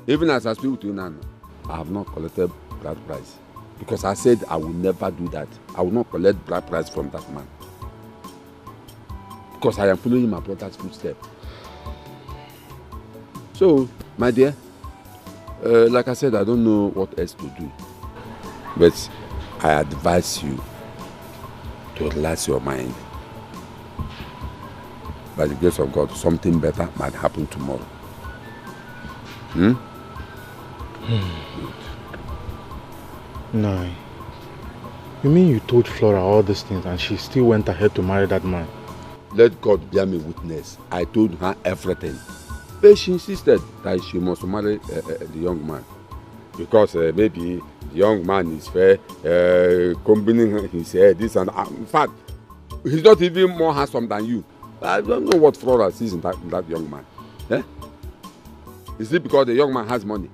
Even as I speak to you now, I have not collected bride price. Because I said I will never do that. I will not collect bride price from that man. Because I am following my brother's footsteps. So, my dear, like I said, I don't know what else to do. But I advise you to relax your mind. By the grace of God, something better might happen tomorrow. No. You mean you told Flora all these things and she still went ahead to marry that man? Let God bear me witness. I told her everything. But she insisted that she must marry the young man. Because maybe the young man is fair, combining his hair, this and that. In fact, he's not even more handsome than you. I don't know what Flora sees in that young man. Eh? Is it because the young man has money?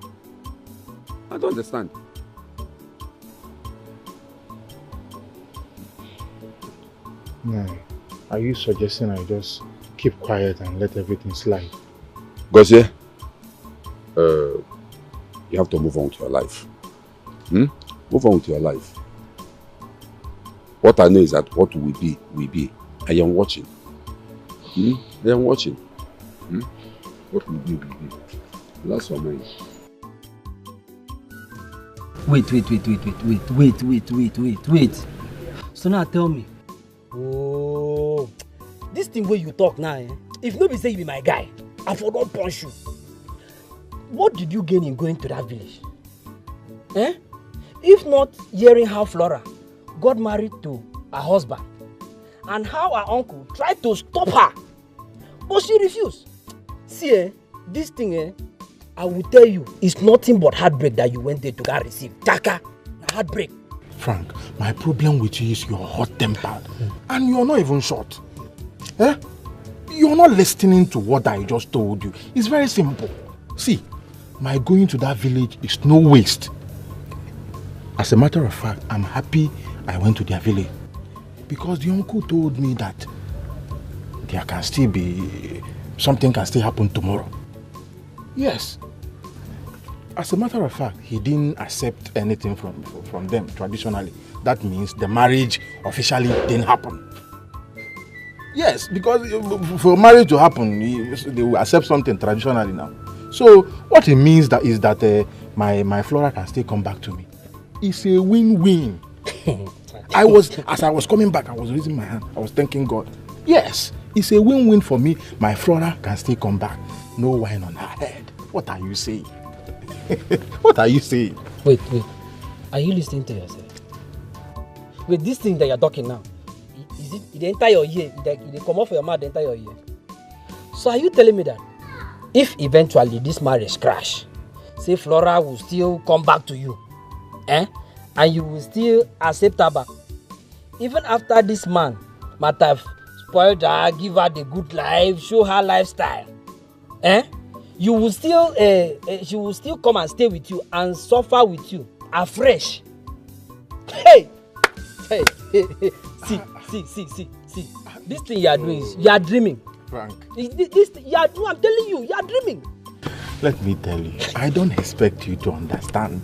I don't understand. No. Are you suggesting I just keep quiet and let everything slide? GODSON, you have to move on with your life. Move on with your life. What I know is that what will be, will be. I am watching. I am watching. What will be, will be. That's your mind. Wait. So now tell me. Oh, this thing where you talk now, if nobody say you be my guy, I for don't punch you. What did you gain in going to that village? If not hearing how Flora got married to her husband and how her uncle tried to stop her, but she refused. See, This thing, I will tell you, it's nothing but heartbreak that you went there to get receive. Chaka, heartbreak. Frank, my problem with you is you're hot-tempered. And you're not even short. Eh? You're not listening to what I just told you. It's very simple. See, my going to that village is no waste. As a matter of fact, I'm happy I went to their village. Because the uncle told me that there can still be... something can still happen tomorrow. Yes. As a matter of fact, he didn't accept anything from them traditionally. That means the marriage officially didn't happen. Yes, because for marriage to happen, they will accept something traditionally now. So what it means is that my Flora can still come back to me. It's a win-win. As I was coming back, I was raising my hand. I was thanking God. Yes, it's a win-win for me. My Flora can still come back. No wine on her head. What are you saying? What are you saying? Wait. Are you listening to yourself? Wait, this thing that you're talking now, is it the entire year? They come off your mouth the entire year. So are you telling me that if eventually this marriage crash, say Flora will still come back to you, and you will still accept her back, even after this man might have spoiled her, give her the good life, show her lifestyle, you will still, she will still come and stay with you and suffer with you afresh. Hey. See. This thing you are doing is, you are dreaming. Frank. This you are, I'm telling you, you are dreaming. Let me tell you, I don't expect you to understand.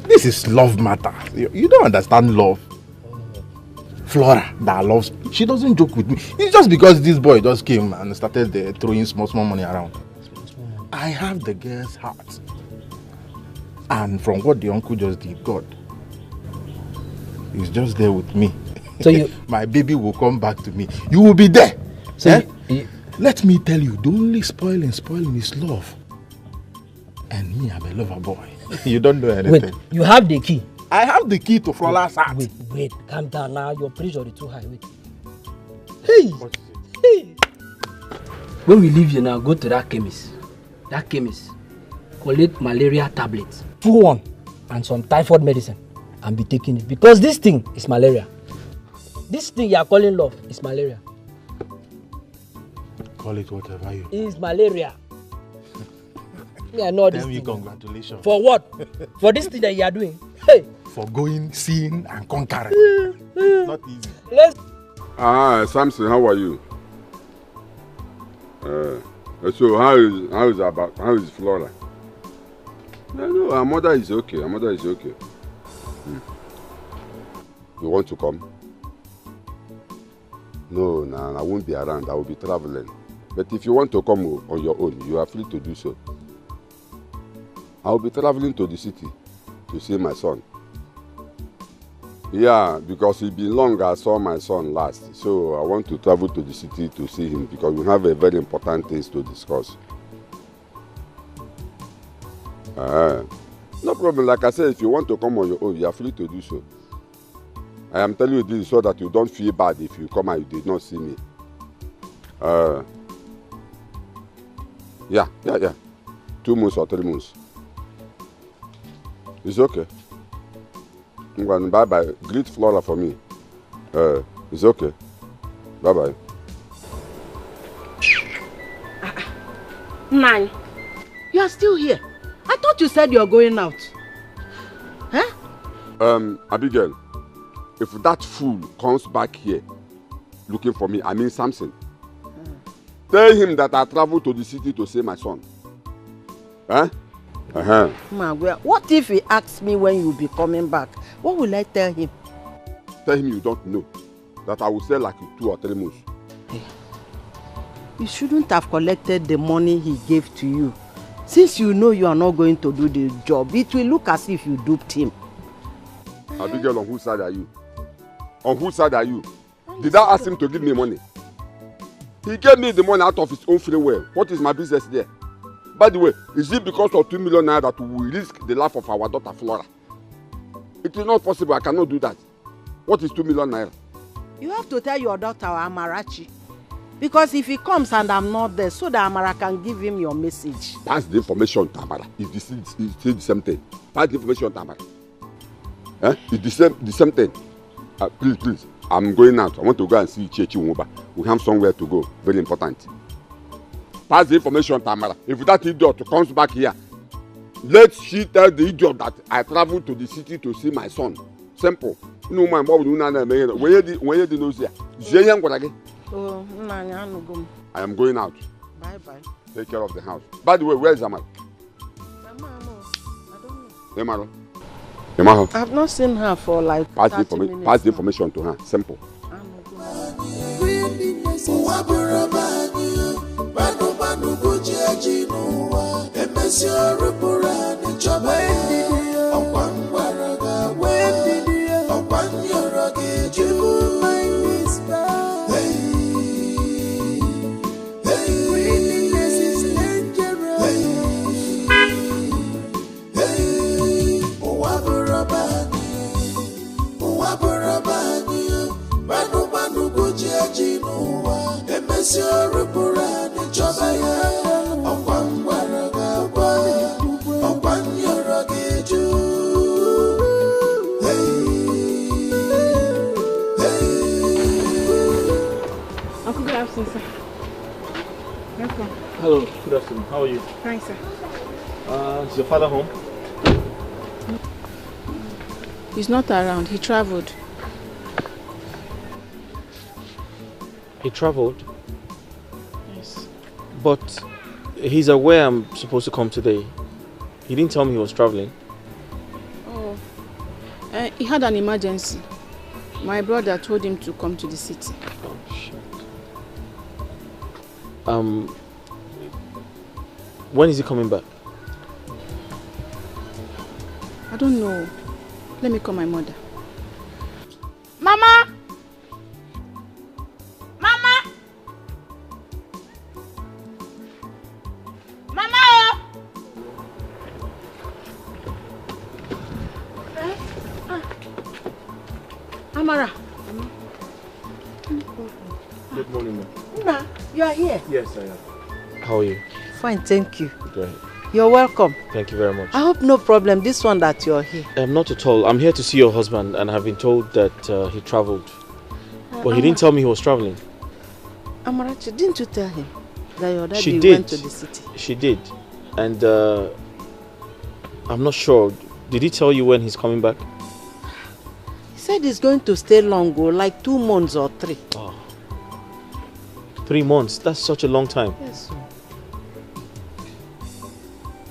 This is love matter. You don't understand love. Flora that loves me, she doesn't joke with me. It's just because this boy just came and started throwing small money around. I have the girl's heart. And from what the uncle just did, God is just there with me. So my baby will come back to me. You will be there. So let me tell you, the only spoiling is love. And me, I'm a lover boy. You don't know anything. Wait, you have the key? I have the key to Flola's heart. Wait, calm down now. Your pressure is too high. Wait. Hey. When we leave you now, go to that chemist. Collect malaria tablets, full one, and some typhoid medicine, and be taking it. Because this thing is malaria. This thing you are calling love is malaria. Call it whatever you. It's malaria. I know this thing. Congratulations. For what? For this thing that you are doing. Hey. For going, seeing, and conquering. Not easy. Samson, how are you? So how is Flora? No, her mother is okay. You want to come? No, I won't be around. I will be traveling. But if you want to come on your own, you are free to do so. I will be traveling to the city to see my son. Yeah, because it's been long I saw my son last. So I want to travel to the city to see him because we have a very important things to discuss. No problem. Like I said, if you want to come on your own, you are free to do so. I am telling you this so that you don't feel bad if you come and you did not see me. Yeah. 2 months or 3 months. It's okay. I'm going to bye-bye. Greet Flora for me. It's okay. Bye-bye. Nine, you are still here. I thought you said you are going out. Huh? Abigail, if that fool comes back here looking for me, I mean Samson, tell him that I traveled to the city to see my son. Huh? What if he asks me when you will be coming back? What will I tell him? Tell him you don't know. That I will say like 2 or 3 months. You shouldn't have collected the money he gave to you. Since you know you are not going to do the job, it will look as if you duped him. Abigail, on whose side are you? On whose side are you? Did I ask him to give me money? He gave me the money out of his own free will. What is my business there? By the way, is it because of 2 million naira that we will risk the life of our daughter Flora? It is not possible. I cannot do that. What is 2 million naira? You have to tell your daughter Amarachi Because if he comes and I'm not there, so that Amara can give him your message. Pass the information to Amara. It's the same thing. Pass the information to Amara. It's the same thing. Please. I'm going out. I want to go and see Chechi Nwuba. We have somewhere to go. Very important. Pass the information to Amara. If that idiot comes back here, let she tell the idiot that I traveled to the city to see my son. Simple. No man, what will you know? Where you know here? Oh, I am going out. Bye. Take care of the house. By the way, where is Amara? I don't know. Emma. I've not seen her for like 30 minutes. Pass the information to her. Simple. Uncle, good afternoon, sir. Welcome. Hello, good afternoon. How are you? Fine, sir. Is your father home? He's not around. He traveled. He traveled? Yes. But he's aware I'm supposed to come today. He didn't tell me he was traveling. Oh. He had an emergency. My brother told him to come to the city. Oh, shit. When is he coming back? I don't know. Let me call my mother. Mama! Mama! Mama! Amara. Good morning, ma'am. Nna, you are here? Yes, I am. How are you? Fine, thank you. Great. You're welcome. Thank you very much. I hope no problem, this one that you're here. Not at all. I'm here to see your husband and I've been told that he traveled. But he didn't tell me he was traveling. Amarachi, didn't you tell him that your daddy She did. went to the city? She did. And I'm not sure. Did he tell you when he's coming back? He said he's going to stay long, like 2 months or 3. Oh. 3 months? That's such a long time. Yes.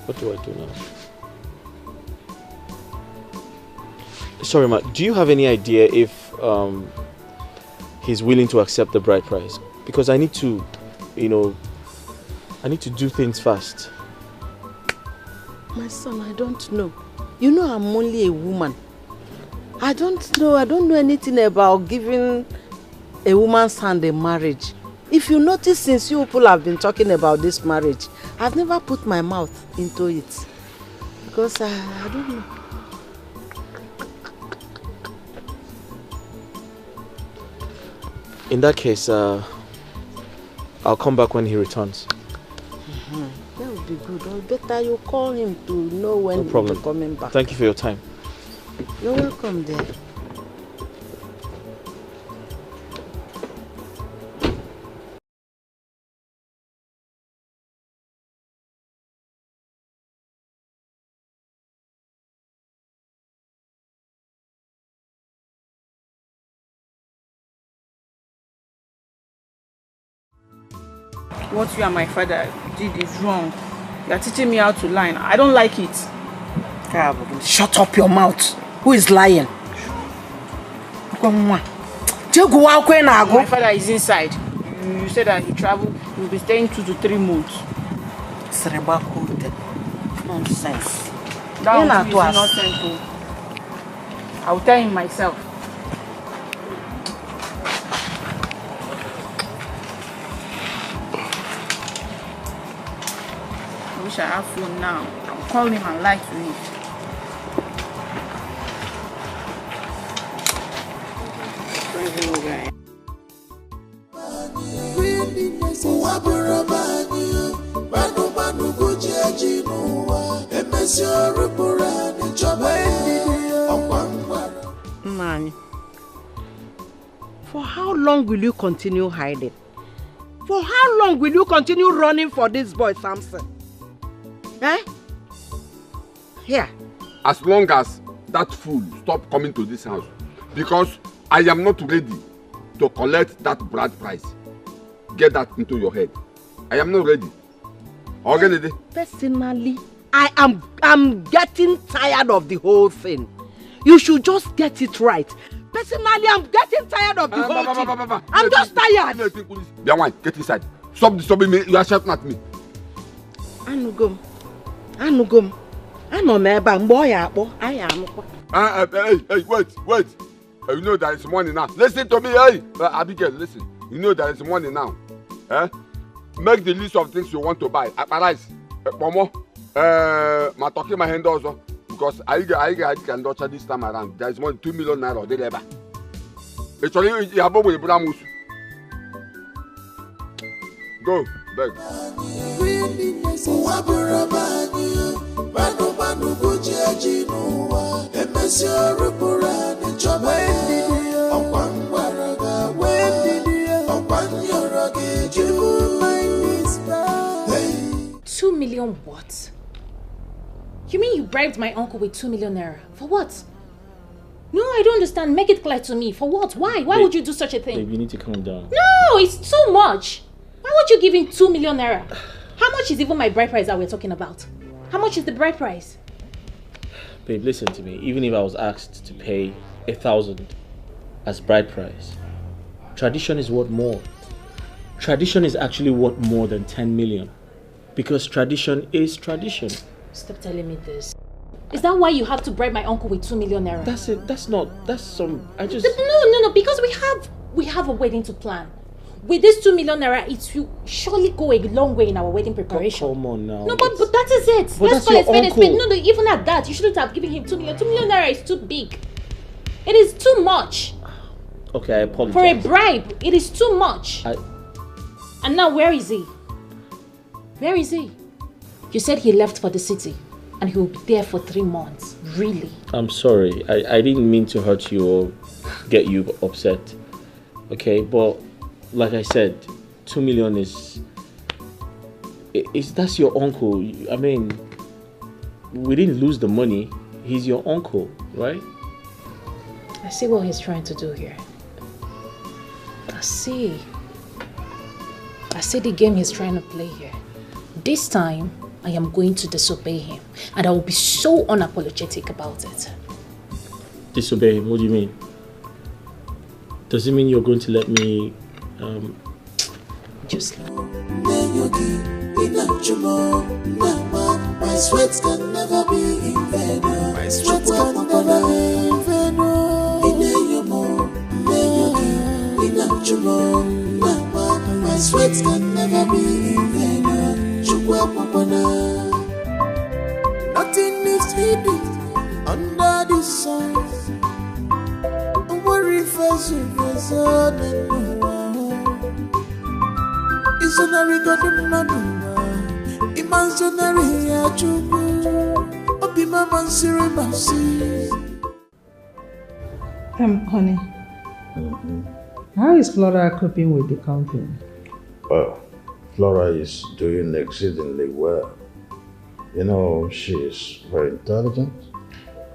What do I do now? Sorry, ma. Do you have any idea if he's willing to accept the bride price? Because I need to, I need to do things fast. My son, I don't know. You know I'm only a woman. I don't know anything about giving a woman's hand in marriage. If you notice, since you people have been talking about this marriage, I've never put my mouth into it. Because I don't know. In that case, I'll come back when he returns. That would be good. Or better you call him to know when No problem. he'll be coming back. Thank you for your time. You're welcome there. What you and my father did is wrong. You are teaching me how to lie. I don't like it. Shut up your mouth. Who is lying? My father is inside. You said that he traveled. He will be staying 2 to 3 months. Nonsense. That one is nonsense. I will tell him myself. I wish I have phone now. I'll call him and lie to him. Where is he going? Nani, for how long will you continue hiding? For how long will you continue running for this boy, Samson? Eh? Here. As long as that fool stop coming to this house, because I am not ready to collect that bride price. Get that into your head. I am not ready. Personally, I'm getting tired of the whole thing. You should just get it right. Personally, I'm getting tired of the whole thing. I'm just tired. Bianwan, get inside. Stop disturbing me. You are shouting at me. Anugum. Ano meba boy akpo. Hey, wait. You know there is money now. Listen to me, hey. Abigail, listen. You know there is money now. Make the list of things you want to buy. Rice, Momo, my talking my hand also. Because I can dodge this time around. There is more than 2 million naira or whatever. It's only you have with Bramus. Go, beg. $2 million what? You mean you bribed my uncle with 2 million naira? For what? No, I don't understand. Make it clear to me. For what? Why? Why would you do such a thing? Babe, you need to calm down. No, it's too much. Why would you give him 2 million naira? How much is even my bride price that we're talking about? How much is the bride price? Babe, listen to me. Even if I was asked to pay 1,000 as bride price, tradition is worth more. Tradition is actually worth more than 10 million. Because tradition is tradition. Stop telling me this. Is that why you have to bribe my uncle with 2 million naira? That's it. That's some. I just. No. Because we have a wedding to plan. With this 2 million naira, it will surely go a long way in our wedding preparation. Come on now. No, but that is it. But Let's call it a spade. No, even at that, you shouldn't have given him 2 million. 2 million naira is too big. It is too much. Okay, I apologize. For a bribe, it is too much. And now, where is he? Where is he? You said he left for the city and he will be there for 3 months. Really? I'm sorry. I didn't mean to hurt you or get you upset. Okay, but like I said, 2 million is that's your uncle. I mean, we didn't lose the money. He's your uncle, right? I see what he's trying to do here. I see the game he's trying to play here. This time, I am going to disobey him. And I will be so unapologetic about it. Disobey him? What do you mean? Does it mean you're going to let me... Just... My sweat can never be in vain. My sweat can never be in vain. My sweat can never be in vain. Nothing is hidden under the sun. Worry first, it's imaginary honey, how is Flora coping with the company? Well, Flora is doing exceedingly well. You know, she is very intelligent.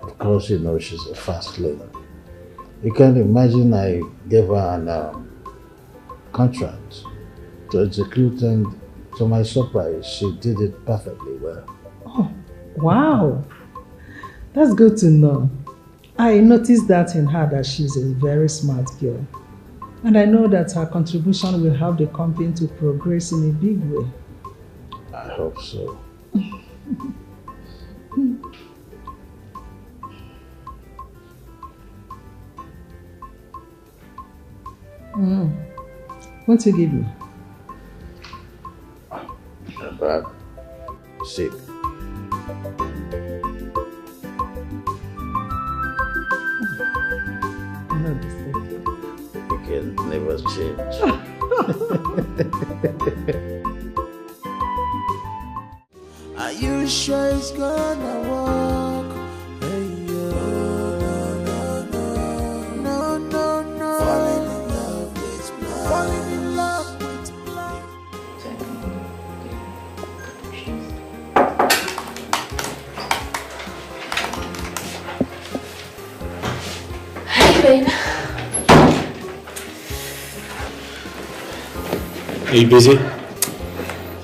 Of course, you know, she's a fast learner. You can imagine I gave her an contract to execute, and to my surprise, she did it perfectly well. Oh, wow. That's good to know. I noticed that in her, that she's a very smart girl. And I know that her contribution will help the company to progress in a big way. I hope so. What you give me? Bad. Sick. You can never change. I Are you sure it's gonna work? Hey, no, no, no. Falling in love with blind. Falling in love with blind. Hey, babe. Are you busy?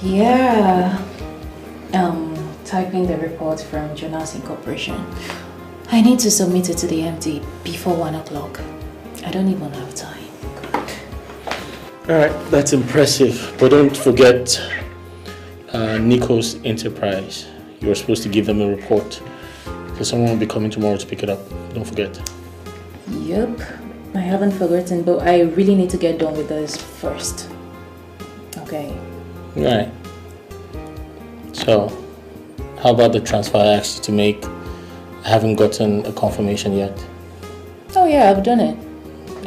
Yeah. Typing the report from Jonas Incorporation. I need to submit it to the MD before 1 o'clock. I don't even have time. Alright, that's impressive. But don't forget Nico's Enterprise. You're supposed to give them a report. So someone will be coming tomorrow to pick it up. Don't forget. Yep. I haven't forgotten, but I really need to get done with this first. Okay. Right. So, how about the transfer I asked you to make? I haven't gotten a confirmation yet. Oh yeah, I've done it.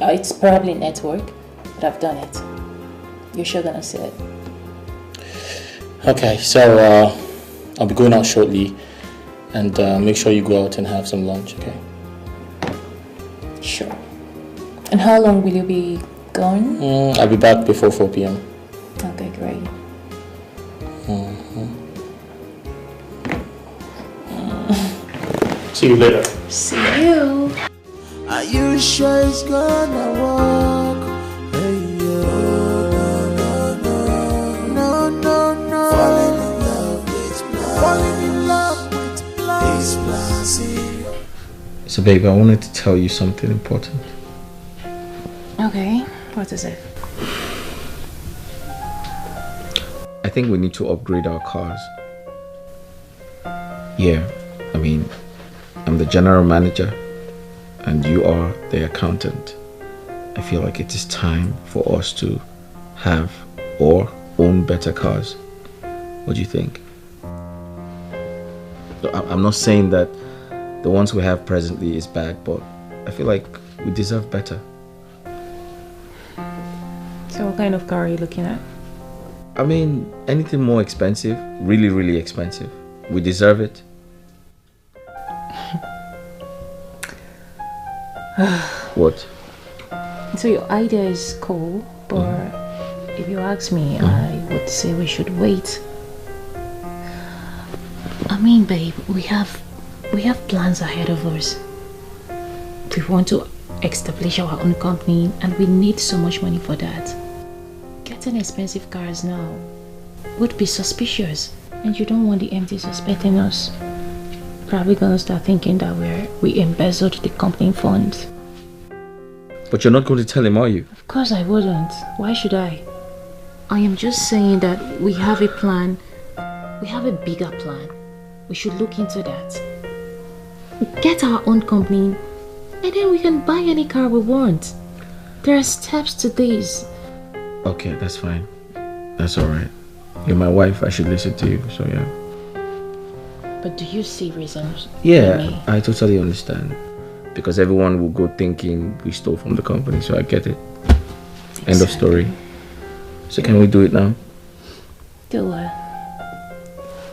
It's probably network, but I've done it. You're sure gonna see it? Okay, so I'll be going out shortly, and make sure you go out and have some lunch, okay? Sure. And how long will you be gone? I'll be back before 4 p.m. Okay, great. See you later. See you. Are you sure it's gonna work? Hey, no, no, no. Falling in love with blind. Falling in love with blind. This blind. So babe, I wanted to tell you something important. Okay, what is it? I think we need to upgrade our cars. Yeah, I mean, I'm the general manager and you are the accountant. I feel like it is time for us to have or own better cars. What do you think? I'm not saying that the ones we have presently is bad, but I feel like we deserve better. So what kind of car are you looking at? I mean, anything more expensive, really, really expensive. We deserve it. What? So your idea is cool, but if you ask me, I would say we should wait. I mean, babe, we have plans ahead of us. We want to establish our own company and we need so much money for that. Getting expensive cars now would be suspicious, and you don't want the MD suspecting us. Probably gonna start thinking that we embezzled the company funds. But you're not going to tell him, are you? Of course I wouldn't. Why should I? I am just saying that we have a plan. We have a bigger plan. We should look into that. Get our own company, and then we can buy any car we want. There are steps to this. Okay, that's fine. That's alright. You're my wife, I should listen to you, so yeah. But do you see reasons? Yeah, I totally understand. Because everyone will go thinking we stole from the company, so I get it. Exactly. End of story. So can we do it now? Do what?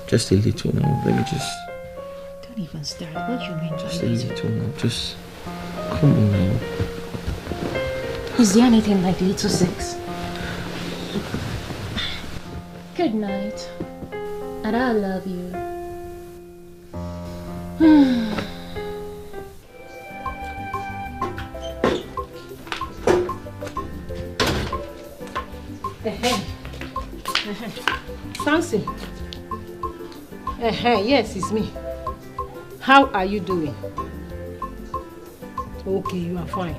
Just a little now. Let me just... Don't even start. What do you mean? Just a little now. Just... Come on now. Is there anything like little sex? Good night. And I love you. Samson. Yes, it's me. How are you doing? Okay, you are fine.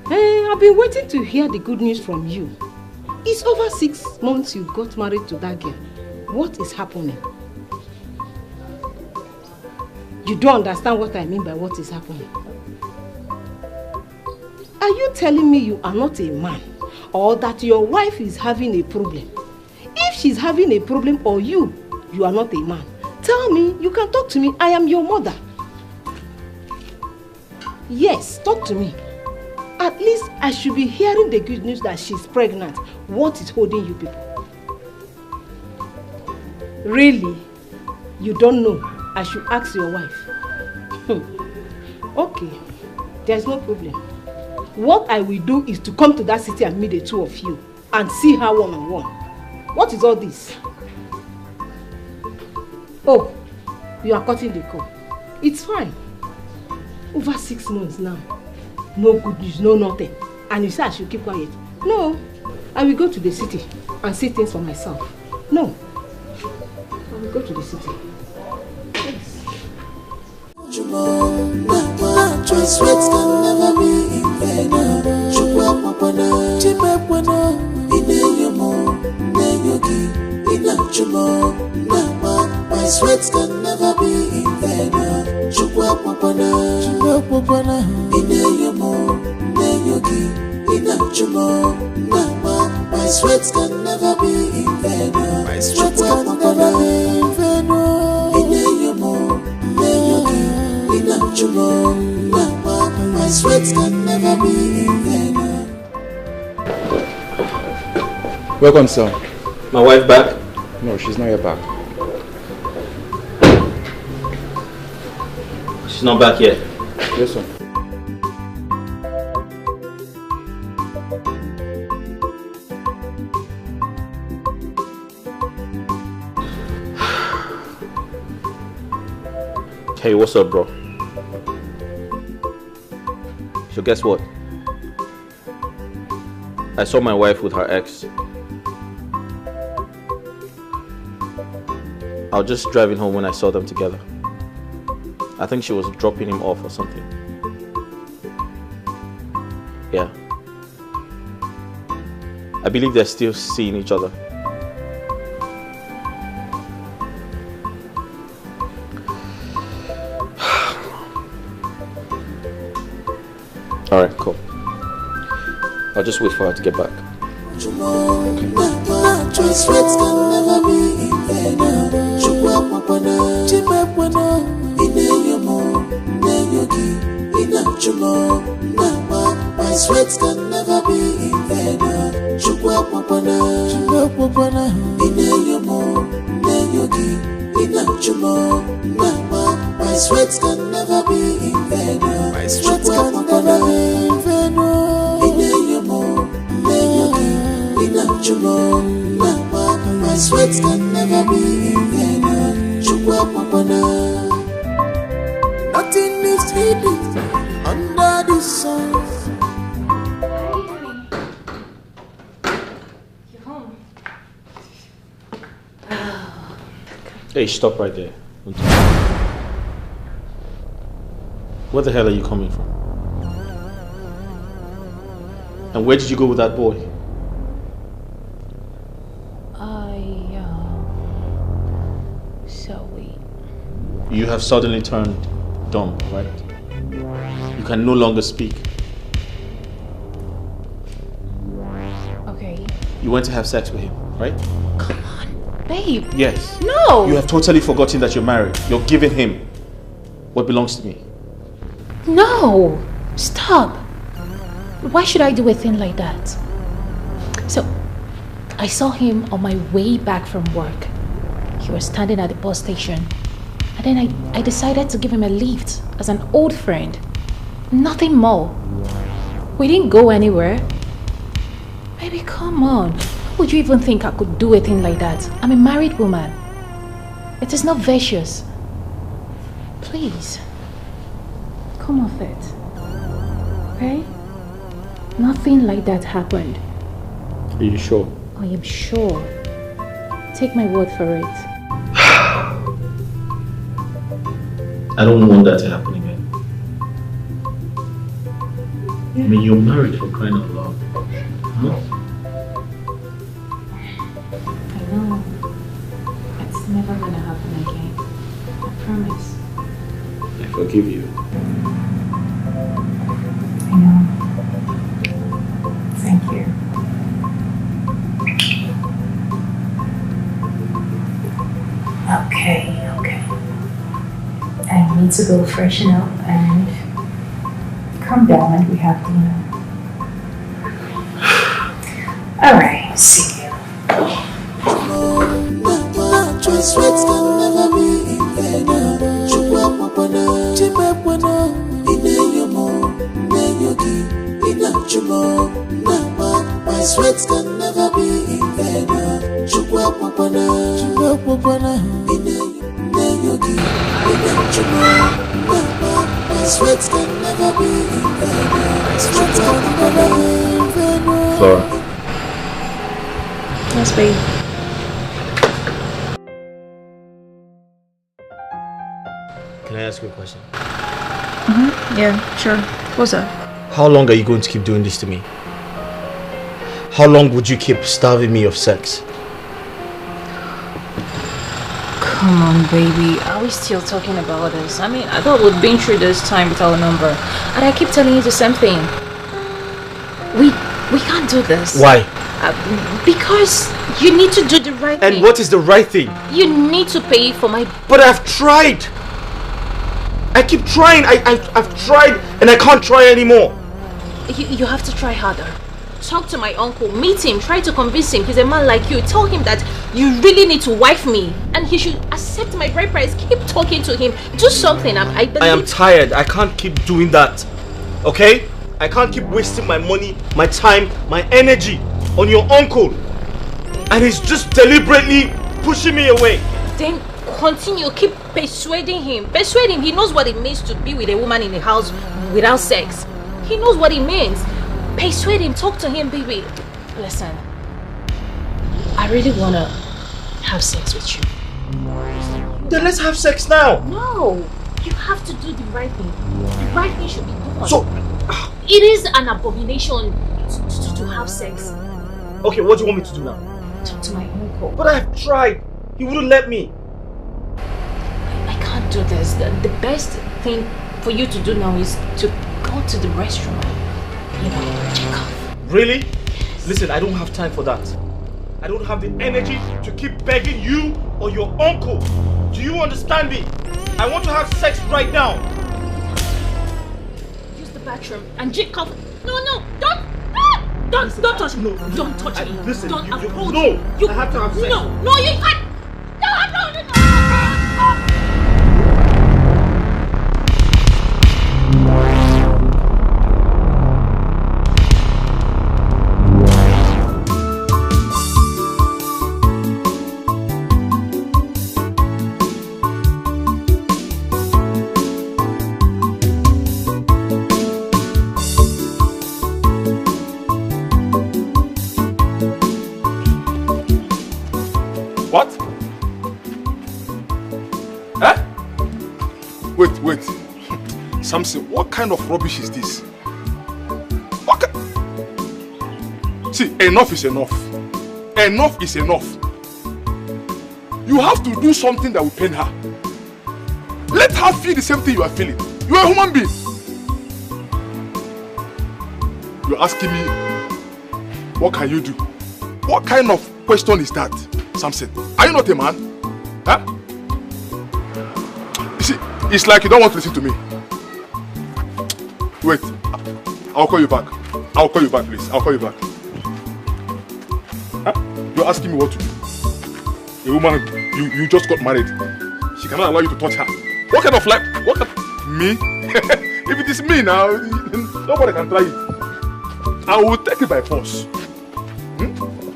I've been waiting to hear the good news from you. It's over 6 months you got married to that girl. What is happening? You don't understand what I mean by what is happening. Are you telling me you are not a man, or that your wife is having a problem? If she's having a problem, or you are not a man, tell me. You can talk to me. I am your mother. Yes, talk to me. At least I should be hearing the good news that she's pregnant. What is holding you people? Really? You don't know? I should ask your wife. Okay, there's no problem. What I will do is to come to that city and meet the two of you and see her one-on-one. What is all this? Oh, you are cutting the call. It's fine. Over 6 months now. No good news, no nothing. And you say I should keep quiet. No, I will go to the city and see things for myself. No, I will go to the city. Yes. Choice words can never be in vain. Chukwa mapana, chimepwana. Ineyomo, neyogi, inachumo, nama. My sweats can never be in vain. Chukwa mapana, chimepwana. Ineyomo, neyogi, inachumo, nama. My sweats can never be in vain. My sweats can never be in vain. Ineyomo, neyogi, inachumo. My sweats can never be in vain. Welcome, sir. My wife back? No, she's not yet back. She's not back yet? Yes, sir. Hey, what's up, bro? So guess what? I saw my wife with her ex. I was just driving home when I saw them together. I think she was dropping him off or something. Yeah. I believe they're still seeing each other. Alright, cool. I'll just wait for her to get back. Choice words can never be in vain. Chukwa mapana, chimepwana. Ineyomo, neyogi, inachumo, nama. My sweats can never be in vain. Chukwa mapana, chimepwana. Ineyomo, neyogi, inachumo, nama. My sweats can never be in vain. My sweats can never be in vain. Ineyomo, neyogi, inachumo, nama. My sweats can never be in vain. Chukwa mapana. Nothing is hidden under the sun. You're home. Hey, stop right there. Where the hell are you coming from? And where did you go with that boy? You have suddenly turned dumb, right? You can no longer speak. Okay. You went to have sex with him, right? Come on, babe. Yes. No! You have totally forgotten that you're married. You're giving him what belongs to me. No! Stop! Why should I do a thing like that? So, I saw him on my way back from work. He was standing at the bus station. And then I decided to give him a lift as an old friend. Nothing more. We didn't go anywhere. Baby, come on. How would you even think I could do a thing like that? I'm a married woman. It is not vicious. Please. Come off it. Okay? Nothing like that happened. Are you sure? I am sure. Take my word for it. I don't want that to happen again. I mean, you're married, for crying out loud. No? I know. It's never gonna happen again. I promise. I forgive you. I know. Thank you. Okay. I need to go freshen up and come down and we have dinner. Alright, see you. sweat can never be in vain. Chimepwana, Ineyomo, Neyogi, Inachumo, Nama. My sweat can never be in vain. Chupapana, Ineyogi, Inachumo, Nama. My sweat can never be in vain. Sweat can never be in vain. Flora. Yes, babe. Can I ask you a question? Yeah, sure. What's that? How long are you going to keep doing this to me? How long would you keep starving me of sex? Come on, baby. Are we still talking about this? I mean, I thought we'd been through this time with our number. And I keep telling you the same thing. We can't do this. Why? Because you need to do the right thing. And what is the right thing? You need to pay for my... But I've tried! I keep trying. I've tried and I can't try anymore. You have to try harder. Talk to my uncle, meet him, try to convince him. He's a man like you. Tell him that you really need to wife me and he should accept my bride price. Keep talking to him. Do something. I am tired. I can't keep doing that. Okay? I can't keep wasting my money, my time, my energy on your uncle. And he's just deliberately pushing me away. Then continue. Keep persuading him. Persuade him. He knows what it means to be with a woman in the house without sex. He knows what it means. Persuade him. Talk to him, baby. Listen. I really want to have sex with you. Then let's have sex now. No. You have to do the right thing. The right thing should be done. So... It is an abomination to have sex. Okay, what do you want me to do now? Talk to my uncle. But I've tried. He wouldn't let me. I can't do this. The best thing for you to do now is to go to the restroom and, check off. Really? Yes. Listen, I don't have time for that. I don't have the energy to keep begging you or your uncle. Do you understand me? I want to have sex right now. Bathroom and Jake off. No, don't touch me. Don't touch me. Listen, don't approach me. No, I have to have sex. No, you can't. No. What? Eh? Wait. Samson, what kind of rubbish is this? See, enough is enough. Enough is enough. You have to do something that will pain her. Let her feel the same thing you are feeling. You are a human being. You're asking me, what can you do? What kind of question is that, Samson? Are you not a man? Huh? You see, it's like you don't want to listen to me. Wait, I'll call you back. I'll call you back, please. I'll call you back. Huh? You're asking me what to do. A woman, you just got married. She cannot allow you to touch her. What kind of life? What kind of... Me? If it is me now, nobody can try it. I will take it by force.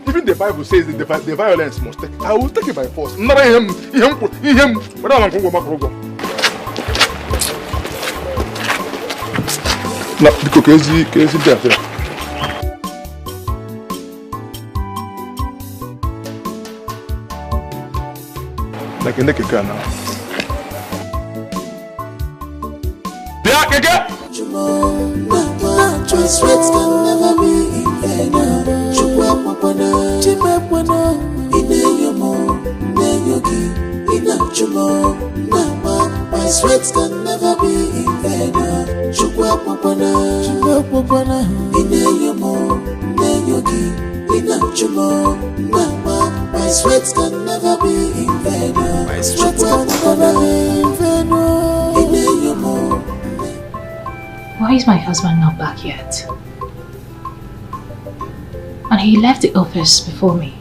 Even the Bible says that the violence must take it. I will take it by force. Now, because like a naked girl now. Sweat can never be in vain. Chimepwana, Ineyomo, Neyogi, Inachumo, Nama. My sweat can never be in vain. Chupapana, Ineyomo, Neyogi, Inachumo, Nama. My sweat can never be in vain. My sweat can never be in vain. Ineyomo. Why is my husband not back yet? And he left the office before me.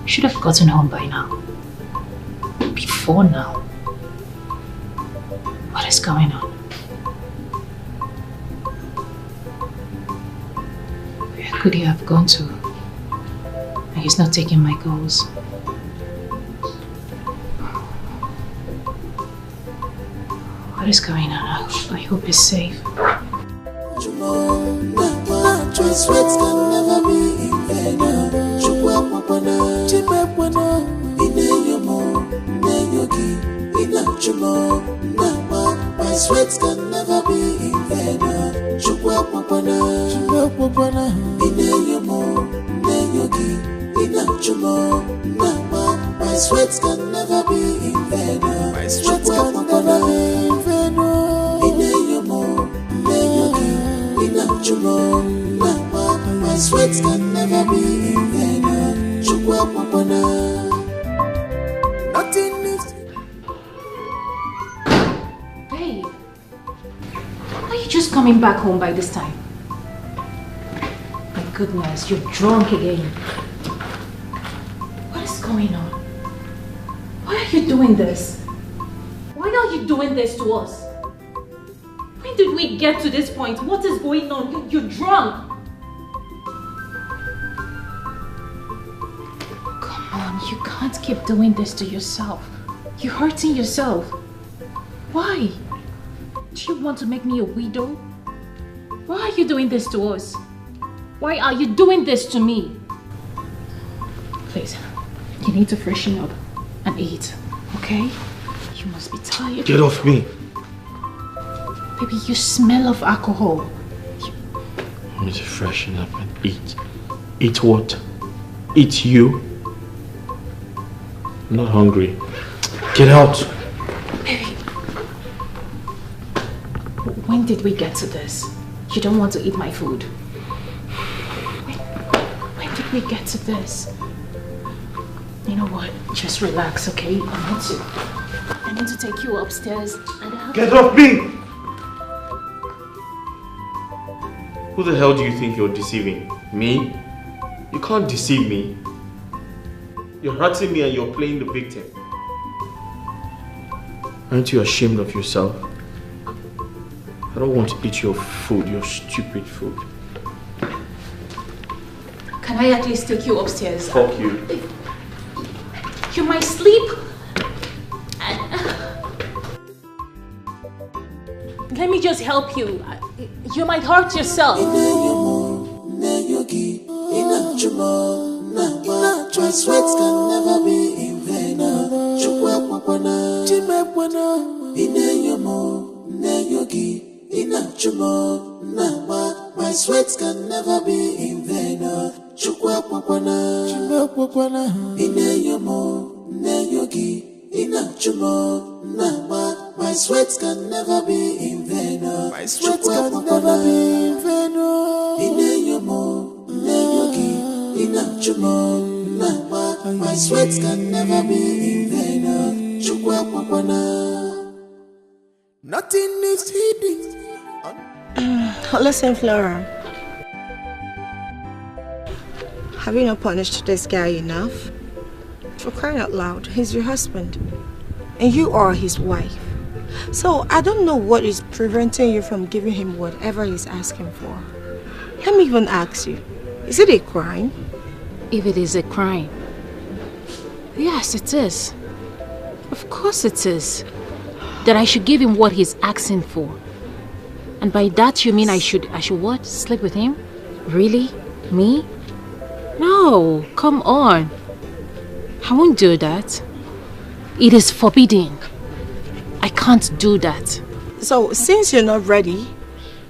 You should have gotten home by now. Before now. What is going on? Where could he have gone to? And he's not taking my calls. What is going on? I hope he's safe. Choice words can never be in vain. Chukwa papana, chipe pwana. Ineyomo, ineyogi, inachumo, nama. My sweats can never be in vain. Chukwa papana, chipe papana. Ineyomo, ineyogi, inachumo, nama. My sweats can never be in vain. My sweats can never be in vain. Ineyomo, ineyogi, inachumo. My sweats can never be in vain. Nothing is. Babe, are you just coming back home by this time? My goodness, you're drunk again. What is going on? Why are you doing this? Why are you doing this to us? When did we get to this point? What is going on? You're drunk. You can't keep doing this to yourself. You're hurting yourself. Why? Do you want to make me a widow? Why are you doing this to us? Why are you doing this to me? Please, you need to freshen up and eat, okay? You must be tired. Get off me. Baby, you smell of alcohol. I need to freshen up and eat. Eat what? Eat you? I'm not hungry. Get out. Baby. When did we get to this? You don't want to eat my food. When did we get to this? You know what? Just relax, okay? I need to take you upstairs and help. Get off me! Who the hell do you think you're deceiving? Me? You can't deceive me. You're hurting me and you're playing the victim. Aren't you ashamed of yourself? I don't want to eat your food, your stupid food. Can I at least take you upstairs? Fuck you. You might sleep. Let me just help you. You might hurt yourself. My sweats can never be in vain. Chukwa papana, chipe pwana. Ineyomo, ineyogi, inachumo, nama. My sweats can never be in vain. Chukwa papana, chipe papana. Ineyomo, ineyogi, inachumo, nama. My sweats can never be in vain. My sweats can never be in vain. Ineyomo, ineyogi, inachumo. My sweats can never be in vain. Nothing is hidden. Listen, Flora. Have you not punished this guy enough? For crying out loud, he's your husband. And you are his wife. So I don't know what is preventing you from giving him whatever he's asking for. Let me even ask you, is it a crime? If it is a crime, yes, it is. Of course it is. That I should give him what he's asking for. And by that you mean I should what? Sleep with him? Really? Me? No, come on. I won't do that. It is forbidden. I can't do that. So since you're not ready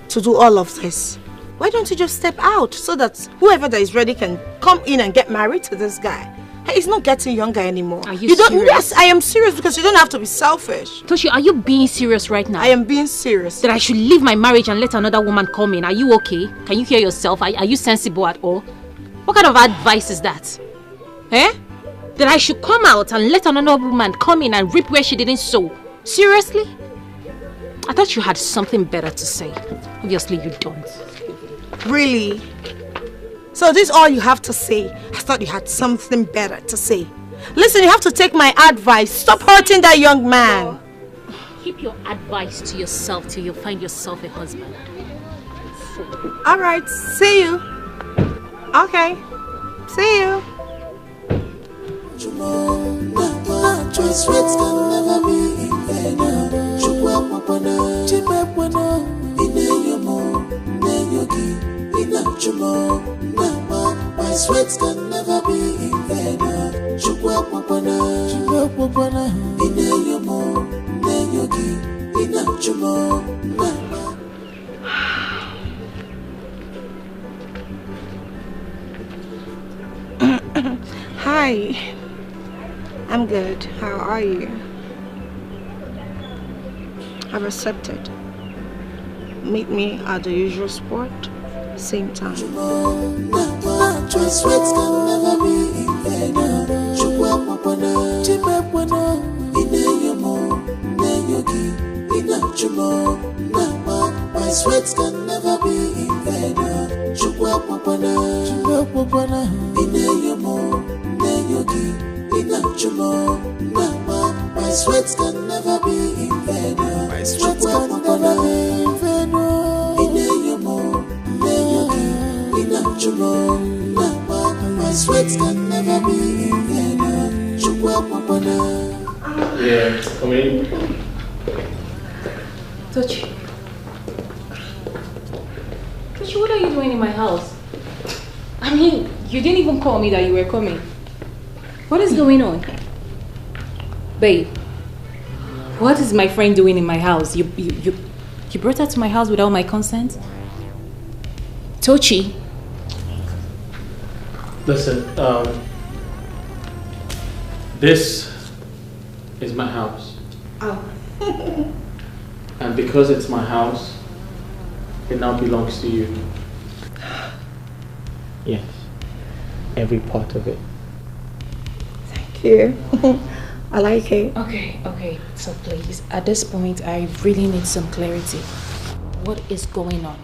to do all of this, why don't you just step out so that whoever that is ready can come in and get married to this guy? Hey, he's not getting younger anymore. Are you serious? Yes, I am serious because you don't have to be selfish. Toshi, are you being serious right now? I am being serious. That I should leave my marriage and let another woman come in. Are you okay? Can you hear yourself? Are you sensible at all? What kind of advice is that? Eh? That I should come out and let another woman come in and reap where she didn't sow. Seriously? I thought you had something better to say. Obviously you don't. Really? So this is all you have to say? I thought you had something better to say. Listen, you have to take my advice. Stop hurting that young man. Keep your advice to yourself till you find yourself a husband. Alright, see you. Okay, see you. Choice rates can never be in vain. My sweats can never be in vain. Hi, I'm good. How are you? I've accepted. Meet me at the usual spot, same time. Sweats can never be in vain. My sweats can never be in vain. My sweats can never be in vain. My sweats can never be in vain. My sweats can never be in vain. Yeah, come in. Tochi, what are you doing in my house? I mean, you didn't even call me that you were coming. What is going on? Babe, what is my friend doing in my house? You brought her to my house without my consent? Tochi. Listen, this is my house. Oh. And because it's my house, it now belongs to you. Yes. Every part of it. Thank you. I like it. Okay. So please, at this point, I really need some clarity. What is going on?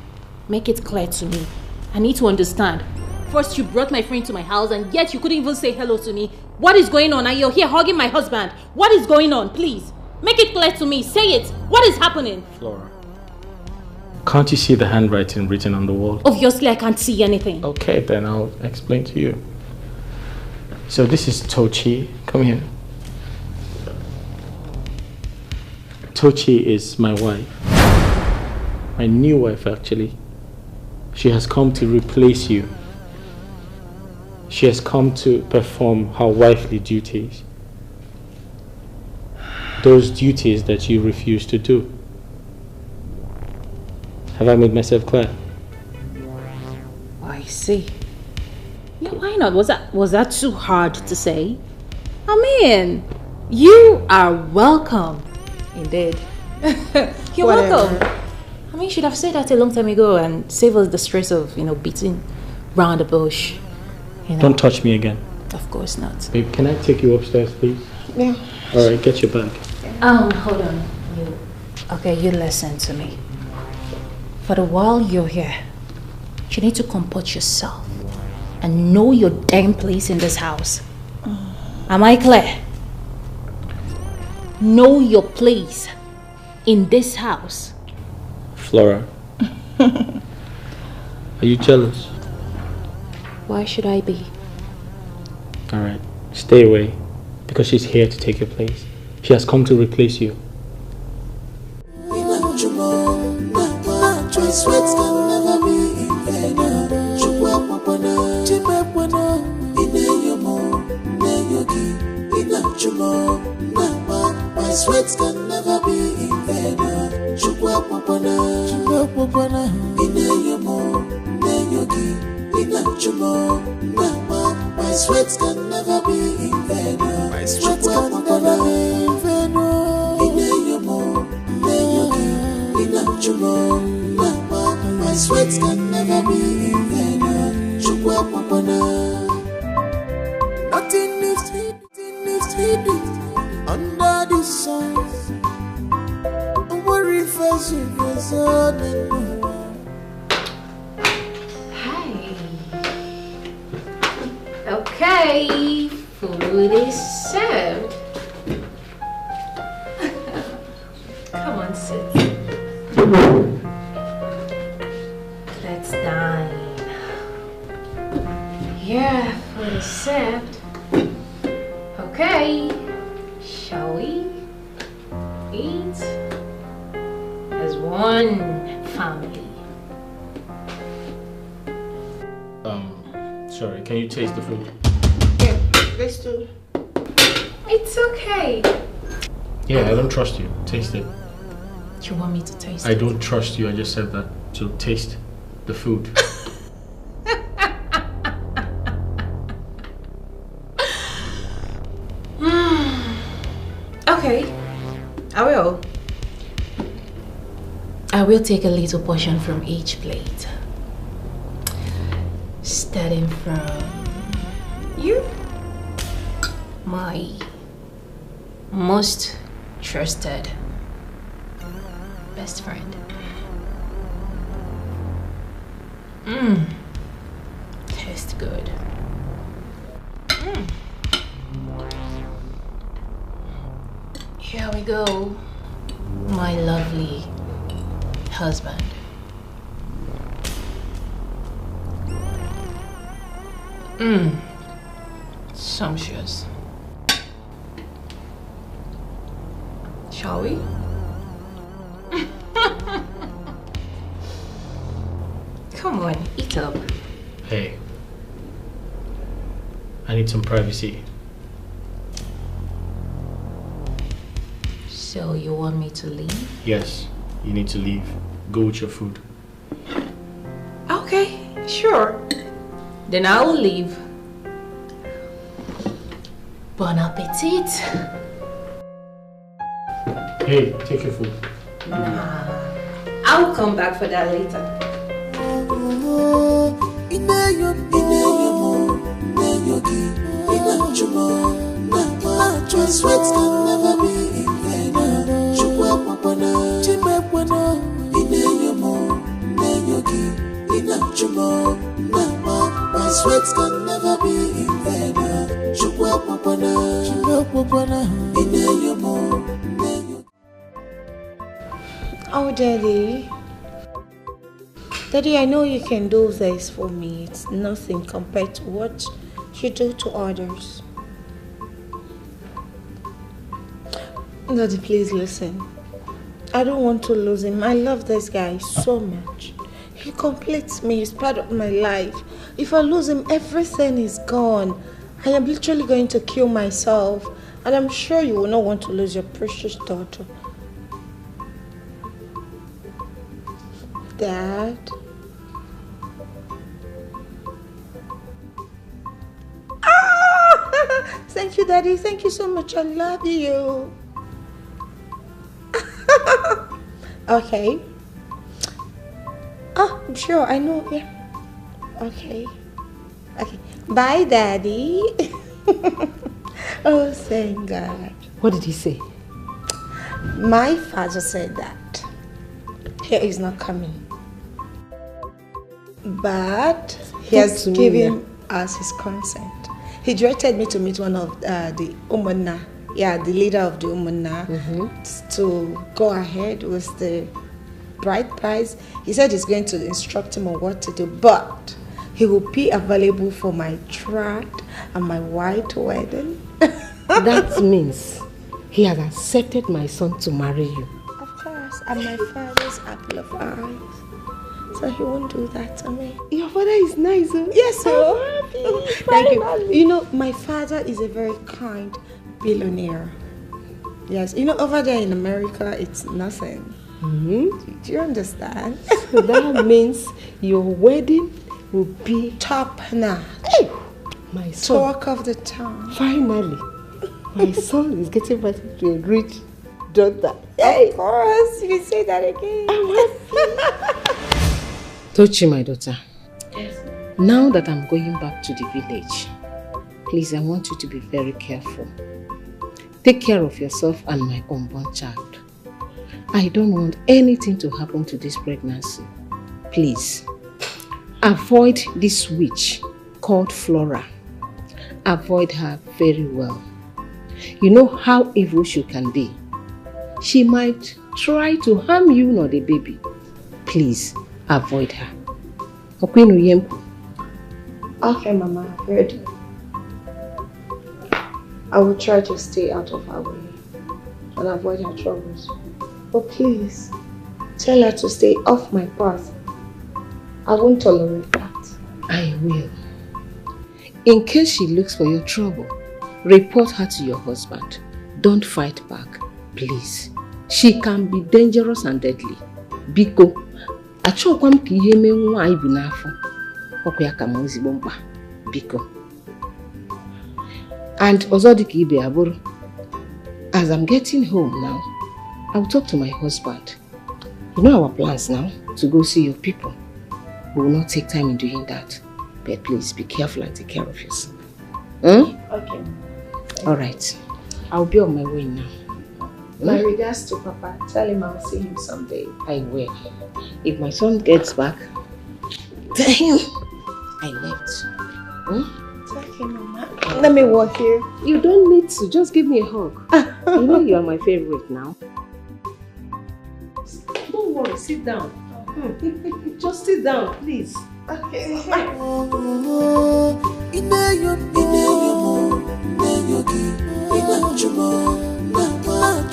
Make it clear to me. I need to understand. First, you brought my friend to my house and yet you couldn't even say hello to me. What is going on? And you're here hugging my husband. What is going on? Please, make it clear to me. Say it. What is happening? Flora, can't you see the handwriting written on the wall? Obviously, I can't see anything. Okay, then I'll explain to you. So this is Tochi. Come here. Tochi is my wife. My new wife, actually. She has come to replace you. She has come to perform her wifely duties. Those duties that you refuse to do. Have I made myself clear? I see. Yeah, why not? Was that too hard to say? I mean, you are welcome. Indeed. You're welcome. I mean, you should have said that a long time ago and save us the stress of, beating round the bush. Don't touch me again. Of course not. Babe, can I take you upstairs, please? Yeah. Alright, get your bag. Hold on. You listen to me. For the while you're here, you need to comport yourself and know your damn place in this house. Am I clear? Know your place in this house. Flora, are you jealous? Why should I be? Alright, stay away, because she's here to take your place. She has come to replace you. Sweats can never be in vain. My sweats can never be in vain. My sweats can never be in vain. My sweats can never be in vain. My sweats can never be in vain. Nothing is hidden under the sun. Don't worry, first you Hi. Okay, food is served. Come on, sit. Let's dine. Yeah, food is served. Okay, shall we eat as one family? Sorry, can you taste the food? Yeah, let's do. It's okay. Yeah, I don't trust you. Taste it. You want me to taste I it? don't trust you, I just said that. So taste the food. Okay, I will. I will take a little portion from each plate. Starting from you, my most trusted best friend. Tastes good. Here we go, my lovely husband. Sumptuous. Shall we? Come on, eat up. Hey, I need some privacy. So you want me to leave? Yes, you need to leave. Go with your food. Okay, sure. Then I will leave. Bon appetit. Hey, take your food. Nah, I'll come back for that later. Sweat can never be in vain. My sweat can never be in vain. Oh, Daddy. Daddy, I know you can do this for me. It's nothing compared to what you do to others. Daddy, please listen. I don't want to lose him. I love this guy so much. He completes me. He's part of my life. If I lose him, everything is gone. I am literally going to kill myself. And I'm sure you will not want to lose your precious daughter. Dad? Ah! Thank you, Daddy. Thank you so much. I love you. Okay. Oh, I'm sure. I know. Yeah. Okay. Okay. Bye, Daddy. Oh, thank God. What did he say? My father said that he is not coming. But he has given us his consent. He directed me to meet one of the Umana. Yeah, the leader of the Umana to go ahead with the bride price. He said he's going to instruct him on what to do, but he will be available for my trad and my white wedding. That means he has accepted my son to marry you. Of course, I'm my father's apple of eyes. So he won't do that to me. Your father is nice, huh? Yes, sir. Thank you. Happy. You know, my father is a very kind billionaire. Yes, you know, over there in America, it's nothing. Do you understand? So that means your wedding will be top notch. Hey, my son. Talk of the town. Finally, my son is getting married to a rich daughter. Hey. Of course, you can say that again. I'm happy. Tochi, my daughter. Yes. Now that I'm going back to the village, please, I want you to be very careful. Take care of yourself and my unborn child. I don't want anything to happen to this pregnancy. Please, avoid this witch called Flora avoid her very well. You know how evil she can be. She might try to harm you nor the baby. Please avoid her. Okay, Mama, I've heard you. I will try to stay out of her way and avoid her troubles. But please, tell her to stay off my path. I won't tolerate that. I will. In case she looks for your trouble, report her to your husband. Don't fight back, please. She can be dangerous and deadly. Biko, achokwam ka ihe me nwa anyị bu n'afọ. Okwu ya ka ma ozigbo mkpa. Biko. And ọzọ dị ka ibe abụrụ. As I'm getting home now, I will talk to my husband. You know our plans now to go see your people. We will not take time in doing that. But please be careful and take care of yourself. Okay. Alright. I'll be on my way now. My regards to Papa. Tell him I'll see him someday. I will. If my son gets back, tell him I left. It's okay, Mama. Let me walk you. You don't need to. Just give me a hug. You know you are my favorite now. Don't worry. Sit down. Just sit down, please. Okay.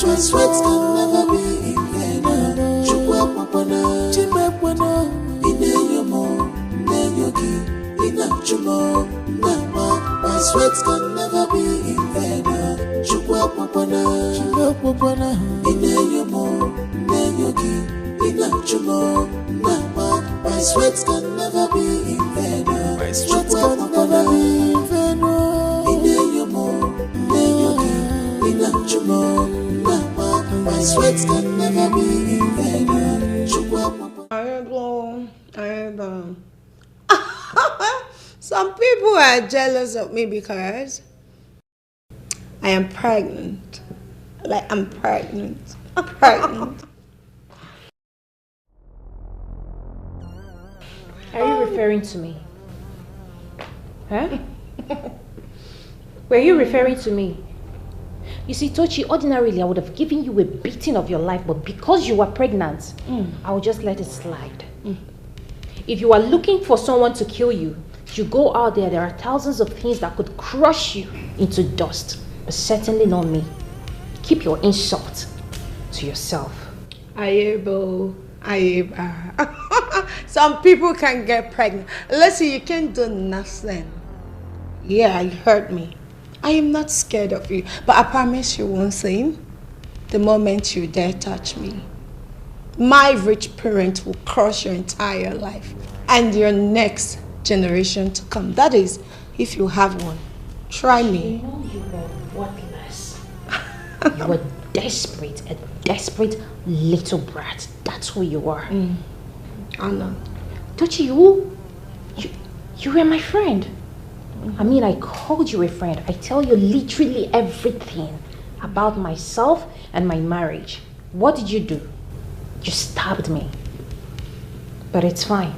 My sweat can never be in vain. My sweat can never be in vain. My sweat can never be in vain. My sweat can never be in vain. My sweat can never be in vain. Some people are jealous of me because I am pregnant. Like I'm pregnant. I'm pregnant. Are you referring to me? Huh? Were you referring to me? You see, Tochi, ordinarily I would have given you a beating of your life, but because you were pregnant, I would just let it slide. If you are looking for someone to kill you, you go out there are thousands of things that could crush you into dust, but certainly not me. Keep your insult to yourself. Ayebo. Some people can get pregnant. Listen, you can't do nothing. Yeah, you heard me. I am not scared of you, but I promise you one thing. The moment you dare touch me, my rich parent will crush your entire life and your next generation to come. That is, if you have one. Try me. You know you were worthless. You were desperate, a desperate little brat. That's who you are. I know. Tochi, you were my friend. I mean, I called you a friend. I tell you literally everything about myself and my marriage. What did you do? You stabbed me. But it's fine.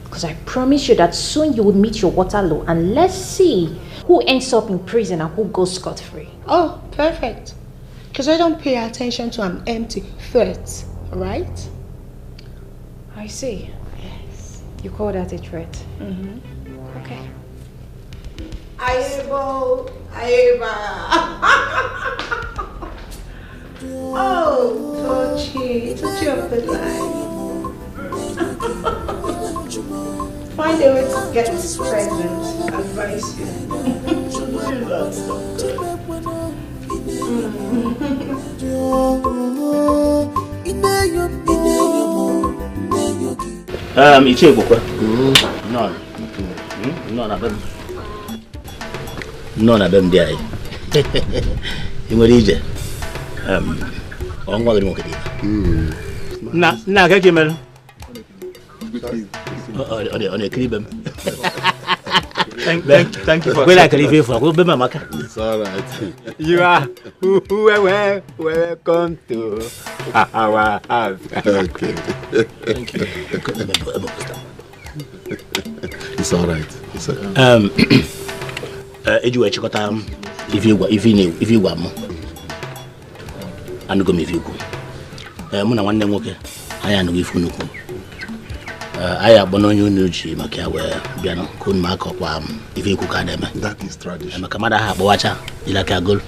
Because I promise you that soon you will meet your Waterloo, and let's see who ends up in prison and who goes scot-free. Oh, perfect. Because I don't pay attention to an empty threat, right? I see. Yes. You call that a threat? Okay. Ayebo. Oh, Tochi of the line. Find a way to get pregnant. Advise you. Iche bukwa. No na bem. No na bem dia. Ingori ije. Ongwa gari mo kedi. Na ka kemel. On cribem. Thank you for when I can leave for go maka. It's all right. You are welcome to our house. Okay. Thank you. It's all right. It's okay. ejiwe chikọta if you gwa m anụgo m if you go mụ na nwanne nwoke anyị anụgo ifu nnukwu anyị akpọ n'onye unu ji maka ya wee bịa ka unu ma akọkwa ife ikwu ka na-eme that is tradition maka mmadụ ahụ akpọwacha ilaka agụl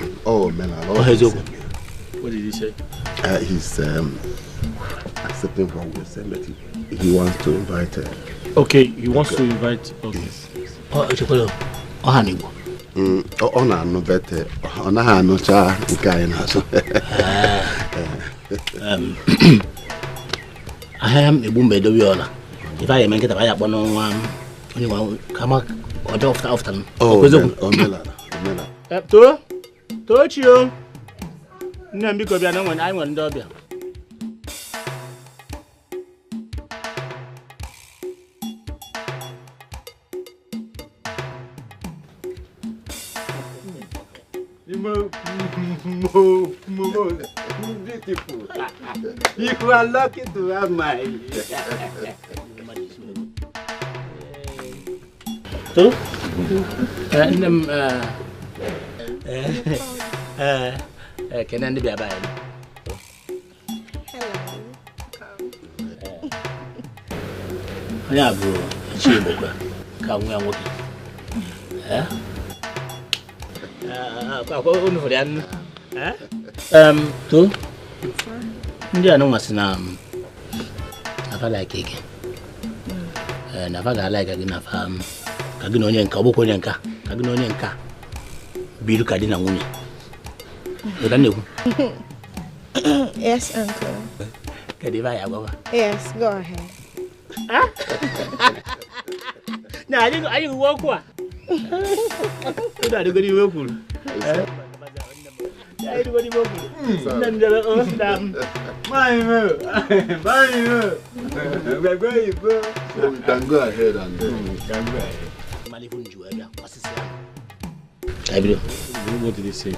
eziokwu. What did he say? He's accepting what we're saying, but he wants to invite okay, he wants to invite. Okay. Ọ na-anụ bete ọ naghị anụcha nke anyị na-asụ. Ahịa m egbu mbe dobe ọla ife anyị eme nkịta anyị akpọ n'ọnwa onye nwa kama ọjọọ ọfụta Tochio nne m biko bịa na anyị nwere ndị ọbịa. Beautiful. You are lucky to have my. Tu? Kena ndi biaba ya. Ya bro, chibo ka nwa nwoke. Kwa unu furian. Tu? Ndi anu masina nafa like eke. Nafa ga like agi nafa kagi no nyenka oboko nyenka. Kagi no nyenka. Biru kadi na nwunye. Yes, uncle. Yes, go ahead. Nah, I didn't walk. What? I didn't go to work. I didn't go to work. We're going to so we can go ahead and What did he say?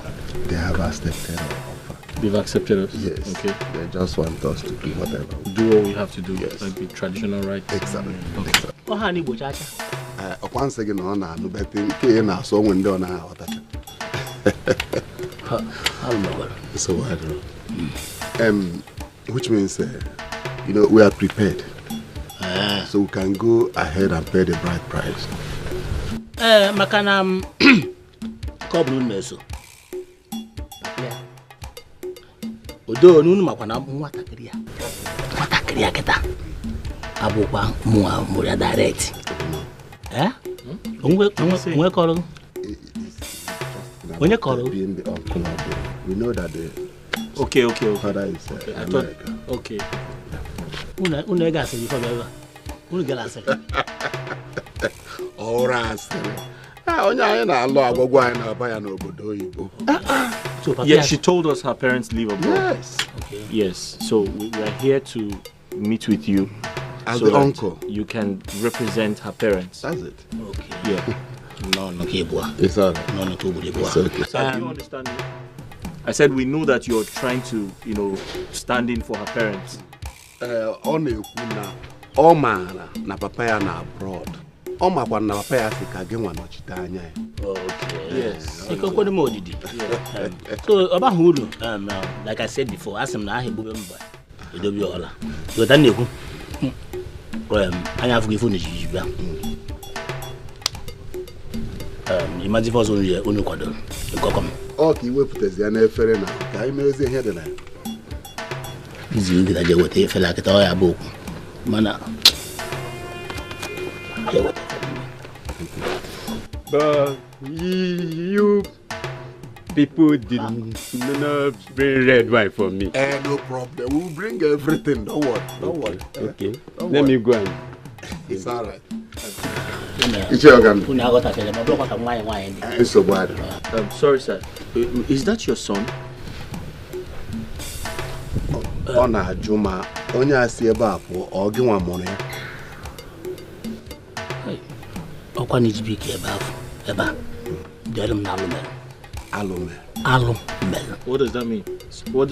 They have accepted our offer. They've accepted us? Yes. Okay. They just want us to do whatever. Do what we have to do. Yes. Like the traditional rites. Exactly. Okay. Once again, on a new betting, Kena, so when done out. So I don't know. Which means, we are prepared. So we can go ahead and pay the bride price. Makanam. Kobru meso. Odo nunu makwana mwata kriya. Mwata kriya kita. Abukwa mwa mura direct. Unwe kolo. When you call being the uncle of the, we know that the okay. father is America. Okay. Una gasa before ever. Una galasa. Oras. Yeah, she told us her parents live abroad. Yes. Okay. Yes. So we are here to meet with you as so the uncle. You can represent her parents. That's it. Okay. Yeah. No, it's all right. No, it's okay. So do you understand me? I said we know that you're trying to, stand in for her parents. Na papa na abroad. Na papa okay. Yes. So about Hulu, like I said before, ask him now he bube mba. Idobi ola. So that neku. I have given you. Imagine for unu kwado. Come. Okay, we put this na efere na. Ka I meze here the line. Izi ngira je wote fela kita o ya boku. Mana. But you people didn't bring red wine for me. No problem. We'll bring everything. Don't worry. Okay. Let me go and. It's all right. It's so bad. Sorry, sir. Is that your son? Ona Juma. Onya asieba po oginwa mono. Okwa ni jibiki eba. Derum na alume. What does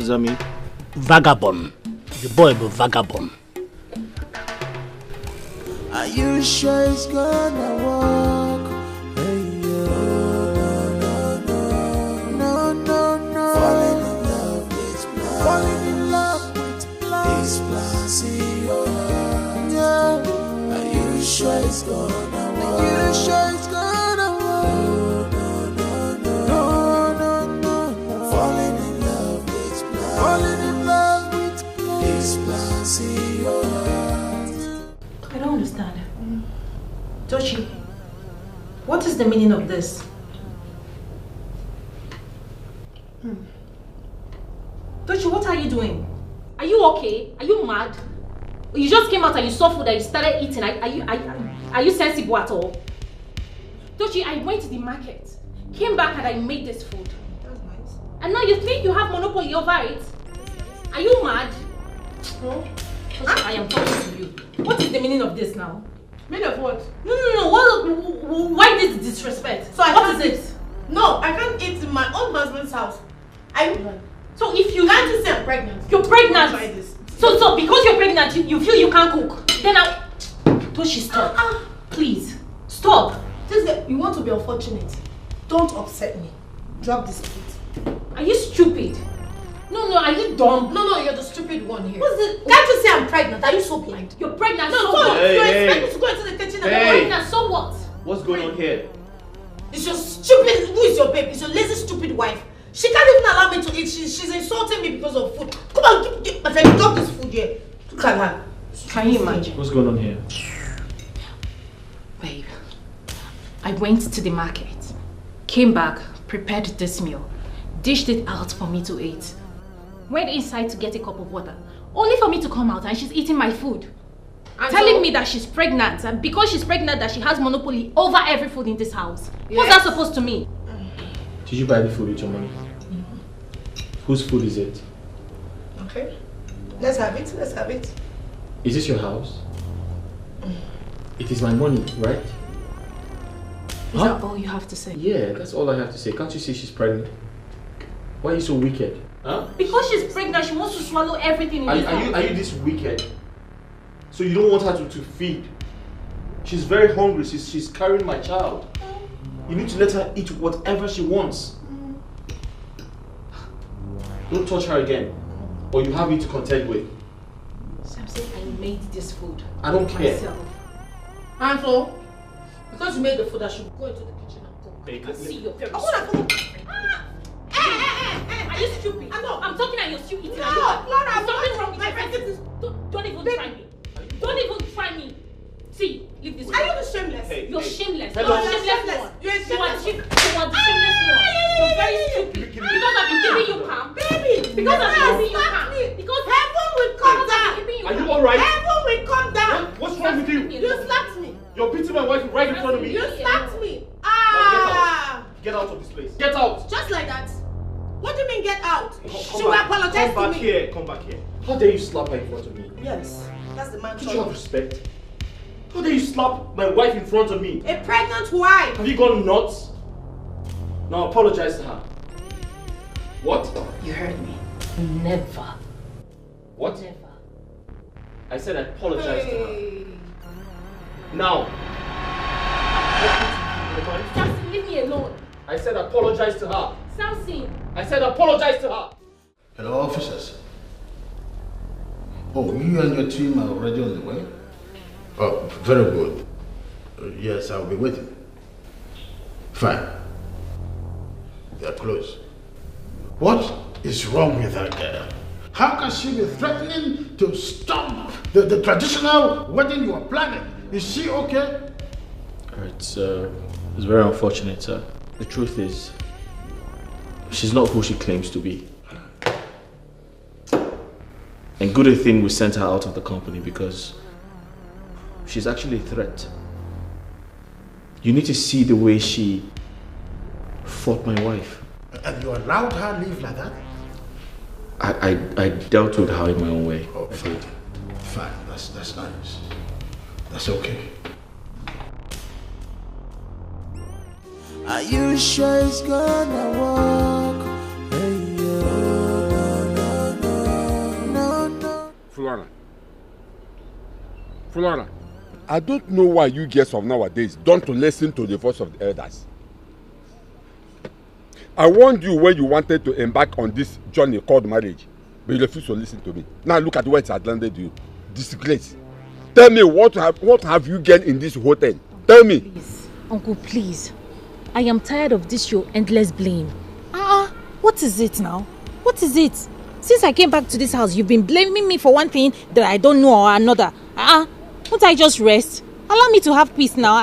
that mean? Vagabond. The boy be vagabond. Are you sure it's gonna work? Hey, sure it's gonna work? Are you sure it's gonna work? No. Falling in love with plans. Falling in love with plans. These plans in your heart. I don't understand. Tochi, what is the meaning of this? Tochi, what are you doing? Are you okay? Are you mad? You just came out and you saw food that you started eating. Are you sensible at all? Tochi, I went to the market, came back and I made this food. That's nice. And now you think you have monopoly over it? Are you mad? No. Tochi, I am talking to you. What is the meaning of this now? Meaning of what? No. Why this disrespect? So what is it? No, I can't eat in my own husband's house. So if you can't you say I'm pregnant? You're pregnant. Try this. So because you're pregnant, you feel you can't cook. Then Toshi, stop. Please, stop. You want to be unfortunate. Don't upset me. Drop this plate. Are you stupid? No, are you dumb? No, you're the stupid one here. What's it? Can't you say I'm pregnant? Are you so blind? You're pregnant. No, so what? You expect me to go into the kitchen and You're pregnant. So what? What's going on here? It's your stupid. Who is your babe? It's your lazy, stupid wife. She can't even allow me to eat. She's insulting me because of food. Come on, my friend, drop this food here. Look at her. Can you imagine? What's going on here? Babe, I went to the market, came back, prepared this meal, dished it out for me to eat, went inside to get a cup of water, only for me to come out and she's eating my food. And telling me that she's pregnant, and because she's pregnant that she has monopoly over every food in this house. Yes. What's that supposed to mean? Did you buy the food with your money? Whose food is it? Okay. Let's have it. Is this your house? It is my money, right? Is that all you have to say? Yeah, that's all I have to say. Can't you see she's pregnant? Why are you so wicked? Huh? Because she's pregnant, she wants to swallow everything in this house. Are you this wicked? So you don't want her to feed? She's very hungry. She's carrying my child. You need to let her eat whatever she wants. Don't touch her again, or you have me to contend with. Samson, I made this food. I don't care. Myself. And so, because you made the food, I should go into the kitchen and cook. I can see your parents. I want to cook. Are you stupid? I'm talking and you're still eating. No, Laura, something wrong with my face. Don't even try me. Don't even try me. See, leave this. Are you the shameless? You're shameless. Hello. You're shameless one. You're a shameless one. You are the shameless one. You're very stupid. Because I've been keeping you calm. Baby, because I've been keeping you calm. Because heaven will come down. Are you alright? Heaven will come down. What's wrong with you? You slapped me. You're beating my wife right in front of me. You slapped me. Get out of this place. Get out. Just like that. What do you mean get out? She will back. apologize Come to back me. here. Come back here. How dare you slap her in front of me? Yes, that's the man. Don't you have respect? How dare you slap my wife in front of me? A pregnant wife. Have you gone nuts? Now apologize to her. What? You heard me. Never. What? Never. I said I apologize to her. Now. Samson, leave me alone. I said apologize to her. Samson. I said apologize to her. Hello, officers. Oh, you and your team are already on the way? Oh, very good. Yes, I'll be waiting. Fine. They're close. What is wrong with that girl? How can she be threatening to stop the traditional wedding you are planning? Is she okay? It's very unfortunate, sir. The truth is, she's not who she claims to be. And good a thing we sent her out of the company because she's actually a threat. You need to see the way she fought my wife. And you allowed her live like that? I dealt with her in my own way. Oh, fine. Fine. That's nice. That's okay. Are you sure it's gonna work? Hey, no. Flora, I don't know why you girls of nowadays don't listen to the voice of the elders. I warned you when you wanted to embark on this journey called marriage, but you refused to listen to me. Now look at where it has landed you. Disgrace. Tell me, what have you gained in this hotel? Tell me. Please, Uncle, please. I am tired of this your endless blame. What is it now? What is it? Since I came back to this house, you've been blaming me for one thing that I don't know or another. Won't I just rest? Allow me to have peace now.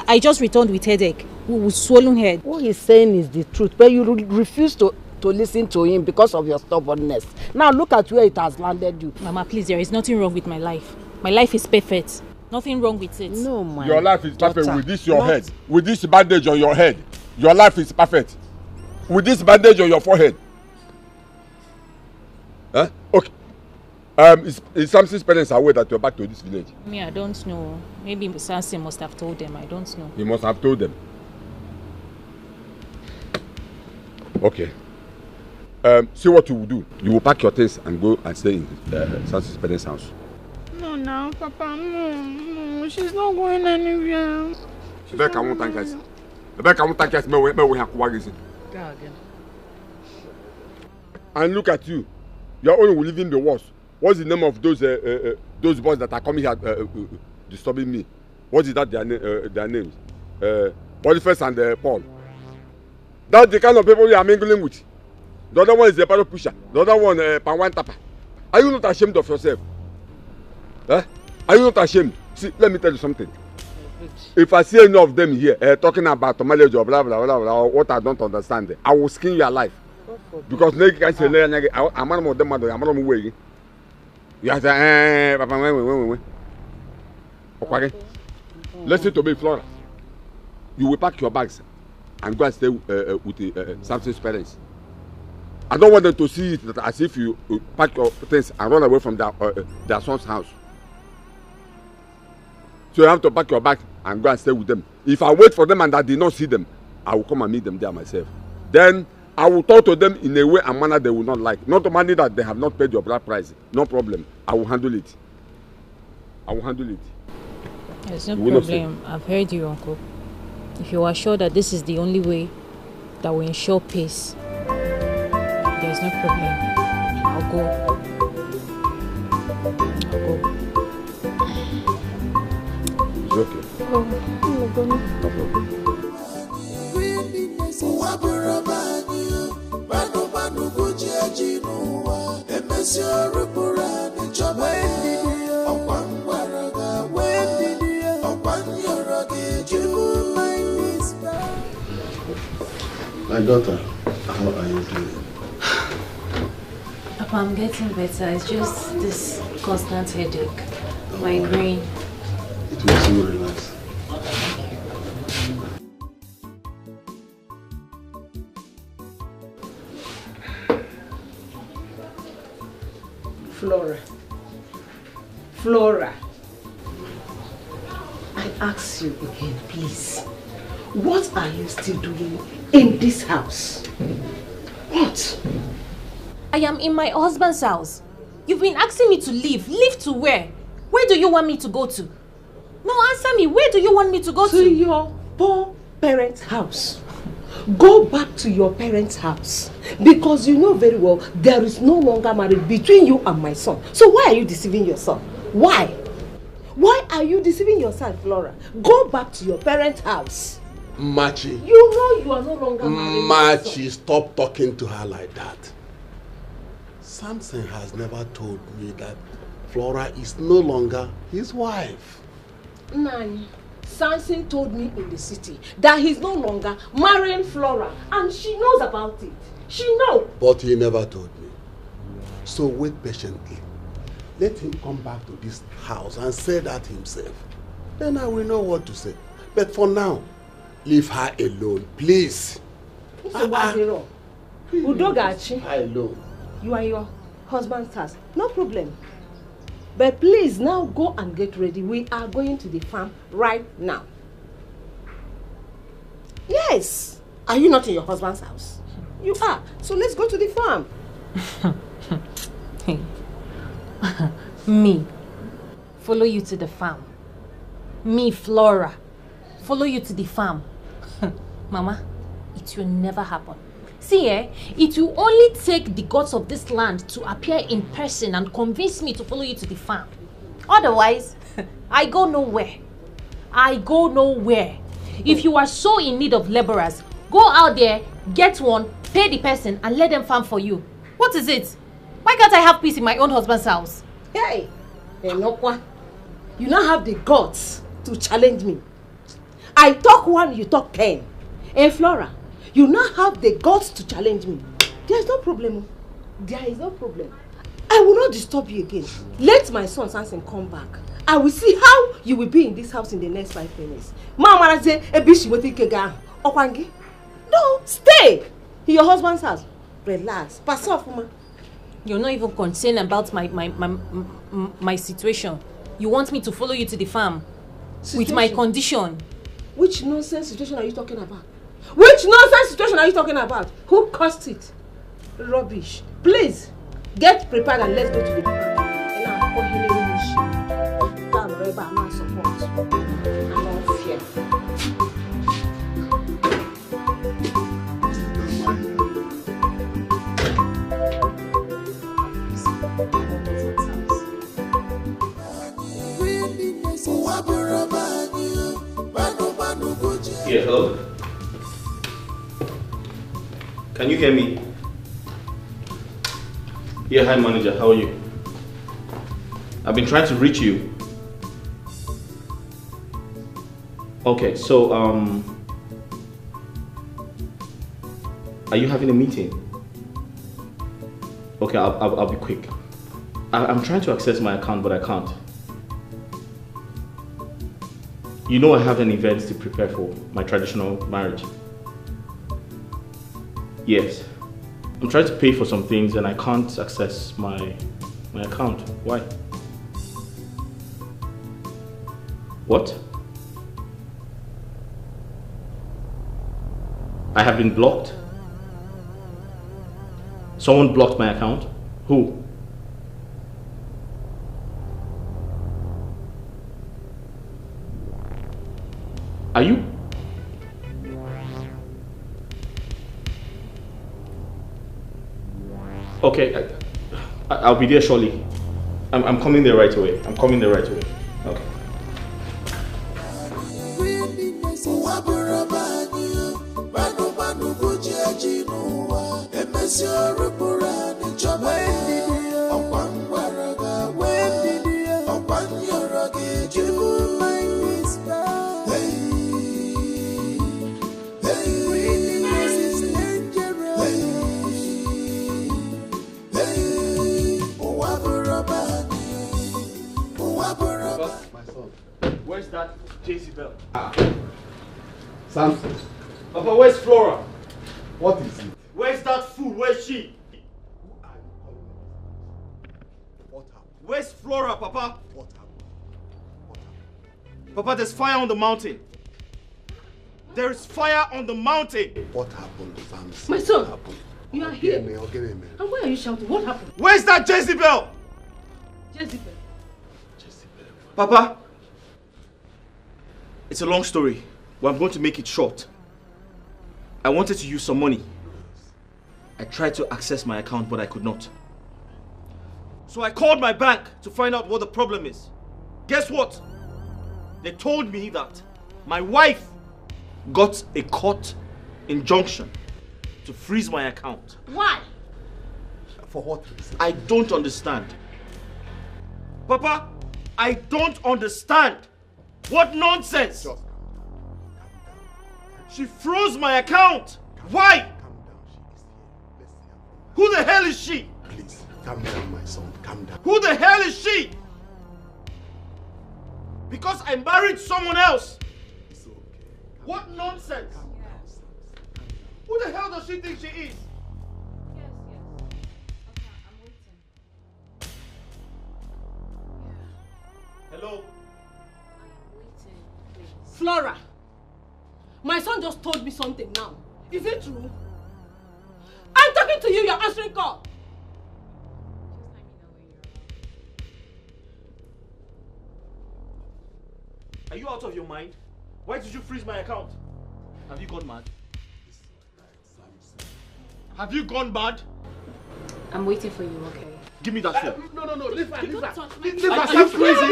I just returned with headache, with swollen head. What he's saying is the truth, but you refuse to listen to him because of your stubbornness. Now look at where it has landed you. Mama, please, there is nothing wrong with my life. My life is perfect. Nothing wrong with it. No, my Your life is perfect with this your head. With this bandage on your head. Your life is perfect. With this bandage on your forehead. Huh? Okay. Is Samson's parents aware that you're back to this village? Me, I don't know. Maybe Samson must have told them. I don't know. He must have told them. Okay. See what you will do. You will pack your things and go and stay in Samson's parents' house. No, Papa, no, she's not going anywhere. And look at you. You're only living the worst. What's the name of those boys that are coming here disturbing me? What is that their names? Boniface and Paul. That's the kind of people you are mingling with. The other one is a paddle pusher. The other one Panwan Tapa. Are you not ashamed of yourself? Are you not ashamed? See, let me tell you something. If I see any of them here talking about marriage or blah blah blah blah, what I don't understand, I will skin your life. Because you can say, I'm not more than mother, I'm not way. You have to Papa, okay. Listen to me, Flora. You will pack your bags and go and stay with Samson's parents. I don't want them to see it as if you pack your things and run away from their son's house. So you have to pack your bag and go and stay with them. If I wait for them and I did not see them, I will come and meet them there myself. Then I will talk to them in a way and manner they will not like. Not the money that they have not paid your bride price. No problem. I will handle it. I will handle it. There's no problem. I've heard you, Uncle. If you are sure that this is the only way that will ensure peace, there's no problem. I'll go. It's okay. Oh my God. My daughter, how are you doing? Papa, I'm getting better. It's just this constant headache. My brain. It will soon relax. Flora, I ask you again, please. What are you still doing in this house? What? I am in my husband's house. You've been asking me to leave. Leave to where? Where do you want me to go to? No, answer me. Where do you want me to go to? To your poor parents' house. Go back to your parents' house. Because you know very well there is no longer marriage between you and my son. So why are you deceiving yourself? Why? Why are you deceiving yourself, Flora? Go back to your parents' house. Machi. You know you are no longer married. Machi, stop talking to her like that. Samson has never told me that Flora is no longer his wife. Nani, Samson told me in the city that he's no longer marrying Flora, and she knows about it. She knows. But he never told me. So wait patiently. Let him come back to this house and say that himself. Then I will know what to say. But for now, leave her alone, please. Udogachi, alone. You are your husband's house. No problem. But please now go and get ready. We are going to the farm right now. Yes. Are you not in your husband's house? You are. So let's go to the farm. Me. Follow you to the farm. Me, Flora. Follow you to the farm. Mama, it will never happen. See, it will only take the gods of this land to appear in person and convince me to follow you to the farm. Otherwise, I go nowhere. I go nowhere. If you are so in need of laborers, go out there, get one, pay the person, and let them farm for you. What is it? Why can't I have peace in my own husband's house? Hey, Enokwa, you now have the guts to challenge me. I talk 1, you talk 10. Hey, Flora, you now have the guts to challenge me. There is no problem. There is no problem. I will not disturb you again. Let my son Samson come back. I will see how you will be in this house in the next 5 minutes. Mama say, "Ebishi weti kega." Okwangi, no, stay in your husband's house. Relax. Pass off, Mama. You're not even concerned about my situation. You want me to follow you to the farm with my condition. Which nonsense situation are you talking about? Which nonsense situation are you talking about? Who caused it? Rubbish. Please, get prepared and let's go to the farm. And I'm calling you. I'm not support. I'm not fear. Yeah, hello? Can you hear me? Yeah, hi manager, how are you? I've been trying to reach you. Okay, so are you having a meeting? Okay, I'll be quick. I'm trying to access my account, but I can't. You know I have an event to prepare for, my traditional marriage. Yes. I'm trying to pay for some things and I can't access my account. Why? What? I have been blocked? Someone blocked my account? Who? Are you? Okay, I'll be there shortly. I'm coming there right away. I'm coming there right away. Okay. Where's that Jezebel? Samson. Papa, where's Flora? What is it? Where's that fool? Where's she? What happened? Where's Flora, Papa? What happened? Papa, there's fire on the mountain. There is fire on the mountain. What happened, Samson? My son, What happened? you are here. Okay, man. And why are you shouting? What happened? Where's that Jezebel? Jezebel. Papa, it's a long story, but I'm going to make it short. I wanted to use some money. I tried to access my account, but I could not. So I called my bank to find out what the problem is. Guess what? They told me that my wife got a court injunction to freeze my account. Why? For what reason? I don't understand. Papa, I don't understand. What nonsense! Just she froze my account. Why? calm down. She is here. Let's hear from Who the hell is she? her. Please, calm down, my son. Calm down. Who the hell is she? Because I married someone else. It's okay. What nonsense? Calm down, Samson. Calm down. Who the hell does she think she is? Yes. Okay, I'm waiting. Hello? I am waiting, please. Flora, my son just told me something now. Is it true? I'm talking to you, you're answering call. Are you out of your mind? Why did you freeze my account? Have you gone mad? Samson. Have you gone mad? I'm waiting for you, okay? Give me that phone. No, leave her. Are you crazy?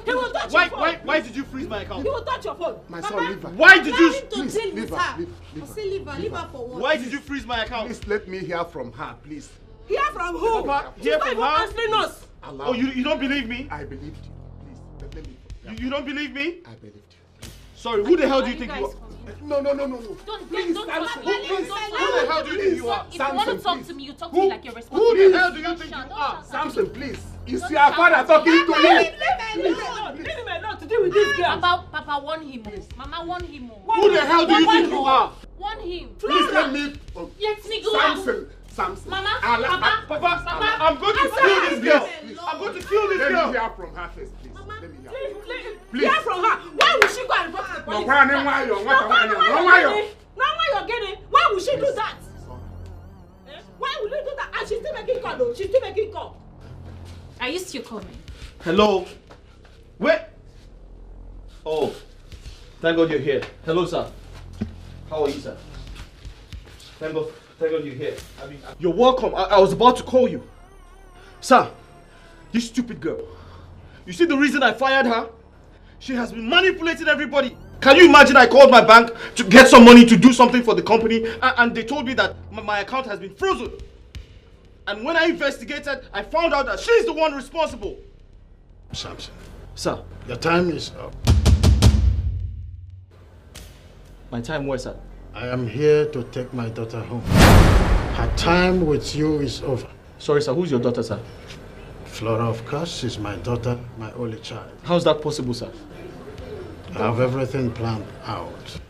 He will touch your phone. Why did you freeze my account? He will touch your phone. My son, leave her. Why did you... Please, to deal with her. Leave I say leave her for what? Why did you freeze my account? Please let me hear from her, please. Hear from who? Papa, She's hear not from even her? answering us. Oh, you don't believe me? I believed you. Please, let me... You don't believe me? I believed you. Sorry, who the hell do you think you are? No. Don't Please, who Samson, the hell do you think you are? If you want to talk to me, you talk to me like you're responsible. Who the hell do you think you are? Samson, please. Is your father talking to you? Leave him alone to deal with this girl. Papa, warn him. Mama, warn him. Who the hell do you think you are? Warn him. Please let me... Let me go. Samson. Mama, Papa, I'm going to kill this girl. I'm going to kill this girl. Let me hear from her first, please. Let me hear. Please. Hear from her. Why would she go and report to the police? Why you're getting? Why would she do that? Why would you do that? And she's still making call though. She's still making call. Are you still coming? Hello? Wait. Oh, thank God you're here. Hello, sir. How are you, sir? Thank God you're here. You're welcome. I was about to call you. Sir, you stupid girl. You see the reason I fired her? She has been manipulating everybody. Can you imagine I called my bank to get some money to do something for the company and they told me that my account has been frozen. And when I investigated, I found out that she's the one responsible. Samson. Sir. Your time is up. My time where, sir? I am here to take my daughter home. Her time with you is over. Sorry, sir. Who's your daughter, sir? Flora, of course, is my daughter, my only child. How's that possible, sir? I have everything planned out.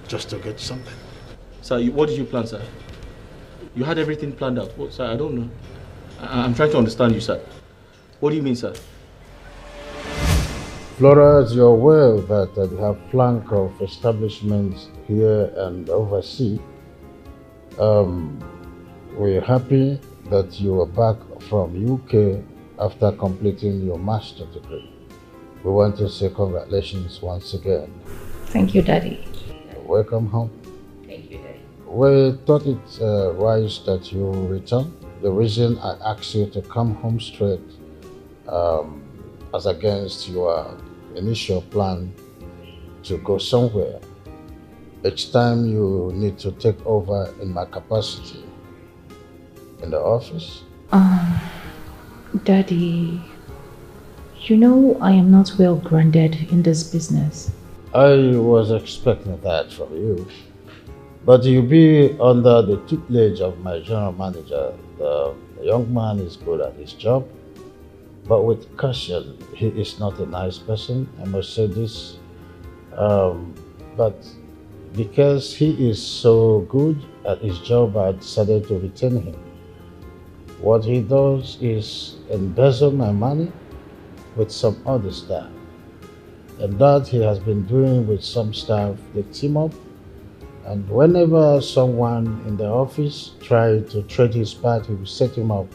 Just to get something. Sir, what did you plan, sir? You had everything planned out. What, sir? I don't know. I'm trying to understand you, sir. What do you mean, sir? Flora, as you're aware that we have flank of establishments here and overseas, we're happy that you are back from UK after completing your master's degree. We want to say congratulations once again. Thank you, Daddy. Welcome home. Thank you, Daddy. We thought it wise that you return. The reason I asked you to come home straight as against your initial plan to go somewhere. Each time you need to take over in my capacity in the office. Daddy, you know I am not well grounded in this business. I was expecting that from you. But you'll be under the tutelage of my general manager. The young man is good at his job, but with caution, he is not a nice person, I must say this. But because he is so good at his job, I decided to retain him. What he does is embezzle my money with some other staff. And that he has been doing with some staff. They team up. And whenever someone in the office tries to trade his part, he will set him up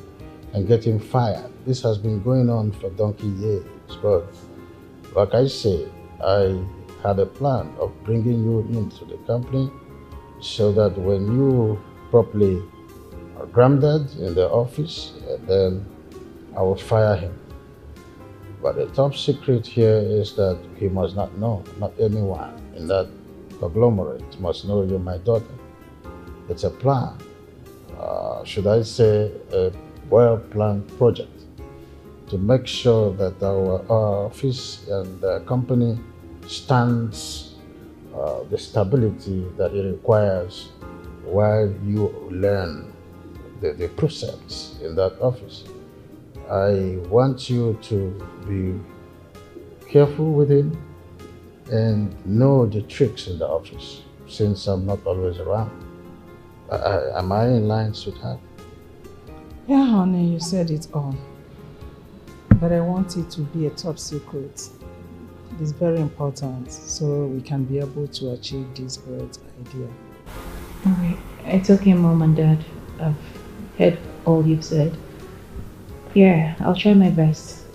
and get him fired. This has been going on for donkey years. But like I say, I had a plan of bringing you into the company so that when you properly are grounded in the office, then I will fire him. But the top secret here is that he must not know, not anyone in that conglomerate must know you're my daughter. It's a plan, should I say a well-planned project to make sure that our office and the company stands the stability that it requires while you learn the precepts in that office. I want you to be careful with him and know the tricks in the office, since I'm not always around. Am I in line, sweetheart? Yeah, honey, you said it all. But I want it to be a top secret. It's very important so we can be able to achieve this great idea. Alright, it's okay, Mom and Dad. I've heard all you've said. Yeah, I'll try my best.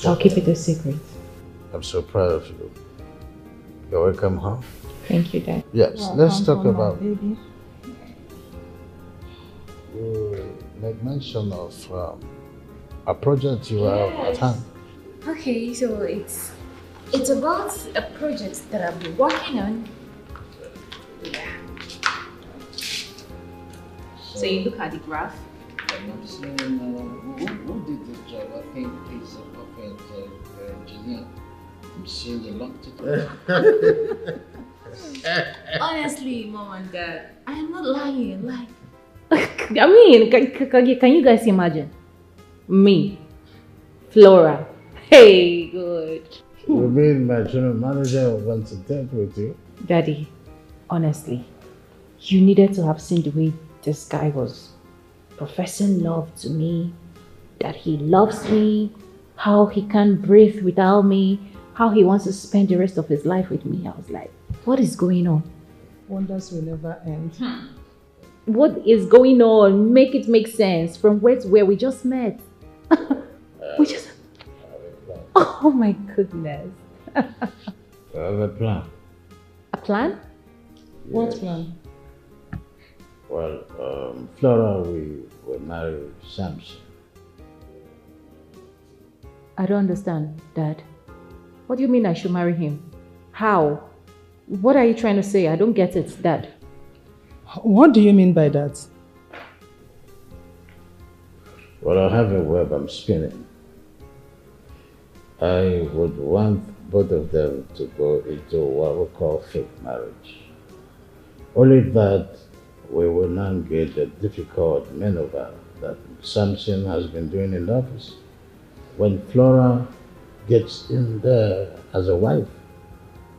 I'll keep it a secret. I'm so proud of you. You're welcome home. Thank you, Dad. Yes, let's talk about... Baby. make mention of a project you have at hand. Okay, so it's about a project that I've been working on. Yeah. So you look at the graph. I'm not saying who did the job. I think it's a perfect engineer. I'm seeing the long Honestly, Mom and Dad, I am not lying. Like, I mean, can you guys imagine me, Flora? Hey, good. You mean my general manager wants to date with you? Daddy, honestly, you needed to have seen the way this guy was professing love to me, that he loves me, how he can't breathe without me, how he wants to spend the rest of his life with me. I was like, what is going on? Wonders will never end. What is going on? Make it make sense. From where to where? We just met. We just... Oh my goodness. I have a plan. A plan? What plan? Well, Flora will marry Samson. I don't understand, Dad. What do you mean I should marry him? How? What are you trying to say? I don't get it, Dad. What do you mean by that? Well, I have a web I'm spinning. I would want both of them to go into what we call fake marriage. Only that we will not get the difficult maneuver that Samson has been doing in the office. When Flora gets in there as a wife,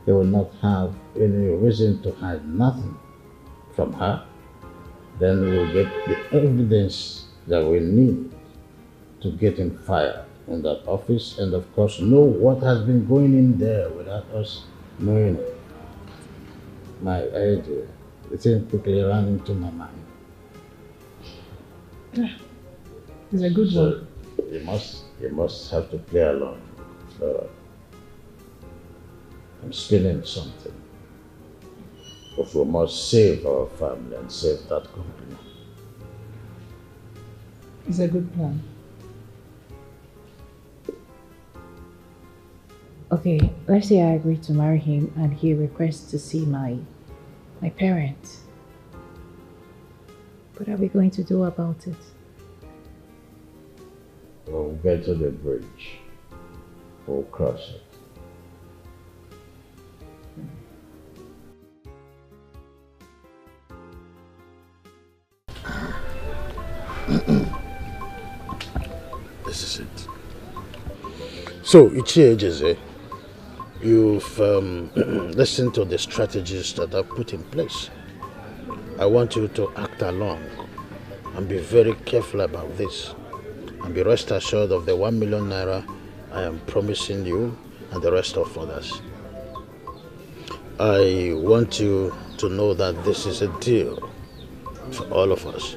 he will not have any reason to hide nothing from her. Then we will get the evidence that we need to get him fired in that office, and of course know what has been going in there without us knowing it. My idea, the thing quickly ran into my mind. It's a good one. You must have to play along, Flora. I'm spinning something. If we must save our family and save that company. It's a good plan. Okay, let's say I agree to marry him and he requests to see my parents. What are we going to do about it? We'll get to the bridge. We'll cross it. This is it. So, Ichie Ejeze, you've listened to the strategies that I've put in place. I want you to act along and be very careful about this. And be rest assured of the 1 million naira I am promising you and the rest of others. I want you to know that this is a deal for all of us.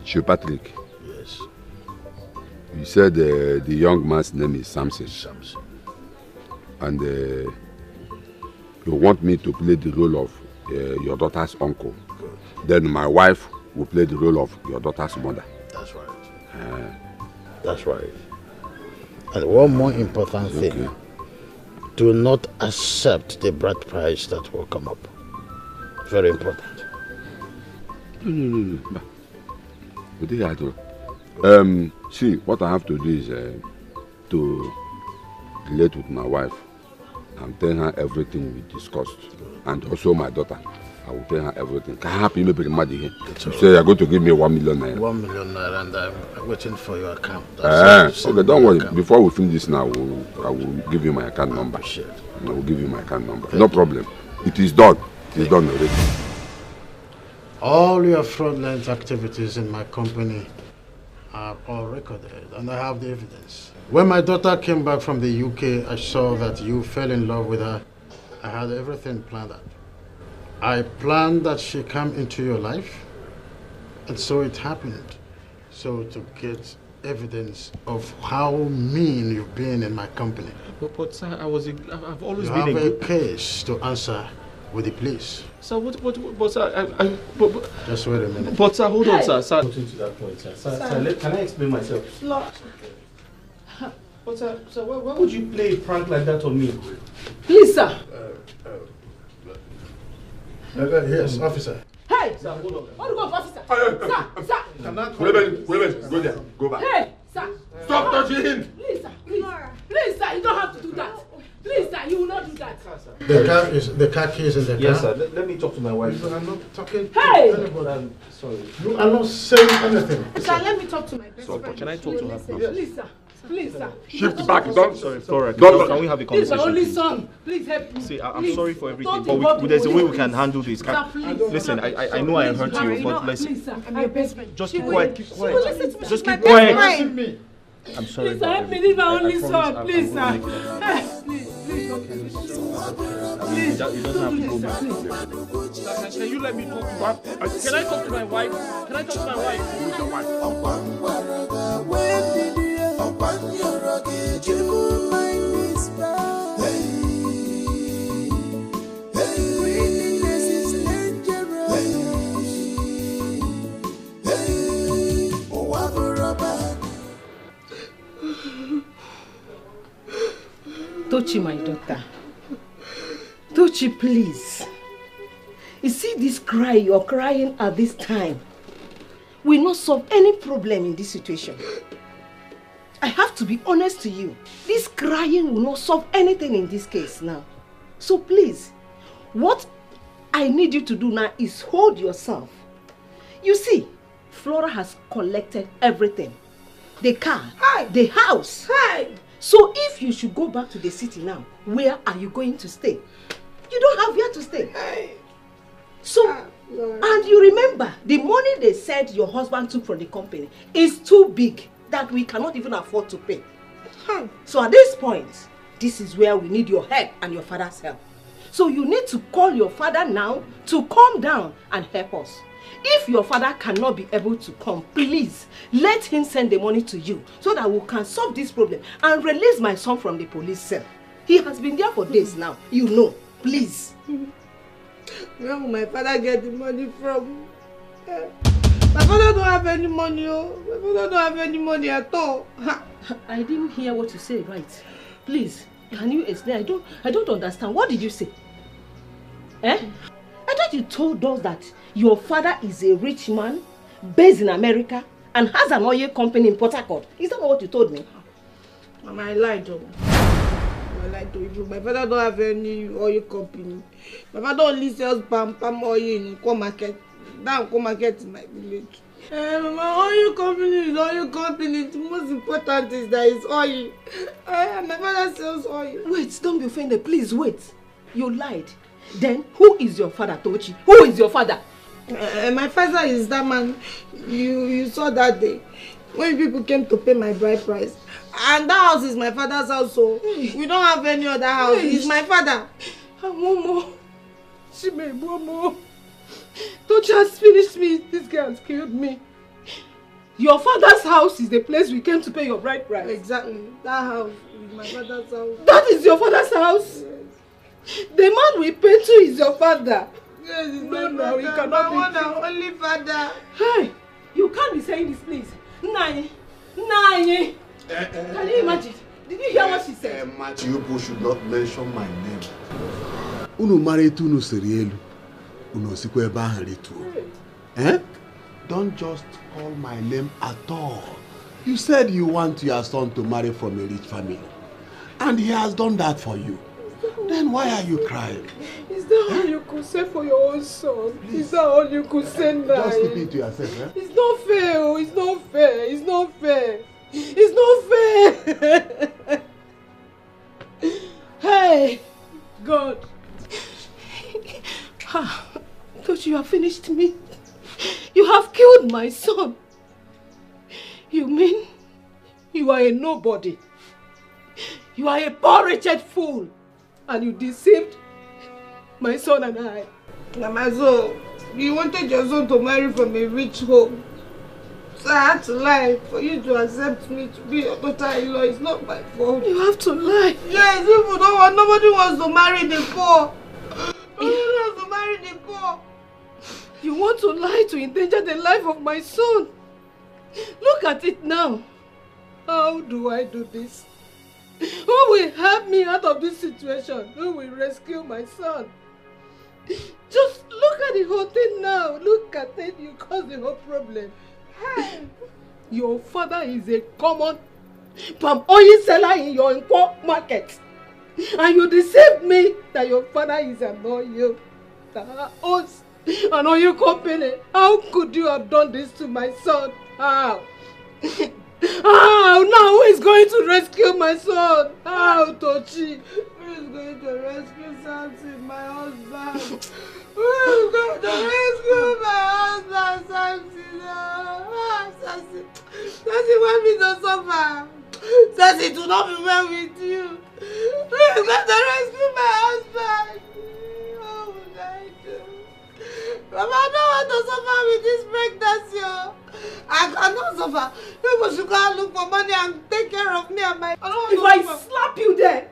Chief Patrick. Yes. You said the young man's name is Samson. Samson. And you want me to play the role of your daughter's uncle. Good. Then my wife will play the role of your daughter's mother. That's right. That's right. And one more important thing. Do not accept the bride price that will come up. Very important. No. See, what I have to do is to relate with my wife and tell her everything we discussed. And also my daughter. I will tell her everything. Can I help you maybe money here? You say you're going to give me 1 million naira. 1 million naira, and I'm waiting for your account. Okay, don't worry. Before we finish this now, I will give you my account number. I will give you my account number. No problem. It is done. It is done already. All your fraudulent activities in my company are all recorded, and I have the evidence. When my daughter came back from the UK, I saw that you fell in love with her. I had everything planned out. I planned that she come into your life, and so it happened. So to get evidence of how mean you've been in my company. But sir, I've always you been have a a good... case to answer with the police. Sir, but sir, but just wait a minute. But sir, hold on, sir. Put into that point, sir. Sir, can I explain myself? No. But sir, why would you play a prank like that on me? Please, sir. Yes, officer. Hey! Sir, hold on. What do you go, officer? Sir! Wait a minute. Go there. Go back. Hey! Sir! Stop touching him! Please, sir. Please, sir. You don't have to do that. Please, sir. You will not do that. The car keys in the car? Yes, sir. Let me talk to my wife. I'm not talking Hey! to anybody. I'm sorry. You are not saying anything. Sir, let me talk to my best friend. Can I talk to her? Please, sir. Please, sir. Shift back. Don't. Sorry, Flora. Don't. Can we have a This is my conversation? only please? son. Please help me. See, I'm Please. sorry for everything, Don't but involve there's a way we police. can handle this. Sir, please. Listen, I know I hurt you, but let's Please, sir. I'm your best friend. just She keep will- quiet. Keep she quiet. will listen to me. Just She's my keep best quiet. friend. I'm sorry. Please, about help me. everything. This is my I only promise son. I'm Please, gonna sir. make it right. Please, It doesn't have to go back. Sir, can you let me talk to her? Can I talk to my wife? Can I talk to my wife? Who's your wife? Tochi, my daughter. Tochi, please. You see this cry you're crying at this time will not solve any problem in this situation. I have to be honest to you. This crying will not solve anything in this case now. So please, what I need you to do now is hold yourself. You see, Flora has collected everything. The car, the house. So if you should go back to the city now, where are you going to stay? You don't have where to stay. So, and you remember, the money they said your husband took from the company is too big that we cannot even afford to pay. So at this point, this is where we need your help and your father's help. So you need to call your father now to come down and help us. If your father cannot be able to come, please let him send the money to you so that we can solve this problem and release my son from the police cell. He has been there for days now, you know. Please. Where will my father get the money from? My father don't have any money. My father don't have any money at all. I didn't hear what you said, right? Please, can you explain? I don't understand. What did you say? I thought you told us that your father is a rich man based in America and has an oil company in Port Harcourt. Is that not what you told me? Mama, I lied to you. I lied to you. My father don't have any oil company. My father only sells palm oil in Nko market. That Nko market in my village. My oil company is oil company. The most important is that it's oil. My father sells oil. Wait, don't be offended. Please wait. You lied. Then who is your father, Tochi? Who is your father? My father is that man you saw that day when people came to pay my bride price. And that house is my father's house, so we don't have any other house. It's my father. Momo. Momo. Tochi has finished me. This girl has killed me. Your father's house is the place we came to pay your bride price. Exactly. That house is my father's house. That is your father's house? Yes. The man we pay to is your father. Yes, it's my father. He cannot be one and only father. Hey, you can't be saying this, please. Nine. Can you imagine? Did you hear what she said? You people should not mention my name. Unu maritu unu serielu. Unu sikwe baharitu. Don't just call my name at all. You said you want your son to marry from a rich family. And he has done that for you. Then why are you crying? Is that all you could say for your own son? Please. Is that all you could say now? Just keep it to yourself, eh? It's not fair, it's not fair, it's not fair. It's not fair. Hey, God. Thought you have finished me. You have killed my son. You mean you are a nobody? You are a poor wretched fool. And you deceived my son and I. Mama, so you wanted your son to marry from a rich home. So I had to lie for you to accept me to be your daughter-in-law. It's not my fault. You have to lie. Yes, people don't want, nobody wants to marry the poor. I don't want to marry Nicole. You want to lie to endanger the life of my son. Look at it now. How do I do this? Who will help me out of this situation? Who will rescue my son? Just look at the whole thing now. Look at it. You caused the whole problem. Your father is a common palm oil seller in your import market. And you deceived me that your father is an oil that owns an oil company. How could you have done this to my son? How? How? Now who is going to rescue my son? How, Tochi? Who is going to rescue Samson, my husband? Who is going to rescue my husband, Samson? Samson. Samson want me to suffer. Samson, do not be well with you. Who is going to rescue my husband? What would I do? Mama, I don't want to suffer with this pregnancy. I cannot suffer. People should go and look for money and take care of me and my... If I slap you there,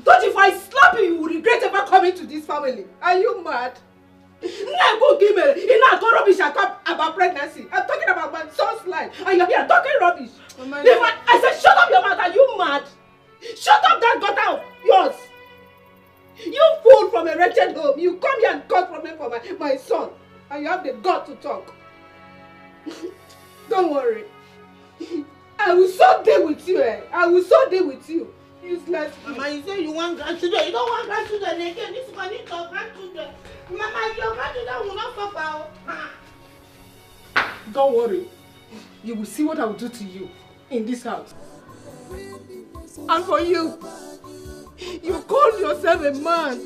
don't if I slap you, you will regret ever coming to this family. Are you mad? Go give me. You know, talk rubbish about pregnancy. I'm talking about my son's life. And you're here talking rubbish. I said, shut up your mouth. Are you mad? Shut up that gutter of yours. You fool from a wretched home. You come here and cause problem for my son. And you have the gut to talk. Don't worry. I will so deal with you. I will so deal with you. Useless. Mama, you say you want grandchildren. You don't want grandchildren again. This one needs your grandchildren. Mama, your grandchildren will not suffer. Don't worry. You will see what I will do to you in this house. And for you, you call yourself a man.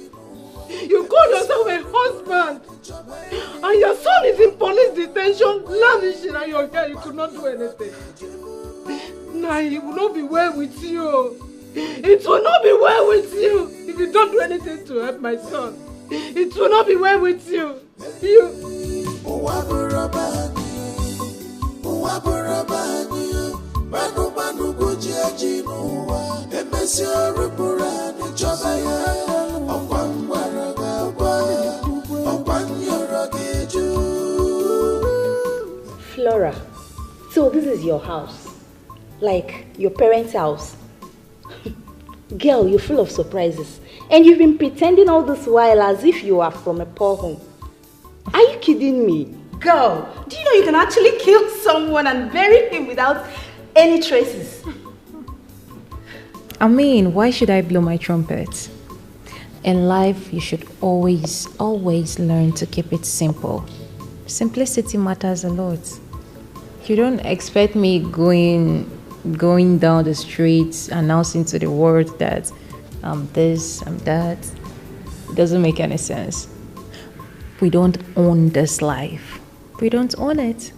You call yourself a husband. And your son is in police detention, lavishing, and you're here. You could not do anything. Nah, it will not be well with you. It will not be well with you if you don't do anything to help my son. It will not be well with you. Flora, so this is your house? Like your parents' house? Girl, you're full of surprises. And you've been pretending all this while as if you are from a poor home. Are you kidding me? Girl, do you know you can actually kill someone and bury him without any traces? I mean, why should I blow my trumpet? In life, you should always learn to keep it simple. Simplicity matters a lot. You don't expect me going down the streets announcing to the world that I'm this, I'm that. It doesn't make any sense. We don't own this life. We don't own it.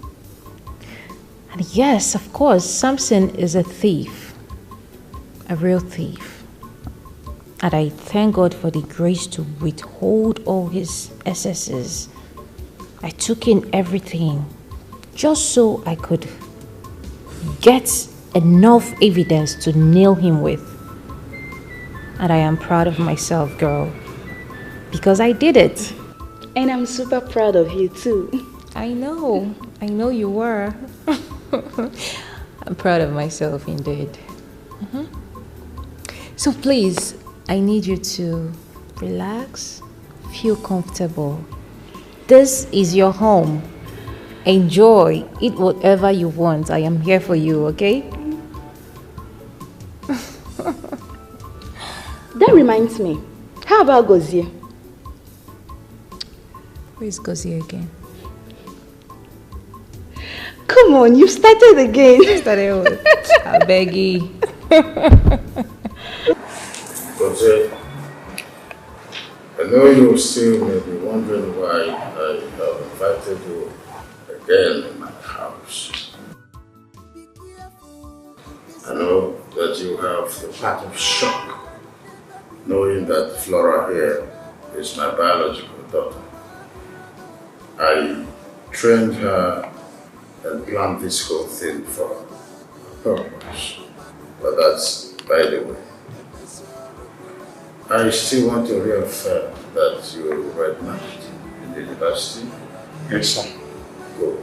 And yes, of course, Samson is a thief. A real thief. And I thank God for the grace to withhold all his excesses. I took in everything just so I could get enough evidence to nail him with. And I am proud of myself, girl, because I did it. And I'm super proud of you too. I know you were. I'm proud of myself indeed. So please, I need you to relax, feel comfortable. This is your home. Enjoy, eat whatever you want. I am here for you, okay? That reminds me. How about Gozie? Who is Gozie again? Come on, you started again. I beg you. Gozie, I know you still may be wondering why I have invited you again in my house. I know that you have the part of shock knowing that Flora here is my biological daughter. I trained her and planned this whole thing for a purpose, but that's by the way. I still want to reaffirm that you read married in the university? Yes, sir. Good.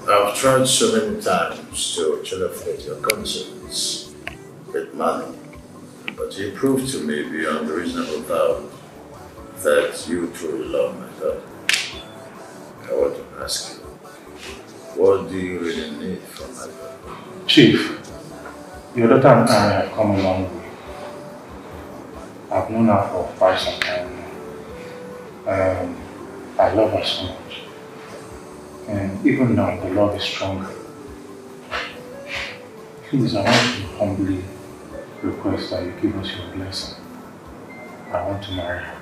I've tried so many times to telephone your concerns with money, but you proved to me beyond reasonable doubt that you truly love my daughter. I want to ask you, what do you really need from my daughter? Chief, your daughter and I have come a long way. I've known her for quite some time now. I love her so much. And even now, the love is stronger. Please, I want to humbly request that you give us your blessing. I want to marry her.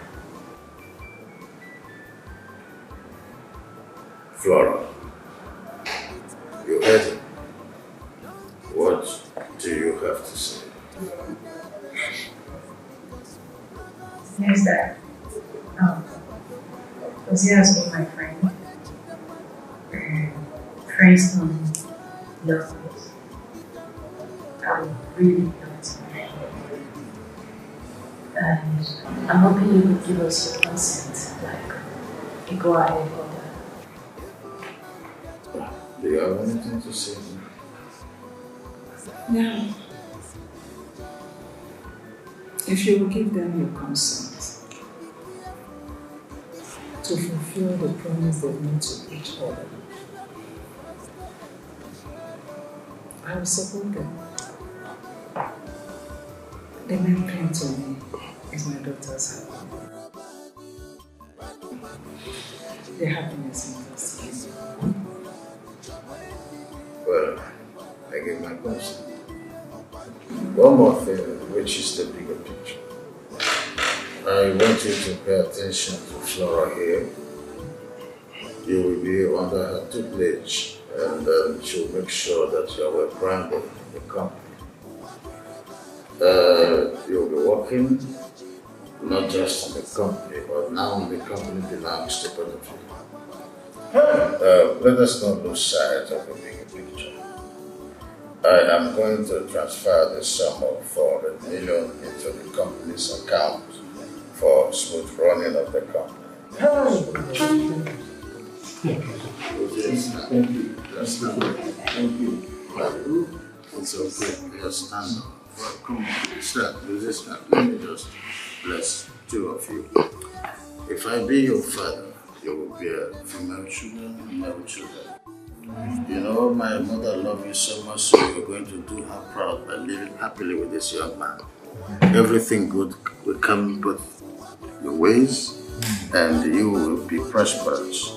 Flora, you heard it. What do you have to say? Yes, Dad. Jose has been my friend. Friends don't love us. I'm really not married. And I'm hoping you will give us your consent, like a go ahead order. Do you have anything to say? Yeah. If you will give them your consent to fulfill the promise they've made to each other, I will support them. The main thing to me is my daughter's happiness. Their happiness matters to me. Well, I give my consent. One more thing, which is the bigger picture. I want you to pay attention to Flora here. You will be under her tutelage, and she'll make sure that you are well branded in the company. You'll be working not just in the company, but now the company belongs to both of you. Let us not lose sight of the bigger picture. I am going to transfer the sum of 400 million into the company's account for smooth running of the company. Thank you. Thank you. Thank you. It's okay. Just stand up. Well, come on. Stand. Do this now. Let me just bless two of you. If I be your father, you will bear female children and male children. You know, my mother loves you so much, so you're going to do her proud by living happily with this young man. Everything good will come both your ways, and you will be prosperous.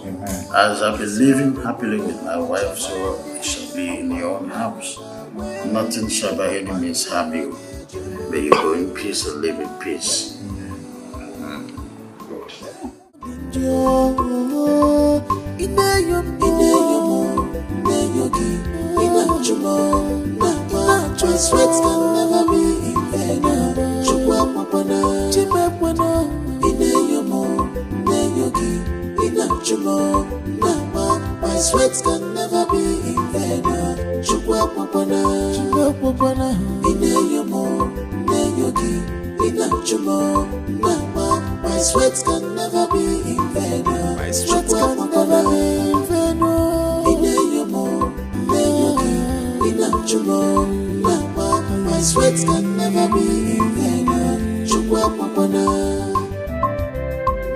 As I've been living happily with my wife, so it shall be in your own house. Nothing shall by any means harm you. May you go in peace and live in peace. Sweat can never be in vain. My sweat can never be in vain. My sweat can never be in vain. My sweat can never be in vain. My sweat can never be in vain.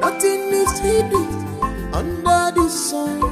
Nothing is hidden under the sun.